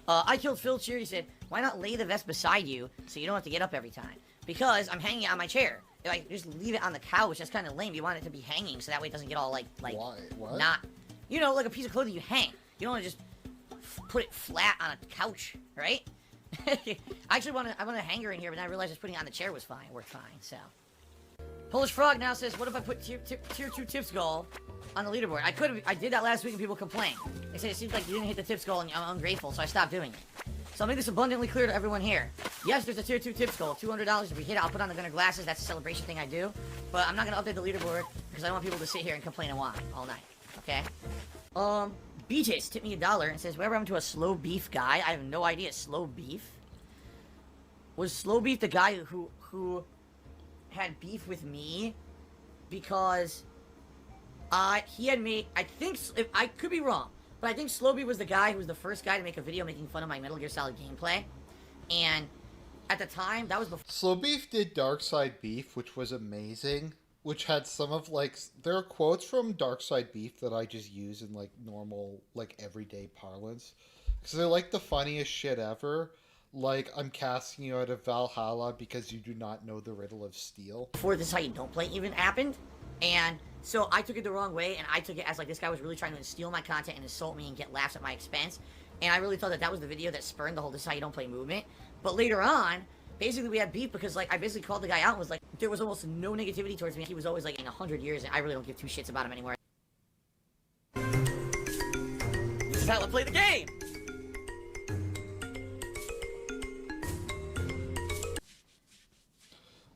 Speaker 3: I killed Phil Cheer. He said, why not lay the vest beside you so you don't have to get up every time? Because I'm hanging it on my chair. If I just leave it on the couch, that's kind of lame. You want it to be hanging so that way it doesn't get all like
Speaker 1: Why? What?
Speaker 3: not, like a piece of clothing you hang. You don't want to just put it flat on a couch, right? I actually want a hanger in here, but then I realized just putting it on the chair was fine. It worked fine, so. Polish Frog now says, what if I put tier 2 tips goal on the leaderboard? I did that last week and people complained. They said it seems like you didn't hit the tips goal and I'm ungrateful, so I stopped doing it. So I'll make this abundantly clear to everyone here. Yes, there's a tier 2 tips goal. $200 if we hit it, I'll put on the gunner glasses. That's a celebration thing I do. But I'm not going to update the leaderboard because I don't want people to sit here and complain and whine all night. Okay? Beaches tipped me $1 and says, whatever happened to a slow beef guy? I have no idea. Slow beef? Was slow beef the guy who had beef with me because he had made, I could be wrong, but I think Slow Beef was the guy who was the first guy to make a video making fun of my Metal Gear Solid gameplay, and at the time, that was before.
Speaker 1: Slow Beef did Dark Side Beef, which was amazing, which had some of, there are quotes from Dark Side Beef that I just use in, normal, everyday parlance, because they're, the funniest shit ever. like I'm casting you out of Valhalla because you do not know the riddle of steel.
Speaker 3: Before This Is How You Don't Play even happened. And so I took it the wrong way, and I took it as like this guy was really trying to steal my content and insult me and get laughs at my expense. And I really thought that that was the video that spurned the whole This Is How You Don't Play movement. But later on, basically we had beef because like I basically called the guy out and was like, there was almost no negativity towards me. He was always like in 100 years, and I really don't give two shits about him anymore. This is how I play the game!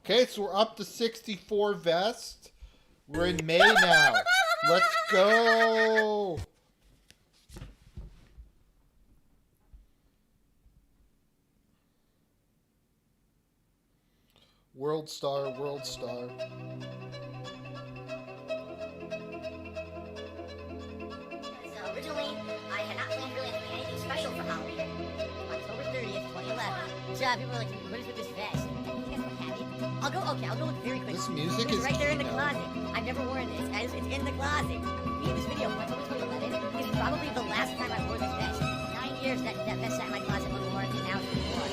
Speaker 1: Okay, so we're up to 64 vests. We're in May now. Let's go! World Star, World Star.
Speaker 6: So originally, I had not planned really anything special for Halloween. October 30th, 2011. So people were like, what is with this vest? You guys don't have it? I'll go look very quick.
Speaker 1: This music
Speaker 6: It's
Speaker 1: is
Speaker 6: right there in the
Speaker 1: key now.
Speaker 6: closet. I've never worn this, guys. It's in the closet. Me in this video from October 2011 is probably the last time I wore this vest. 9 years that vest sat in my closet unworn, and now it's worn.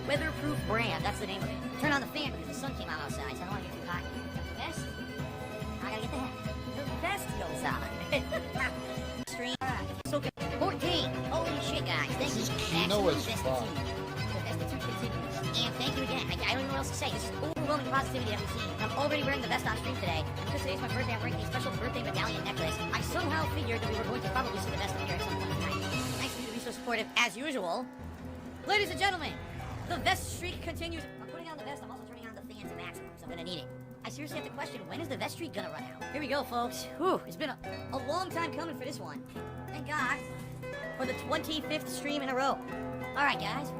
Speaker 6: Weatherproof brand, that's the name of it. Turn on the fan because the sun came out outside, so I don't want to get too hot. Got the vest. I gotta get the hat. The vest goes on. Stream. So good. 14. Holy shit, guys. Thank you.
Speaker 1: Kino as
Speaker 6: Vest
Speaker 1: fuck.
Speaker 6: The Vestitude continues. And thank you again. I don't know what else to say. This is overwhelming positivity that we've seen. I'm already wearing the vest on stream today. Because today's my birthday, I'm wearing a special birthday medallion necklace. I somehow figured that we were going to probably see the vest up here at some point tonight. Nice of you to be so supportive, as usual. Ladies and gentlemen, the vest streak continues. I'm putting on the vest. I'm also turning on the fan to maximum, so I'm gonna need it. I seriously have to question, when is the vest streak gonna run out? Here we go, folks. Whew, it's been a long time coming for this one. Thank God. For the 25th stream in a row. All right, guys.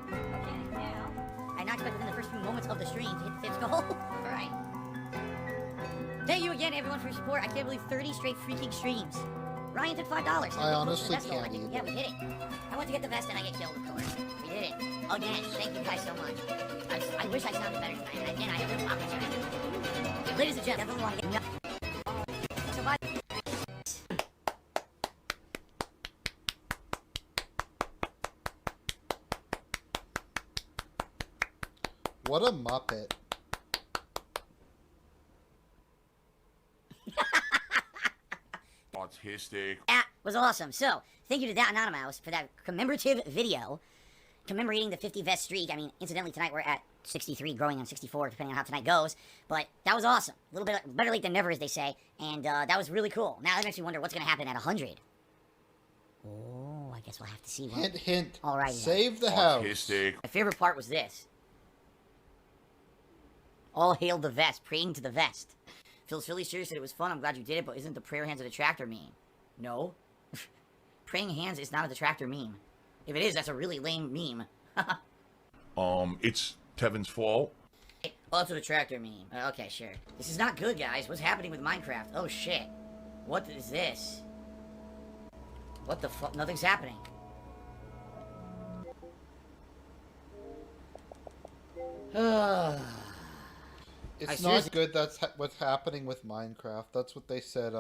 Speaker 6: Okay, now. I not expect within the first few moments of the stream to hit the 5th goal. All right. Thank you again, everyone, for your support. I can't believe 30 straight freaking streams. Ryan took $5.
Speaker 1: I honestly
Speaker 6: Vest goal.
Speaker 1: can't either.
Speaker 6: Yeah, we hit it. I went to get the vest and I get killed, of course. We did it. Again, thank you guys so much. I wish I sounded better tonight. And again, I have apologize. Ladies and gentlemen, definitely want to get so bye.
Speaker 1: What a muppet.
Speaker 4: Autistic.
Speaker 6: That was awesome. So, thank you to that Anonymous for that commemorative video commemorating the 50 vest streak. I mean, incidentally, tonight we're at 63, growing on 64, depending on how tonight goes. But that was awesome. A little bit better late than never, as they say. And that was really cool. Now that makes me wonder what's going to happen at 100. Oh, I guess we'll have to see.
Speaker 1: Hint, hint.
Speaker 6: Alrighty.
Speaker 1: Save the house.
Speaker 4: Autistic.
Speaker 3: My favorite part was this. All hail the vest, praying to the vest. Phil's Philly serious said it was fun, I'm glad you did it, but isn't the prayer hands a detractor meme? No. Praying hands is not a detractor meme. If it is, that's a really lame meme.
Speaker 4: It's Tevin's fault.
Speaker 3: Oh, it's a detractor meme. Okay, sure. This is not good, guys. What's happening with Minecraft? Oh, shit. What is this? What the fuck? Nothing's happening.
Speaker 1: It's
Speaker 3: seriously-
Speaker 1: not good. That's what's happening with Minecraft. That's what they said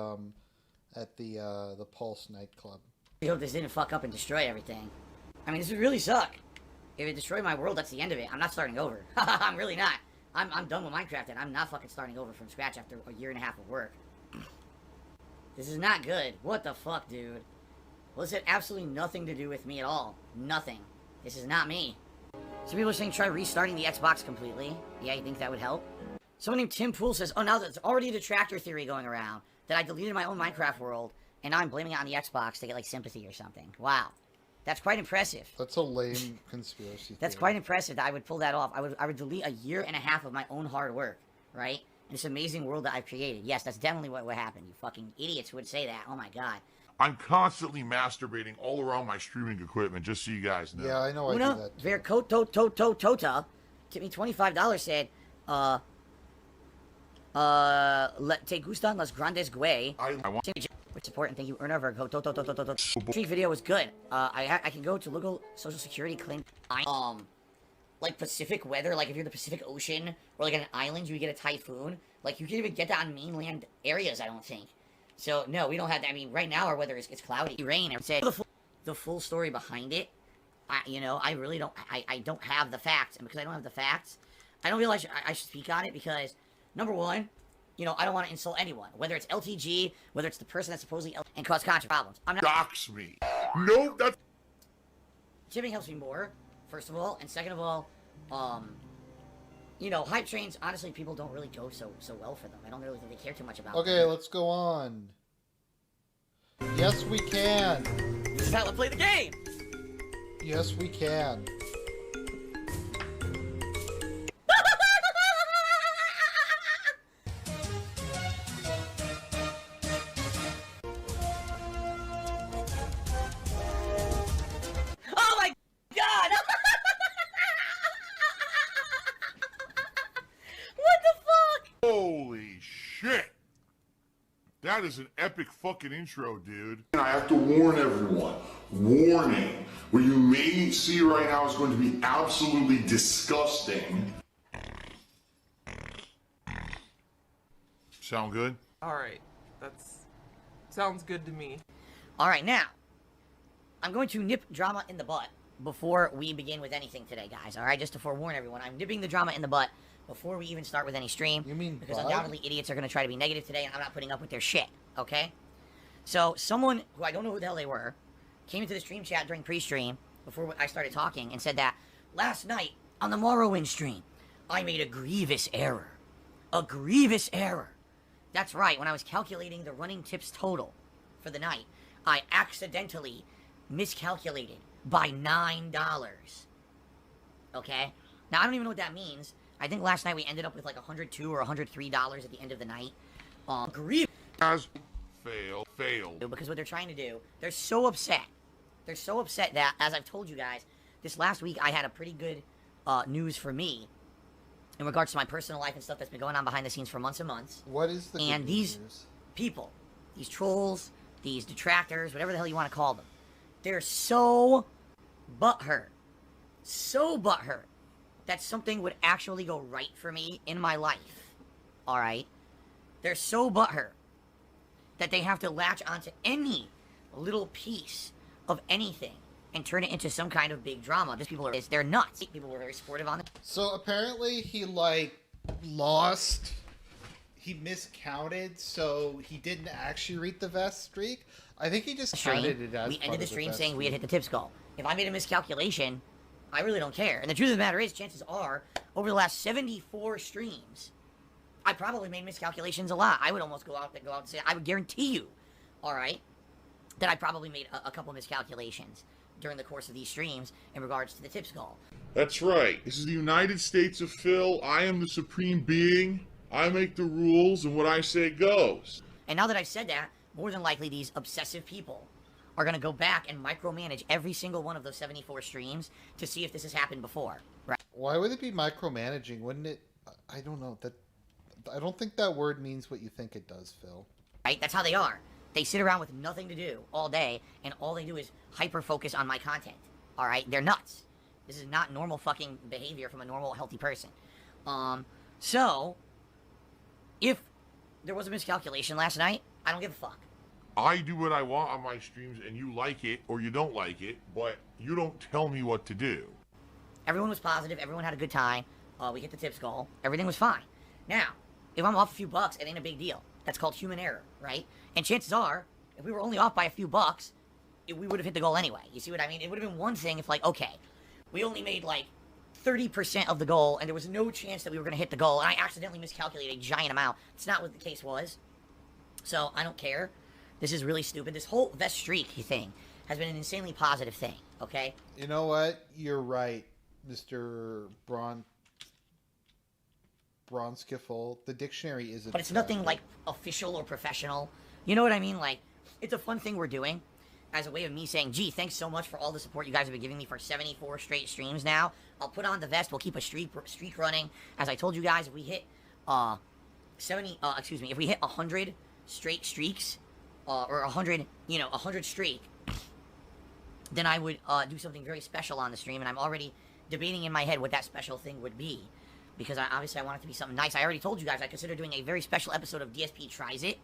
Speaker 1: at the Pulse nightclub.
Speaker 3: I hope this didn't fuck up and destroy everything. I mean, this would really suck. If it destroyed my world, that's the end of it. I'm not starting over. I'm really not. I'm done with Minecraft, and I'm not fucking starting over from scratch after a year and a half of work. This is not good. What the fuck, dude? Well, this had absolutely nothing to do with me at all. Nothing. This is not me. Some people are saying try restarting the Xbox completely. Yeah, you think that would help? Someone named Tim Pool says, oh, now there's already a detractor theory going around that I deleted my own Minecraft world, and now I'm blaming it on the Xbox to get, like, sympathy or something. Wow. That's quite impressive.
Speaker 1: That's a lame conspiracy.
Speaker 3: That's
Speaker 1: theory.
Speaker 3: quite impressive that I would pull that off. I would delete a year and a half of my own hard work, right? In this amazing world that I've created. Yes, that's definitely what would happen. You fucking idiots who would say that. Oh my god.
Speaker 4: I'm constantly masturbating all around my streaming equipment, just so you guys know.
Speaker 1: Yeah, I know I do
Speaker 3: Una
Speaker 1: that. Too.
Speaker 3: Vercoto tipped me $25, said, te gustan las grandes güey.
Speaker 4: I want
Speaker 3: With support, and thank you, Erna Vercoto. Streak video was good. I can go to local social security claim. Like Pacific weather, like if you're in the Pacific Ocean, or like on an island, you would get a typhoon. Like, you can't even get that on mainland areas, I don't think. So, no, we don't have that. I mean, right now our weather is it's cloudy, rain. I would say the full story behind it. I really don't, I don't have the facts, and because I don't have the facts, I don't realize I should speak on it because, number one, I don't want to insult anyone, whether it's LTG, whether it's the person that's supposedly and cause contra problems. I'm not.
Speaker 4: Dox me. Nope, that's...
Speaker 3: Tipping helps me more, first of all, and second of all, hype trains, honestly, people don't really go so well for them. I don't really think they care too much about them.
Speaker 1: Okay, let's go on. Yes, we can.
Speaker 3: This is how to play the game!
Speaker 1: Yes, we can.
Speaker 3: Oh my god! What the fuck?
Speaker 4: Holy shit. That is an epic fucking intro, dude.
Speaker 7: And I have to warn everyone. Warning. What you may see right now is going to be absolutely disgusting.
Speaker 4: Sound good?
Speaker 2: Alright, sounds good to me.
Speaker 3: Alright, now, I'm going to nip drama in the butt before we begin with anything today, guys. Alright, just to forewarn everyone, I'm nipping the drama in the butt before we even start with any stream.
Speaker 1: You mean
Speaker 3: because
Speaker 1: bud?
Speaker 3: undoubtedly idiots are going to try to be negative today, and I'm not putting up with their shit, okay? So, someone who I don't know who the hell they were came into the stream chat during pre-stream before I started talking and said that last night on the Morrowind stream, I made a grievous error. A grievous error. That's right, when I was calculating the running tips total for the night, I accidentally miscalculated by $9. Okay? Now, I don't even know what that means. I think last night we ended up with like $102 or $103 at the end of the night.
Speaker 4: As failed.
Speaker 3: Because what they're trying to do, they're so upset. They're so upset that, as I've told you guys, this last week I had a pretty good news for me in regards to my personal life and stuff that's been going on behind the scenes for months and months.
Speaker 1: What is the
Speaker 3: And
Speaker 1: good
Speaker 3: these
Speaker 1: news?
Speaker 3: people, these trolls, these detractors, whatever the hell you want to call them, they're so butthurt that something would actually go right for me in my life. Alright? They're so butthurt that they have to latch onto any little piece of anything and turn it into some kind of big drama. These people they're nuts. People were very supportive on it.
Speaker 1: So apparently he lost. He miscounted, so he didn't actually read the vest streak. I think he just counted it as
Speaker 3: We
Speaker 1: part
Speaker 3: ended the
Speaker 1: of
Speaker 3: stream
Speaker 1: vest
Speaker 3: saying we had
Speaker 1: streak.
Speaker 3: hit the tips goal. If I made a miscalculation, I really don't care. And the truth of the matter is, chances are, over the last 74 streams, I probably made miscalculations a lot. I would almost go out and say, I would guarantee you, alright, that I probably made a couple miscalculations during the course of these streams in regards to the tips goal.
Speaker 7: That's right. This is the United States of Phil. I am the supreme being. I make the rules, and what I say goes.
Speaker 3: And now that I've said that, more than likely these obsessive people are going to go back and micromanage every single one of those 74 streams to see if this has happened before. Right?
Speaker 1: Why would it be micromanaging? Wouldn't it? I don't know. I don't think that word means what you think it does, Phil.
Speaker 3: Right? That's how they are. They sit around with nothing to do all day, and all they do is hyper-focus on my content. Alright? They're nuts. This is not normal fucking behavior from a normal, healthy person. So, if there was a miscalculation last night, I don't give a fuck.
Speaker 4: I do what I want on my streams, and you like it or you don't like it, but you don't tell me what to do.
Speaker 3: Everyone was positive. Everyone had a good time. We hit the tips goal. Everything was fine. Now, if I'm off a few bucks, it ain't a big deal. That's called human error, right? And chances are, if we were only off by a few bucks, we would have hit the goal anyway. You see what I mean? It would have been one thing if, like, okay, we only made, like, 30% of the goal, and there was no chance that we were going to hit the goal, and I accidentally miscalculated a giant amount. It's not what the case was. So, I don't care. This is really stupid. This whole vest streak thing has been an insanely positive thing, okay?
Speaker 1: You know what? You're right, Mr. Bronskiffle. The dictionary isn't.
Speaker 3: But it's nothing, like, official or professional. You know what I mean? Like, it's a fun thing we're doing as a way of me saying, gee, thanks so much for all the support you guys have been giving me for 74 straight streams now. I'll put on the vest. We'll keep a streak running. As I told you guys, if we hit, if we hit 100 straight streaks, or 100 streak, then I would do something very special on the stream, and I'm already debating in my head what that special thing would be, because obviously I want it to be something nice. I already told you guys I consider doing a very special episode of DSP Tries It,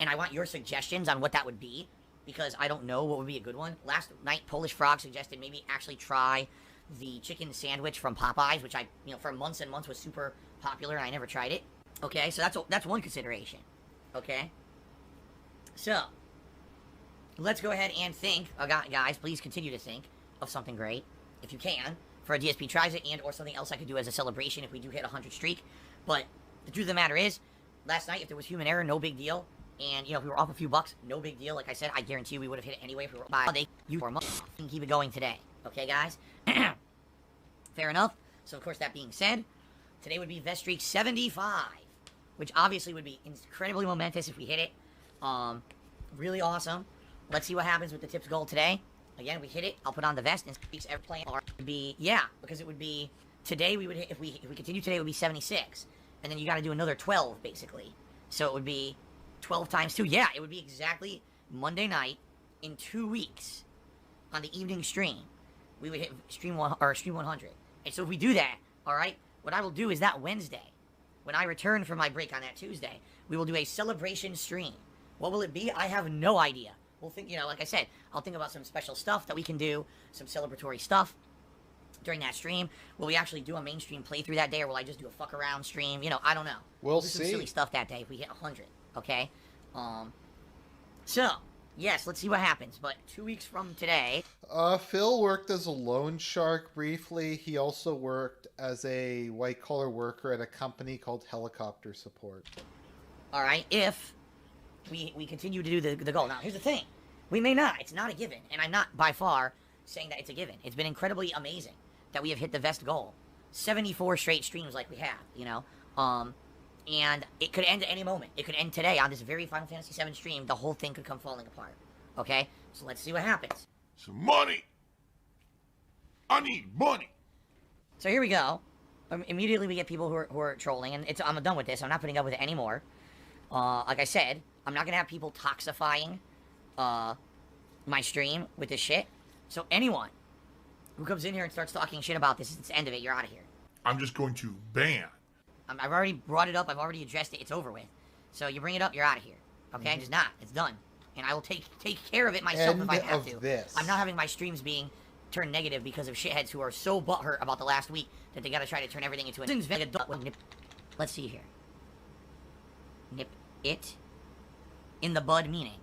Speaker 3: and I want your suggestions on what that would be, because I don't know what would be a good one. Last night, Polish Frog suggested maybe actually try the chicken sandwich from Popeyes, which I, for months and months was super popular, and I never tried it. Okay, so that's one consideration. Okay? So, let's go ahead and think, guys, please continue to think of something great, if you can, for a DSP tries it, and or something else I could do as a celebration if we do hit a 100 streak. But the truth of the matter is, last night, if there was human error, no big deal. And, if we were off a few bucks, no big deal. Like I said, I guarantee you we would have hit it anyway if we were by day. You for a month, and keep it going today. Okay, guys? Fair enough. So, of course, that being said, today would be Vest Streak 75, which obviously would be incredibly momentous if we hit it. Really awesome. Let's see what happens with the tips goal today. Again, we hit it. I'll put on the vest and speaks every play would be, yeah, because it would be today we would hit, if we continue today it would be 76. And then you got to do another 12 basically. So it would be 12 times 2. Yeah, it would be exactly Monday night in 2 weeks on the evening stream. We would hit stream 100. And so if we do that, all right, what I will do is that Wednesday, when I return from my break on that Tuesday, we will do a celebration stream. What will it be? I have no idea. We'll think, like I said, I'll think about some special stuff that we can do, some celebratory stuff during that stream. Will we actually do a mainstream playthrough that day, or will I just do a fuck around stream? I don't know.
Speaker 1: We'll
Speaker 3: do
Speaker 1: see.
Speaker 3: Some silly stuff that day if we hit 100, okay? So, yes, let's see what happens. But 2 weeks from today...
Speaker 1: Phil worked as a loan shark briefly. He also worked as a white-collar worker at a company called Helicopter Support.
Speaker 3: All right, if we continue to do the goal. Now, here's the thing. We may not. It's not a given. And I'm not, by far, saying that it's a given. It's been incredibly amazing that we have hit the vest goal. 74 straight streams like we have, and it could end at any moment. It could end today on this very Final Fantasy VII stream. The whole thing could come falling apart. Okay? So let's see what happens.
Speaker 4: Some money. I need money.
Speaker 3: So here we go. Immediately we get people who are trolling, and I'm done with this. I'm not putting up with it anymore. Like I said, I'm not going to have people toxifying my stream with this shit. So anyone who comes in here and starts talking shit about this, it's the end of it. You're out of here.
Speaker 4: I'm just going to ban.
Speaker 3: I've already brought it up. I've already addressed it. It's over with. So you bring it up, you're out of here. Okay? Just not. It's done. And I will take care of it myself if I have to.
Speaker 1: This.
Speaker 3: I'm not having my streams being turned negative because of shitheads who are so butthurt about the last week that they gotta try to turn everything into a... Let's see here. Nip it in the bud meaning.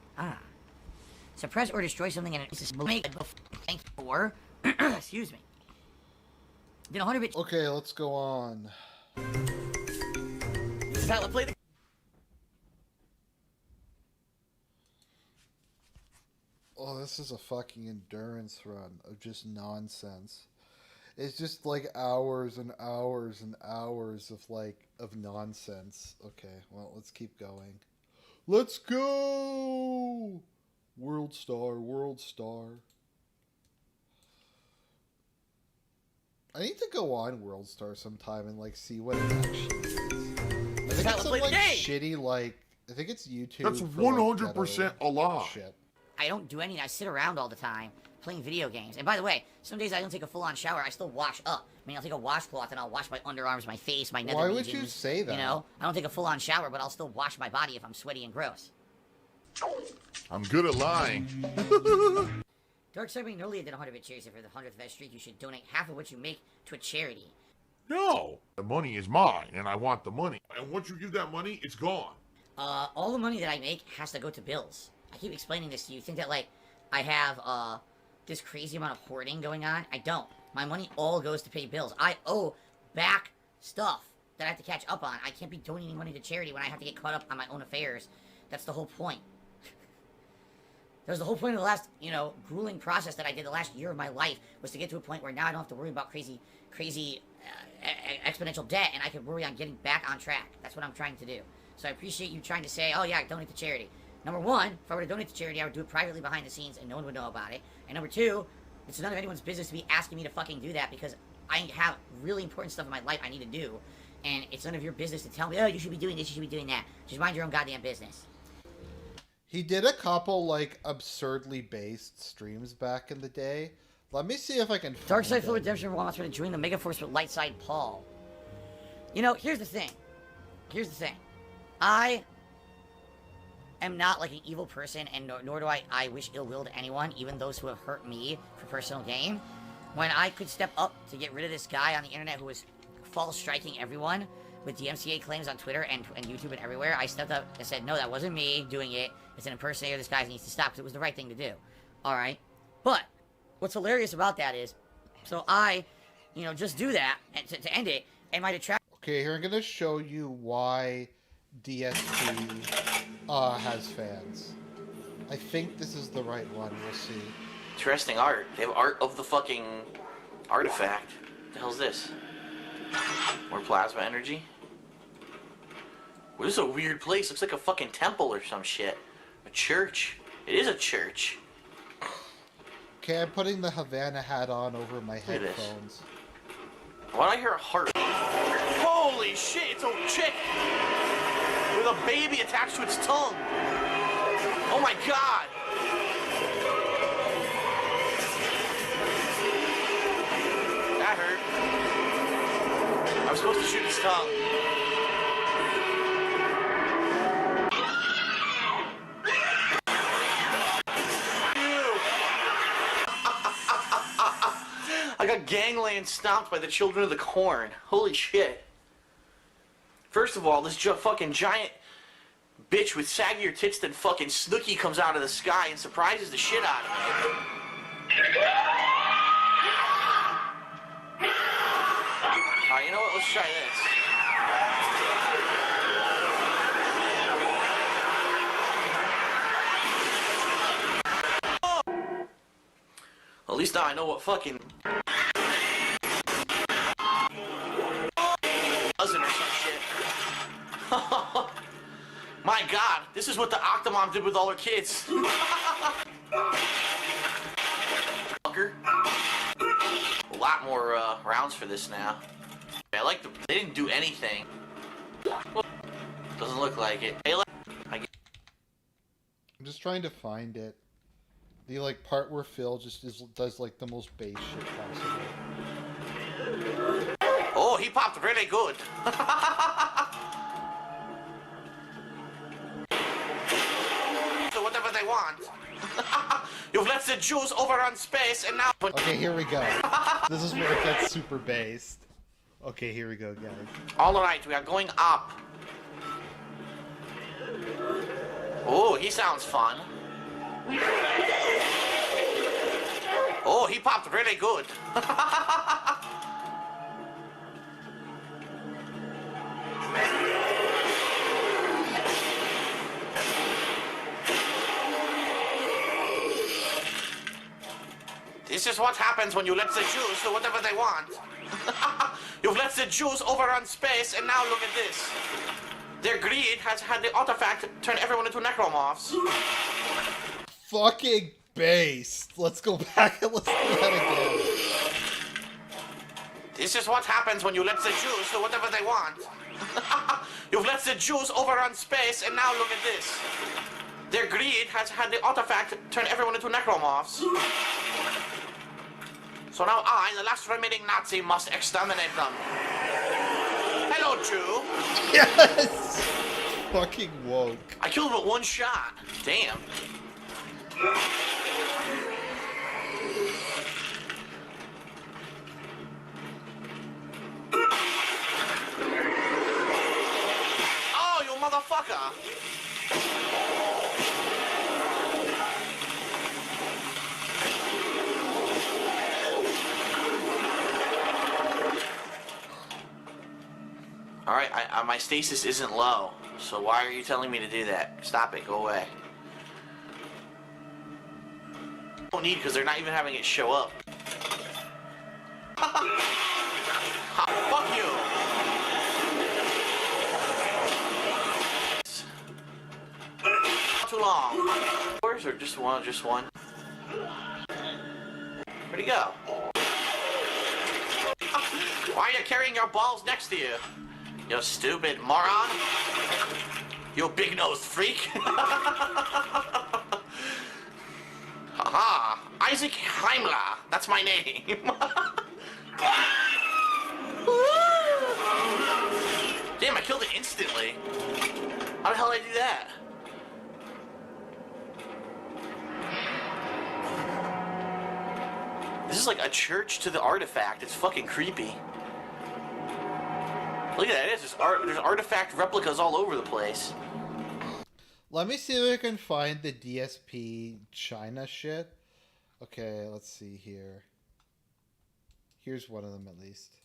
Speaker 3: Suppress or destroy something and it's thank you for... Excuse me. Did 100 bit...
Speaker 1: Okay, let's go on.
Speaker 3: Let's play the...
Speaker 1: Oh, this is a fucking endurance run of just nonsense. It's just like hours and hours and hours of nonsense. Okay, well, let's keep going. Let's go! World Star, World Star. I need to go on World Star sometime and see what it actually is. I think it's some shitty I think it's YouTube.
Speaker 4: That's
Speaker 1: for,
Speaker 4: 100% a lie.
Speaker 1: Shit.
Speaker 3: I don't do anything. I sit around all the time playing video games. And by the way, some days I don't take a full-on shower. I still wash up. I'll take a washcloth and I'll wash my underarms, my face, my nether
Speaker 1: Why
Speaker 3: regions.
Speaker 1: would you say that?
Speaker 3: I don't take a full-on shower, but I'll still wash my body if I'm sweaty and gross.
Speaker 4: I'm good at lying.
Speaker 3: DarkSydePhil earlier did 100 cheers. For the 100th vest streak, you should donate half of what you make to a charity.
Speaker 4: No. The money is mine, and I want the money. And once you give that money, it's gone.
Speaker 3: All the money that I make has to go to bills. I keep explaining this to you. Think that, I have, this crazy amount of hoarding going on? I don't. My money all goes to pay bills. I owe back stuff that I have to catch up on. I can't be donating money to charity when I have to get caught up on my own affairs. That's the whole point. That was the whole point of the last, grueling process that I did the last year of my life, was to get to a point where now I don't have to worry about crazy exponential debt, and I can worry on getting back on track. That's what I'm trying to do. So I appreciate you trying to say, oh yeah, donate to charity. Number one, if I were to donate to charity, I would do it privately behind the scenes and no one would know about it. And number two, it's none of anyone's business to be asking me to fucking do that because I have really important stuff in my life I need to do. And it's none of your business to tell me, oh, you should be doing this, you should be doing that. Just mind your own goddamn business.
Speaker 1: He did a couple, absurdly based streams back in the day. Let me see if I can find
Speaker 3: DarkSydePhil
Speaker 1: them.
Speaker 3: Redemption wants me to join the Mega Force with Lightside Paul. Here's the thing. I am not like an evil person, and nor do I wish ill will to anyone, even those who have hurt me for personal gain. When I could step up to get rid of this guy on the internet who was false striking everyone with DMCA claims on Twitter and YouTube and everywhere, I stepped up and said, no, that wasn't me doing it. It's an impersonator. This guy needs to stop because it was the right thing to do. All right. But what's hilarious about that is, so I, just do that and to end it, and my detractor.
Speaker 1: Okay, here I'm gonna show you why DSP has fans. I think this is the right one. We'll see.
Speaker 8: Interesting art. They have art of the fucking artifact. What the hell's this? More plasma energy? Well, this is a weird place. Looks like a fucking temple or some shit. A church. It is a church.
Speaker 1: Okay, I'm putting the Havana hat on over my
Speaker 8: Look at this.
Speaker 1: headphones.
Speaker 8: Why do I hear a heart? Holy shit, it's a chick with a baby attached to its tongue. Oh my god. That hurt. I was supposed to shoot his tongue. I got gangland stomped by the children of the corn. Holy shit. First of all, this fucking giant bitch with saggier tits than fucking Snooki comes out of the sky and surprises the shit out of me. Alright, you know what? Let's try this. Well, at least now I know what fucking cousin or some shit. My god, this is what the Octomom did with all her kids. Fucker. A lot more rounds for this now. I like they didn't do anything. Doesn't look like it.
Speaker 1: I'm just trying to find it. The part where Phil just does the most base shit possible.
Speaker 8: Oh, he popped really good. So whatever they want. You've let the Jews overrun space and now...
Speaker 1: Okay, here we go. This is where it gets super based. Okay, here we go, guys.
Speaker 8: Alright, we are going up. Oh, he sounds fun. Oh, he popped really good. This is what happens when you let the Jews do whatever they want. You've let the Jews overrun space, and now look at this. Their greed has had the artifact turn everyone into necromorphs.
Speaker 1: Fucking based. Let's go back and let's do that again.
Speaker 8: This is what happens when you let the Jews do whatever they want. You've let the Jews overrun space, and now look at this. Their greed has had the artifact turn everyone into necromorphs. So now I, the last remaining Nazi, must exterminate them. Hello, Jew.
Speaker 1: Yes! Fucking woke.
Speaker 8: I killed him with one shot. Damn. Oh, you motherfucker! Alright, my stasis isn't low, so why are you telling me to do that? Stop it, go away. Don't need, because they're not even having it show up. Fuck you! Not too long. Or just one, Where'd he go? Why are you carrying your balls next to you? You stupid moron! You big-nosed freak! Haha! Isaac Heimler! That's my name! Damn, I killed it instantly! How the hell did I do that? is like a church to the artifact. It's fucking creepy. Look at that. It is. There's artifact replicas all over the place.
Speaker 1: Let me see if I can find the DSP China shit. Okay, let's see here. Here's one of them at least.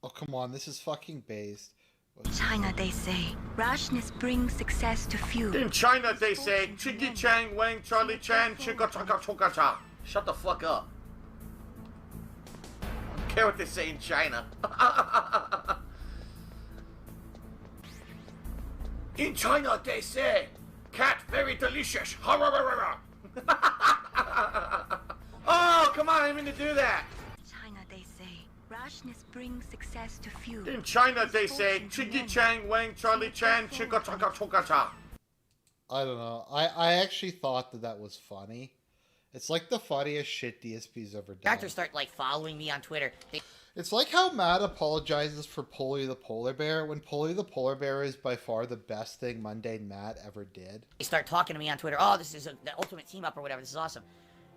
Speaker 1: Oh, come on. This is fucking based.
Speaker 9: China, they say, rashness brings success to few.
Speaker 8: In China, they say, Chiggy Chang Wang Charlie Chan Chika Chaka Choka Cha. Shut the fuck up. I don't care what they say in China. In China, they say, cat very delicious. Oh, come on, I didn't mean to do that.
Speaker 9: China, they say, rashness brings success to few.
Speaker 8: In China, they say, Chiggy Chang Wang Charlie Chan Chika Chaka Choka Cha.
Speaker 1: I don't know. I actually thought that was funny. It's like the funniest shit DSP's ever done.
Speaker 3: Detractors start like following me on Twitter.
Speaker 1: It's like how Matt apologizes for Polly the Polar Bear when Polly the Polar Bear is by far the best thing Mundane Matt ever did.
Speaker 3: They start talking to me on Twitter. Oh, this is the ultimate team up or whatever. This is awesome.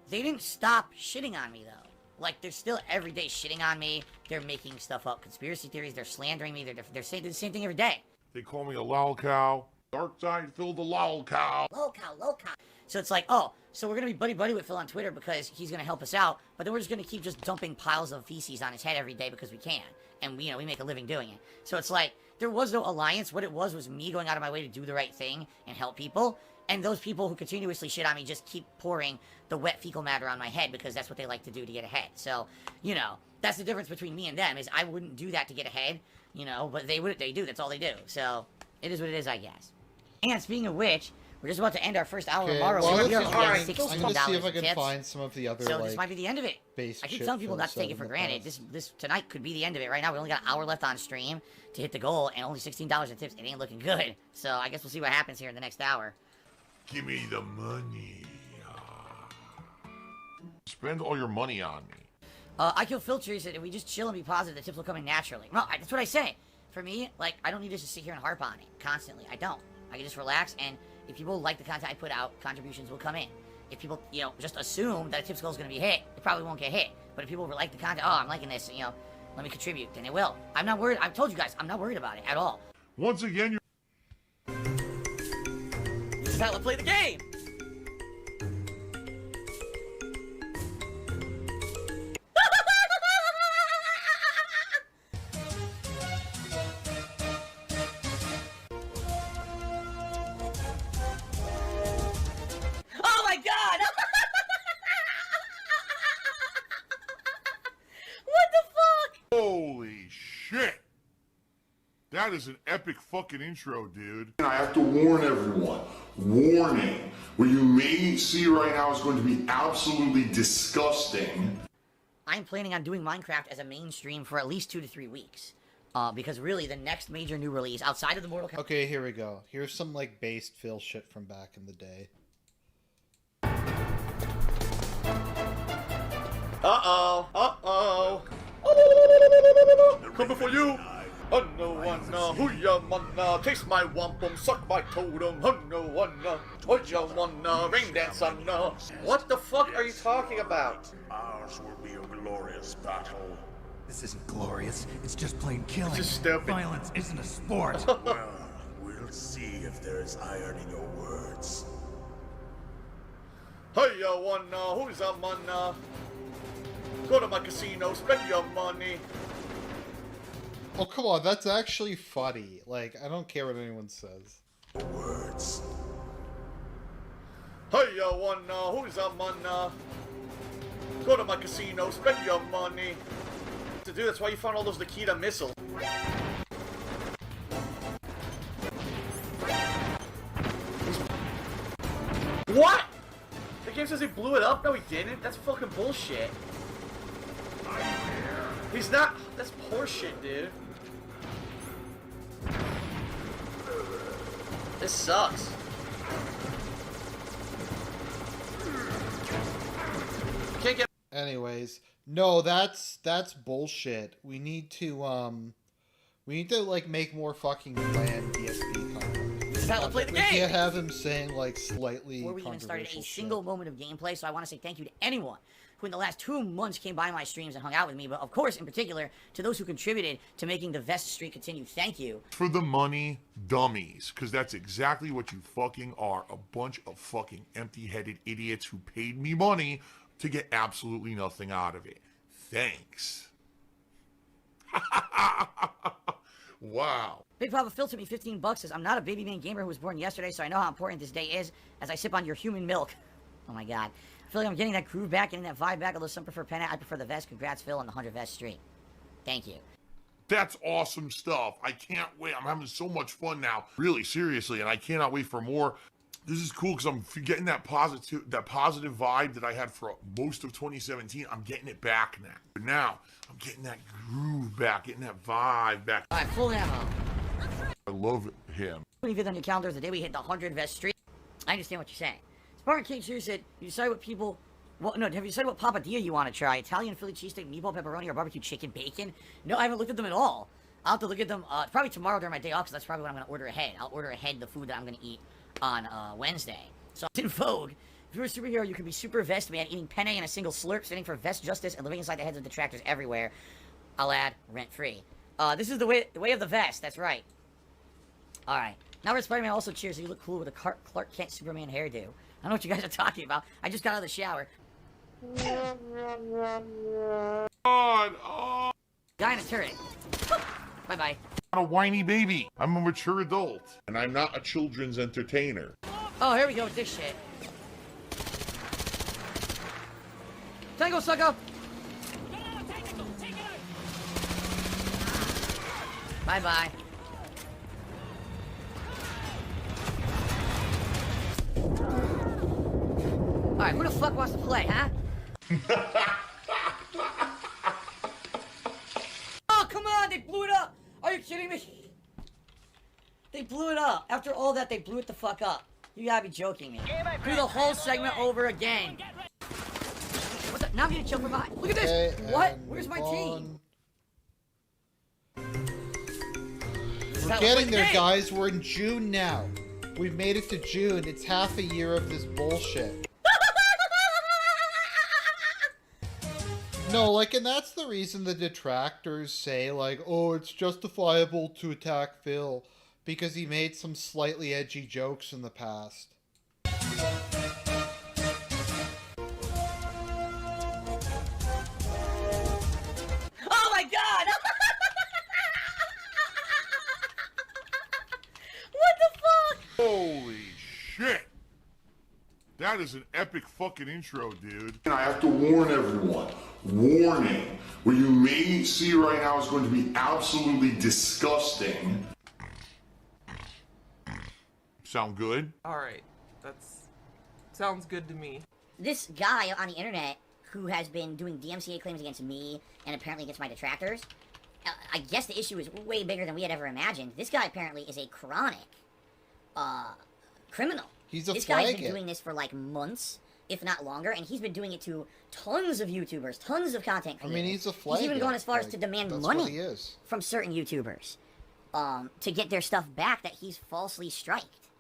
Speaker 3: They didn't stop shitting on me though. Like they're still every day shitting on me. They're making stuff up, conspiracy theories. They're slandering me. They're saying the same thing every day.
Speaker 4: They call me a lol cow. DarkSydePhil the lol cow.
Speaker 3: Low cow. So it's like, oh, so we're gonna be buddy with Phil on Twitter because he's gonna help us out, but then we're just gonna keep just dumping piles of feces on his head every day because we can, and we make a living doing it. So it's like there was no alliance. What it was me going out of my way to do the right thing and help people, and those people who continuously shit on me just keep pouring the wet fecal matter on my head because that's what they like to do to get ahead. So that's the difference between me and them is I wouldn't do that to get ahead, but they do. That's all they do. So it is what it is, I guess. And speaking of which, we're just about to end our first hour
Speaker 1: Okay,
Speaker 3: tomorrow.
Speaker 1: well,
Speaker 3: We're
Speaker 1: let's
Speaker 3: already
Speaker 1: see-
Speaker 3: at
Speaker 1: I'm gonna see if I
Speaker 3: $16
Speaker 1: can
Speaker 3: tips.
Speaker 1: find some of the other
Speaker 3: So this might be the end of it.
Speaker 1: base
Speaker 3: I keep
Speaker 1: shit
Speaker 3: telling people
Speaker 1: Phil
Speaker 3: not to
Speaker 1: said
Speaker 3: take it
Speaker 1: in
Speaker 3: for
Speaker 1: the
Speaker 3: granted.
Speaker 1: past.
Speaker 3: This tonight could be the end of it. Right now, we only got an hour left on stream to hit the goal, and only $16 in tips. It ain't looking good. So I guess we'll see what happens here in the next hour.
Speaker 4: Give me the money. Spend all your money on me.
Speaker 3: I kill filters, and we just chill and be positive. The tips will come in naturally. No, that's what I say. For me, like, I don't need to just sit here and harp on it constantly. I don't. I can just relax, and if people like the content I put out, contributions will come in. If people, just assume that a tips goal is going to be hit, it probably won't get hit. But if people like the content, oh, I'm liking this, let me contribute, then it will. I'm not worried. I've told you guys, I'm not worried about it at all.
Speaker 4: Once again,
Speaker 3: Just how to play the game. Oh my god! What the fuck?
Speaker 4: holy shit. That is an epic fucking intro, dude.
Speaker 7: I have to warn everyone. Warning. What you may see right now is going to be absolutely disgusting.
Speaker 3: I'm planning on doing Minecraft as a mainstream for at least 2 to 3 weeks. Because really, the next major new release outside of the Mortal Kombat.
Speaker 1: Okay, here we go. Here's some like based Phil shit from back in the day.
Speaker 8: Coming for you! Oh no one, who ya wanna taste my wampum, suck my totem, oh no one, what ya wanna rain dance on What the fuck are you talking about?
Speaker 10: Ours will be a glorious battle.
Speaker 11: This isn't glorious. It's just plain killing.
Speaker 8: It's just stupid.
Speaker 11: Violence isn't a sport.
Speaker 10: Well, we'll see if there's iron in your words.
Speaker 8: Hey ya wanna, who's a manna? Go to my casino, spend your money.
Speaker 1: Oh, come on, that's actually funny. Like, I don't care what anyone says.
Speaker 10: Words.
Speaker 8: Hey ya wanna, who's a manna? Go to my casino, spend your money. To do that's why you found all those Nikita missiles. What? The game says he blew it up? No, he didn't. That's fucking bullshit. He's not. That's horseshit, dude. This sucks. Can't get.
Speaker 1: Anyways, no, that's bullshit. We need to like make more fucking bland DSP content.
Speaker 3: how to play the
Speaker 1: We
Speaker 3: game.
Speaker 1: can't have him saying like slightly
Speaker 3: Before we even started a
Speaker 1: controversial
Speaker 3: single
Speaker 1: shit.
Speaker 3: moment of gameplay, so I want to say thank you to anyone who in the last 2 months came by my streams and hung out with me, but of course, in particular, to those who contributed to making the vest streak continue. Thank you.
Speaker 4: For the money dummies, because that's exactly what you fucking are. A bunch of fucking empty-headed idiots who paid me money to get absolutely nothing out of it. Thanks. Wow.
Speaker 3: Big Papa Phil took me 15 bucks, says, I'm not a baby man gamer who was born yesterday, so I know how important this day is as I sip on your human milk. Oh my god. I feel like I'm getting that groove back, getting that vibe back, although some prefer pennant. I prefer the vest. Congrats, Phil, on the 100 vest streak. Thank you.
Speaker 4: That's awesome stuff. I can't wait. I'm having so much fun now. Really, seriously, and I cannot wait for more. This is cool because I'm getting that positive vibe that I had for most of 2017. I'm getting it back now. But now, I'm getting that groove back, getting that vibe back.
Speaker 3: Alright, full ammo.
Speaker 4: I love him.
Speaker 3: Putting it on your calendar the day we hit the 100 vest streak. I understand what you're saying. Spartan King Cheer said, you decide what people... Well, no, have you decided what papadilla you want to try? Italian, Philly cheesesteak, meatball, pepperoni, or barbecue chicken bacon? No, I haven't looked at them at all. I'll have to look at them probably tomorrow during my day off, because that's probably what I'm going to order ahead. I'll order ahead the food that I'm going to eat on Wednesday. So it's in vogue. If you're a superhero, you can be super vest man, eating penne in a single slurp, standing for vest justice, and living inside the heads of detractors everywhere. I'll add rent-free. This is the way of the vest, that's right. Alright. Now Red Spider-Man also cheers, so you look cool with a Clark Kent Superman hairdo. I don't know what you guys are talking about. I just got out of the shower.
Speaker 4: God, oh.
Speaker 3: Guy in a turret. Bye-bye.
Speaker 4: I'm a whiny baby. I'm a mature adult.
Speaker 7: And I'm not a children's entertainer.
Speaker 3: Oh, here we go with this shit. Tango, sucker! Bye-bye. Alright, who the fuck wants to play, huh? Oh, come on! They blew it up! Are you kidding me? They blew it up. After all that, they blew it the fuck up. You gotta be joking me. Do the whole segment over again. What the? Now I'm getting chilled from behind. Look at this!
Speaker 1: Okay,
Speaker 3: What?
Speaker 1: and
Speaker 3: Where's my
Speaker 1: move
Speaker 3: team?
Speaker 1: We're getting there, guys. We're in June now. We've made it to June. It's half a year of this bullshit. No, like, and that's the reason the detractors say, like, oh, it's justifiable to attack Phil because he made some slightly edgy jokes in the past.
Speaker 3: Oh my god! What the fuck?
Speaker 4: Holy shit. That is an epic fucking intro, dude.
Speaker 7: And I have to warn everyone. Warning. What you may see right now is going to be absolutely disgusting.
Speaker 4: Sound good?
Speaker 2: Alright, that's... sounds good to me.
Speaker 6: This guy on the internet who has been doing DMCA claims against me and apparently against my detractors, I guess the issue is way bigger than we had ever imagined. This guy apparently is a chronic criminal.
Speaker 1: He's a
Speaker 6: This guy's been
Speaker 1: faggot.
Speaker 6: doing this for like months, if not longer, and he's been doing it to tons of YouTubers, tons of content
Speaker 1: I
Speaker 6: creators.
Speaker 1: mean, he's a faggot.
Speaker 6: He's even gone as far as
Speaker 1: Like,
Speaker 6: to demand
Speaker 1: that's what he
Speaker 6: money
Speaker 1: is.
Speaker 6: from certain YouTubers to get their stuff back that he's falsely striked.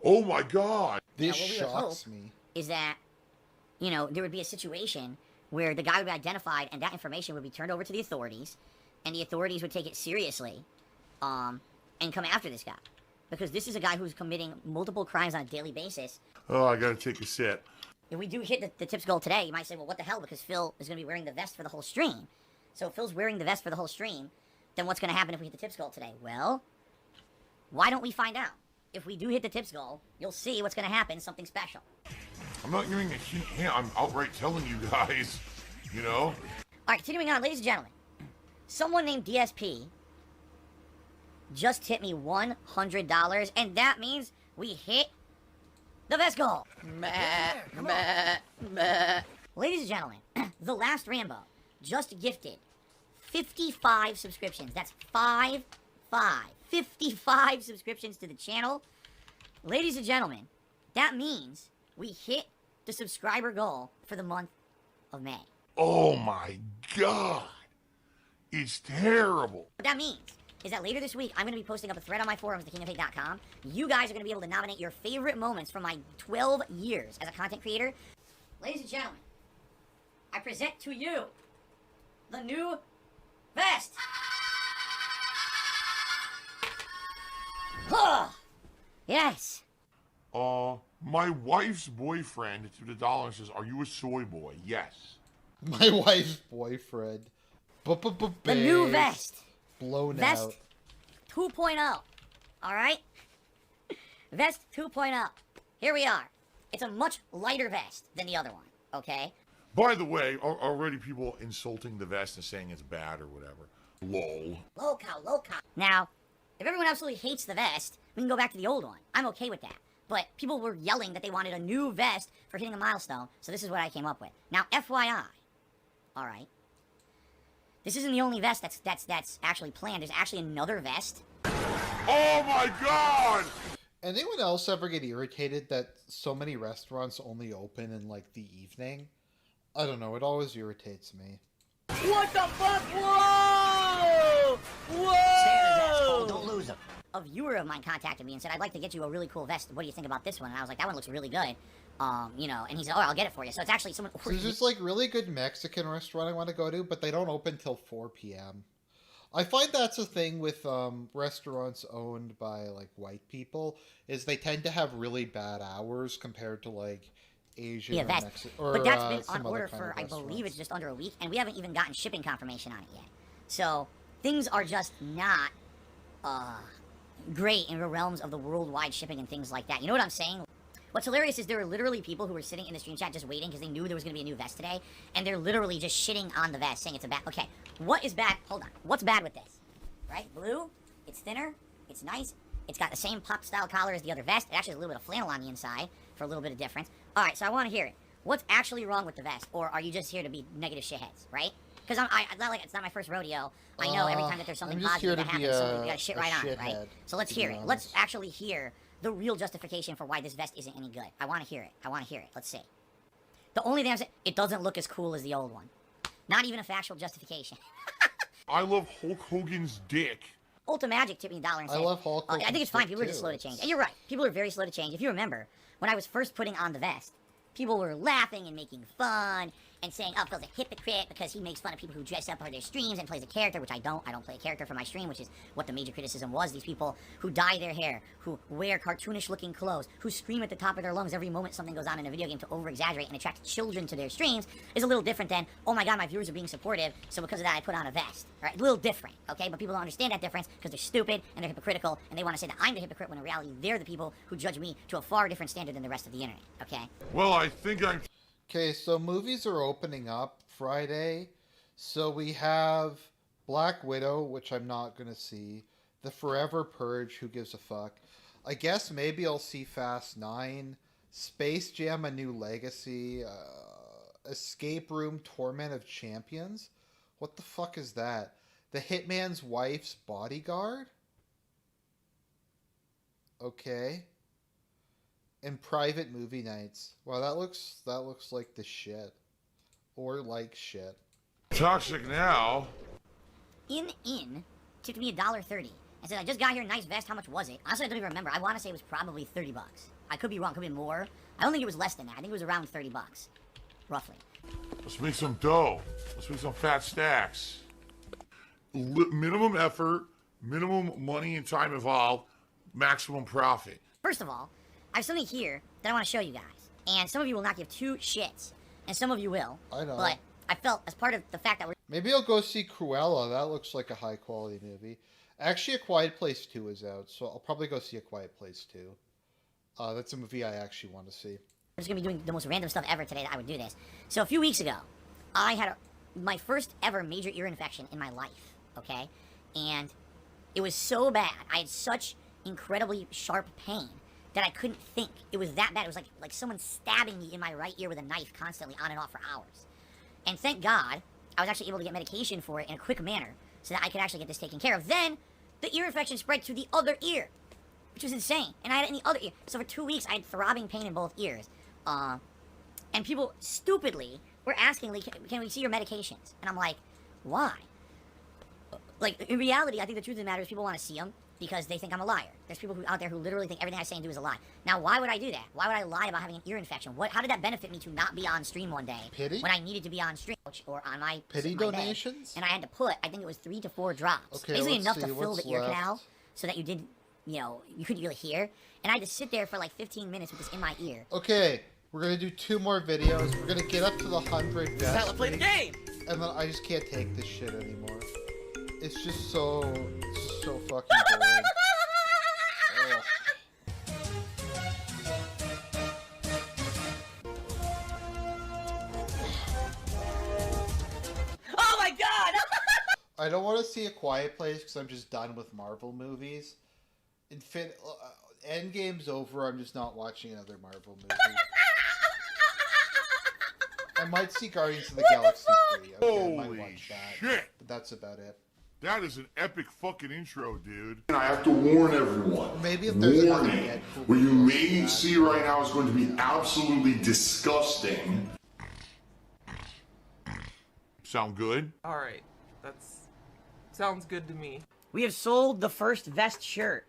Speaker 4: Oh my god.
Speaker 1: This
Speaker 6: Now, what we would
Speaker 1: shocks
Speaker 6: hope
Speaker 1: me.
Speaker 6: is that, you know, there would be a situation where the guy would be identified and that information would be turned over to the authorities, and the authorities would take it seriously, and come after this guy. Because this is a guy who's committing multiple crimes on a daily basis.
Speaker 4: Oh, I gotta take a sip.
Speaker 6: If we do hit the tips goal today, you might say, well, what the hell? Because Phil is going to be wearing the vest for the whole stream. So if Phil's wearing the vest for the whole stream, then what's going to happen if we hit the tips goal today? Well, why don't we find out? If we do hit the tips goal, you'll see what's going to happen, something special.
Speaker 4: I'm not giving a hint. I'm outright telling you guys, you know?
Speaker 6: All right, continuing on, ladies and gentlemen. Someone named DSP just hit me $100, and that means we hit the vest goal. Ladies and gentlemen, the last Rambo just gifted 55 subscriptions. That's 55 subscriptions to the channel. Ladies and gentlemen, that means we hit the subscriber goal for the month of May.
Speaker 4: Oh my god. It's terrible.
Speaker 6: What that means
Speaker 3: is that later this week, I'm going to be posting up a thread on my forums, thekingofhate.com. You guys are going to be able to nominate your favorite moments from my 12 years as a content creator. Ladies and gentlemen, I present to you the new vest. Yes.
Speaker 4: My wife's boyfriend to the dollar says, "Are you a soy boy?" Yes.
Speaker 1: My wife's boyfriend.
Speaker 3: The new vest.
Speaker 1: Blown
Speaker 3: Vest
Speaker 1: out.
Speaker 3: 2.0. Alright? Vest 2.0. Here we are. It's a much lighter vest than the other one, okay?
Speaker 4: By the way, already people insulting the vest and saying it's bad or whatever. Lol.
Speaker 3: Low cow. Now, if everyone absolutely hates the vest, we can go back to the old one. I'm okay with that. But people were yelling that they wanted a new vest for hitting a milestone, so this is what I came up with. Now, FYI, alright, this isn't the only vest that's actually planned. There's actually another vest.
Speaker 4: Oh my god!
Speaker 1: Anyone else ever get irritated that so many restaurants only open in, like, the evening? I don't know, it always irritates me.
Speaker 3: What the fuck? Whoa! Whoa!
Speaker 11: Don't lose him.
Speaker 3: A viewer of mine contacted me and said, I'd like to get you a really cool vest. What do you think about this one? And I was like, that one looks really good. You know, and he said, oh, I'll get it for you. So it's actually someone...
Speaker 1: So there's this, like, really good Mexican restaurant I want to go to, but they don't open till 4 p.m. I find that's a thing with restaurants owned by, like, white people, is they tend to have really bad hours compared to, like, Asian or Mexican...
Speaker 3: But that's been on order for, I believe it's just under a week, and we haven't even gotten shipping confirmation on it yet. So, things are just not, great in the realms of the worldwide shipping and things like that. You know what I'm saying? What's hilarious is there were literally people who were sitting in the stream chat just waiting because they knew there was going to be a new vest today, and they're literally just shitting on the vest, saying it's a bad... Okay, what is bad? Hold on. What's bad with this? Right? Blue, it's thinner, it's nice, it's got the same pop-style collar as the other vest. It actually has a little bit of flannel on the inside for a little bit of difference. Alright, so I want to hear it. What's actually wrong with the vest? Or are you just here to be negative shitheads, right? Because it's not my first rodeo. I know every time that there's something positive that happens, somebody got to shit right on it, right? So let's hear it. Let's actually hear the real justification for why this vest isn't any good. I want to hear it. I want to hear it. Let's see. The only thing I'm saying, it doesn't look as cool as the old one. Not even a factual justification.
Speaker 4: I love Hulk Hogan's dick.
Speaker 3: Ultimagic tipped me $1 and said,
Speaker 1: I love Hulk Hogan's
Speaker 3: I think it's fine.
Speaker 1: dick
Speaker 3: People are just
Speaker 1: too.
Speaker 3: slow to change. And you're right. People are very slow to change. If you remember, when I was first putting on the vest, people were laughing and making fun and saying, oh, Phil's a hypocrite because he makes fun of people who dress up for their streams and plays a character, which I don't. I don't play a character for my stream, which is what the major criticism was. These people who dye their hair, who wear cartoonish-looking clothes, who scream at the top of their lungs every moment something goes on in a video game to over-exaggerate and attract children to their streams is a little different than, oh my god, my viewers are being supportive, so because of that I put on a vest. Right? A little different, okay? But people don't understand that difference because they're stupid and they're hypocritical and they want to say that I'm the hypocrite when in reality they're the people who judge me to a far different standard than the rest of the internet, okay?
Speaker 4: Well, I think I'm...
Speaker 1: Okay, so movies are opening up Friday. So we have Black Widow, which I'm not going to see. The Forever Purge, who gives a fuck. I guess maybe I'll see Fast 9. Space Jam: A New Legacy. Escape Room: Torment of Champions. What the fuck is that? The Hitman's Wife's Bodyguard? Okay. And Private Movie Nights. Wow, that looks like the shit. Or like shit.
Speaker 4: Toxic now.
Speaker 3: In tipped me $1.30 and said, I just got here, nice vest, how much was it? Honestly, I don't even remember. I want to say it was probably $30. I could be wrong, could be more. I don't think it was less than that. I think it was around $30, roughly.
Speaker 4: Let's make some dough. Let's make some fat stacks. Minimum effort, minimum money and time involved, maximum profit.
Speaker 3: First of all, I have something here that I want to show you guys. And some of you will not give two shits. And some of you will.
Speaker 1: I know.
Speaker 3: But I felt, as part of the fact that we're...
Speaker 1: Maybe I'll go see Cruella. That looks like a high-quality movie. Actually, A Quiet Place 2 is out, so I'll probably go see A Quiet Place 2. That's a movie I actually want to see.
Speaker 3: I'm just going to be doing the most random stuff ever today that I would do this. So a few weeks ago, I had my first ever major ear infection in my life, okay? And it was so bad. I had such incredibly sharp pain that I couldn't think. It was that bad. It was like someone stabbing me in my right ear with a knife constantly on and off for hours. And thank God, I was actually able to get medication for it in a quick manner so that I could actually get this taken care of. Then, the ear infection spread to the other ear, which was insane. And I had it in the other ear. So for 2 weeks, I had throbbing pain in both ears. And people stupidly were asking, like, can we see your medications? And I'm like, why?
Speaker 6: Like, in reality, I think the truth of the matter is people want to see them because they think I'm a liar. There's people out there who literally think everything I say and do is a lie. Now, why would I do that? Why would I lie about having an ear infection? How did that benefit me to not be on stream one day
Speaker 1: Pity?
Speaker 6: when I needed to be on stream or on my
Speaker 1: Pity
Speaker 6: my
Speaker 1: donations?
Speaker 6: bed, and I had to put, I think it was 3 to 4 drops.
Speaker 1: Okay,
Speaker 6: basically
Speaker 1: let's
Speaker 6: enough
Speaker 1: see
Speaker 6: to fill
Speaker 1: what's
Speaker 6: the ear
Speaker 1: left.
Speaker 6: canal so that you didn't, you couldn't really hear. And I had to sit there for like 15 minutes with this in my ear.
Speaker 1: Okay, we're gonna do 2 more videos. We're gonna get up to the 100
Speaker 3: Now
Speaker 1: vest
Speaker 3: let's play the game.
Speaker 1: and then I just can't take this shit anymore. It's just so fucking boring. Ugh.
Speaker 3: Oh my god!
Speaker 1: I don't want to see A Quiet Place because I'm just done with Marvel movies. Endgame's over. I'm just not watching another Marvel movie. I might see Guardians of the Galaxy 3. Okay, I might
Speaker 4: Holy
Speaker 1: watch that.
Speaker 4: shit!
Speaker 1: But that's about it.
Speaker 4: That is an epic fucking intro, dude.
Speaker 7: And I have to warn everyone.
Speaker 1: Maybe if there's another
Speaker 7: Warning.
Speaker 1: Deadpool
Speaker 7: What you
Speaker 1: movie,
Speaker 7: may
Speaker 1: I'll
Speaker 7: see right now is going to be absolutely disgusting.
Speaker 4: Sound good?
Speaker 2: Alright. Sounds good to me.
Speaker 3: We have sold the first vest shirt.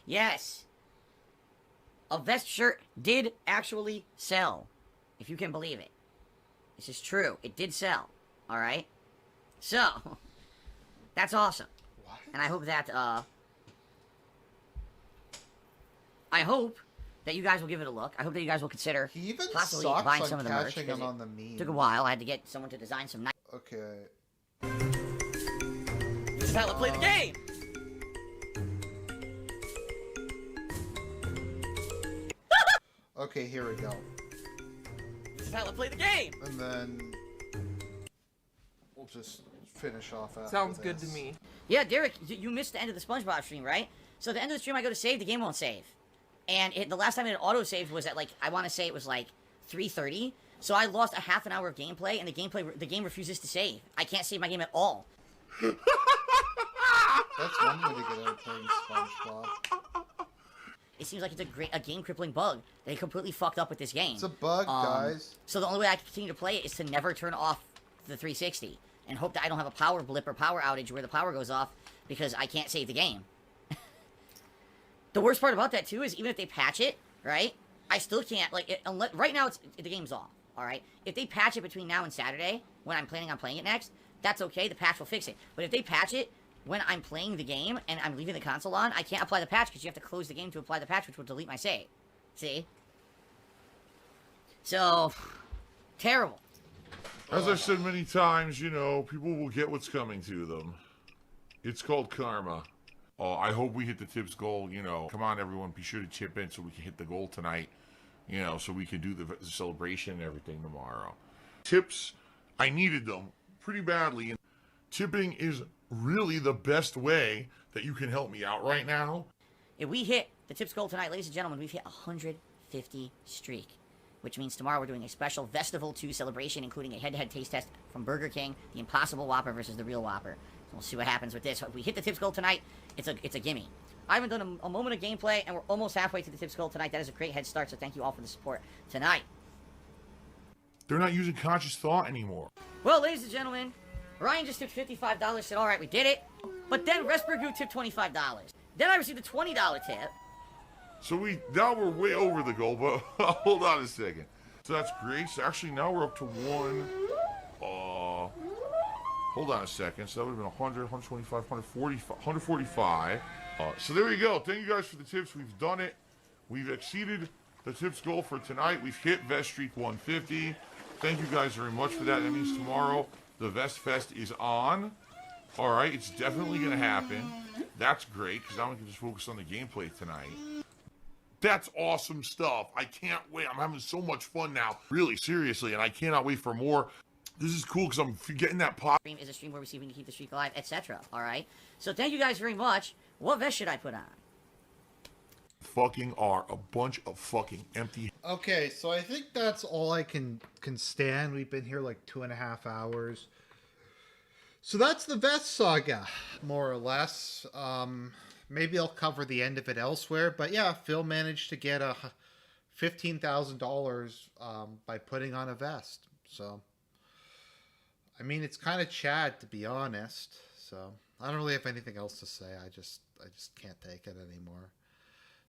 Speaker 3: Yes. A vest shirt did actually sell. If you can believe it. This is true. It did sell. Alright? So, that's awesome.
Speaker 1: What?
Speaker 3: And I hope that, I hope that you guys will give it a look. I hope that you guys will consider
Speaker 1: He even
Speaker 3: possibly
Speaker 1: sucks
Speaker 3: buying
Speaker 1: on
Speaker 3: some of the merch.
Speaker 1: catching
Speaker 3: 'cause
Speaker 1: him
Speaker 3: it
Speaker 1: on the meme.
Speaker 3: took a while. I had to get someone to design some nice...
Speaker 1: Okay.
Speaker 3: This is how to play the game!
Speaker 1: Okay, here we go.
Speaker 3: This is how to play the game!
Speaker 1: And then we'll just finish off after
Speaker 2: Sounds good to
Speaker 1: this.
Speaker 2: me.
Speaker 3: Yeah, Derek, you missed the end of the SpongeBob stream, right? So at the end of the stream, I go to save, the game won't save. And the last time it auto-saved was at, like, I want to say it was, like, 3:30. So I lost a half an hour of gameplay, and the game refuses to save. I can't save my game at all.
Speaker 1: That's one way to get out of playing SpongeBob.
Speaker 3: It seems like it's a game-crippling bug. They completely fucked up with this game.
Speaker 1: It's a bug, guys.
Speaker 3: So the only way I can continue to play it is to never turn off the 360. And hope that I don't have a power blip or power outage where the power goes off because I can't save the game. The worst part about that, too, is even if they patch it, right? I still can't, like, unless, right now the game's off, alright? If they patch it between now and Saturday, when I'm planning on playing it next, that's okay, the patch will fix it. But if they patch it when I'm playing the game and I'm leaving the console on, I can't apply the patch because you have to close the game to apply the patch, which will delete my save. See? So, terrible.
Speaker 4: As I've said many times, people will get what's coming to them. It's called karma. I hope we hit the tips goal, Come on, everyone, be sure to chip in so we can hit the goal tonight, so we can do the celebration and everything tomorrow. Tips, I needed them pretty badly. And tipping is really the best way that you can help me out right now.
Speaker 3: If we hit the tips goal tonight, ladies and gentlemen, we've hit 150 streak. Which means tomorrow we're doing a special Festival 2 celebration, including a head-to-head taste test from Burger King, the Impossible Whopper versus the Real Whopper. So we'll see what happens with this. If we hit the tips goal tonight, it's a gimme. I haven't done a moment of gameplay, and we're almost halfway to the tips goal tonight. That is a great head start, so thank you all for the support tonight.
Speaker 4: They're not using conscious thought anymore.
Speaker 3: Well, ladies and gentlemen, Ryan just tipped $55, said, all right, we did it. But then Respergu tipped $25. Then I received a $20 tip.
Speaker 4: So now we're way over the goal, but hold on a second. So that's great. So actually now we're up to hold on a second. So that would have been 100, 125, 145. So there you go. Thank you guys for the tips. We've done it. We've exceeded the tips goal for tonight. We've hit Vest Streak 150. Thank you guys very much for that. That means tomorrow the Vest Fest is on. All right, it's definitely going to happen. That's great because now we can just focus on the gameplay tonight. That's awesome stuff. I can't wait. I'm having so much fun now. Really, seriously, and I cannot wait for more. This is cool because I'm getting that pop.
Speaker 3: Stream is a stream where we see if we can keep the streak alive, etc. All right? So thank you guys very much. What vest should I put on?
Speaker 4: Fucking are a bunch of fucking empty.
Speaker 1: Okay, so I think that's all I can stand. We've been here like 2.5 hours. So that's the Vest Saga, more or less. Maybe I'll cover the end of it elsewhere. But yeah, Phil managed to get $15,000 by putting on a vest. So, I mean, it's kind of Chad, to be honest. So I don't really have anything else to say. I just can't take it anymore.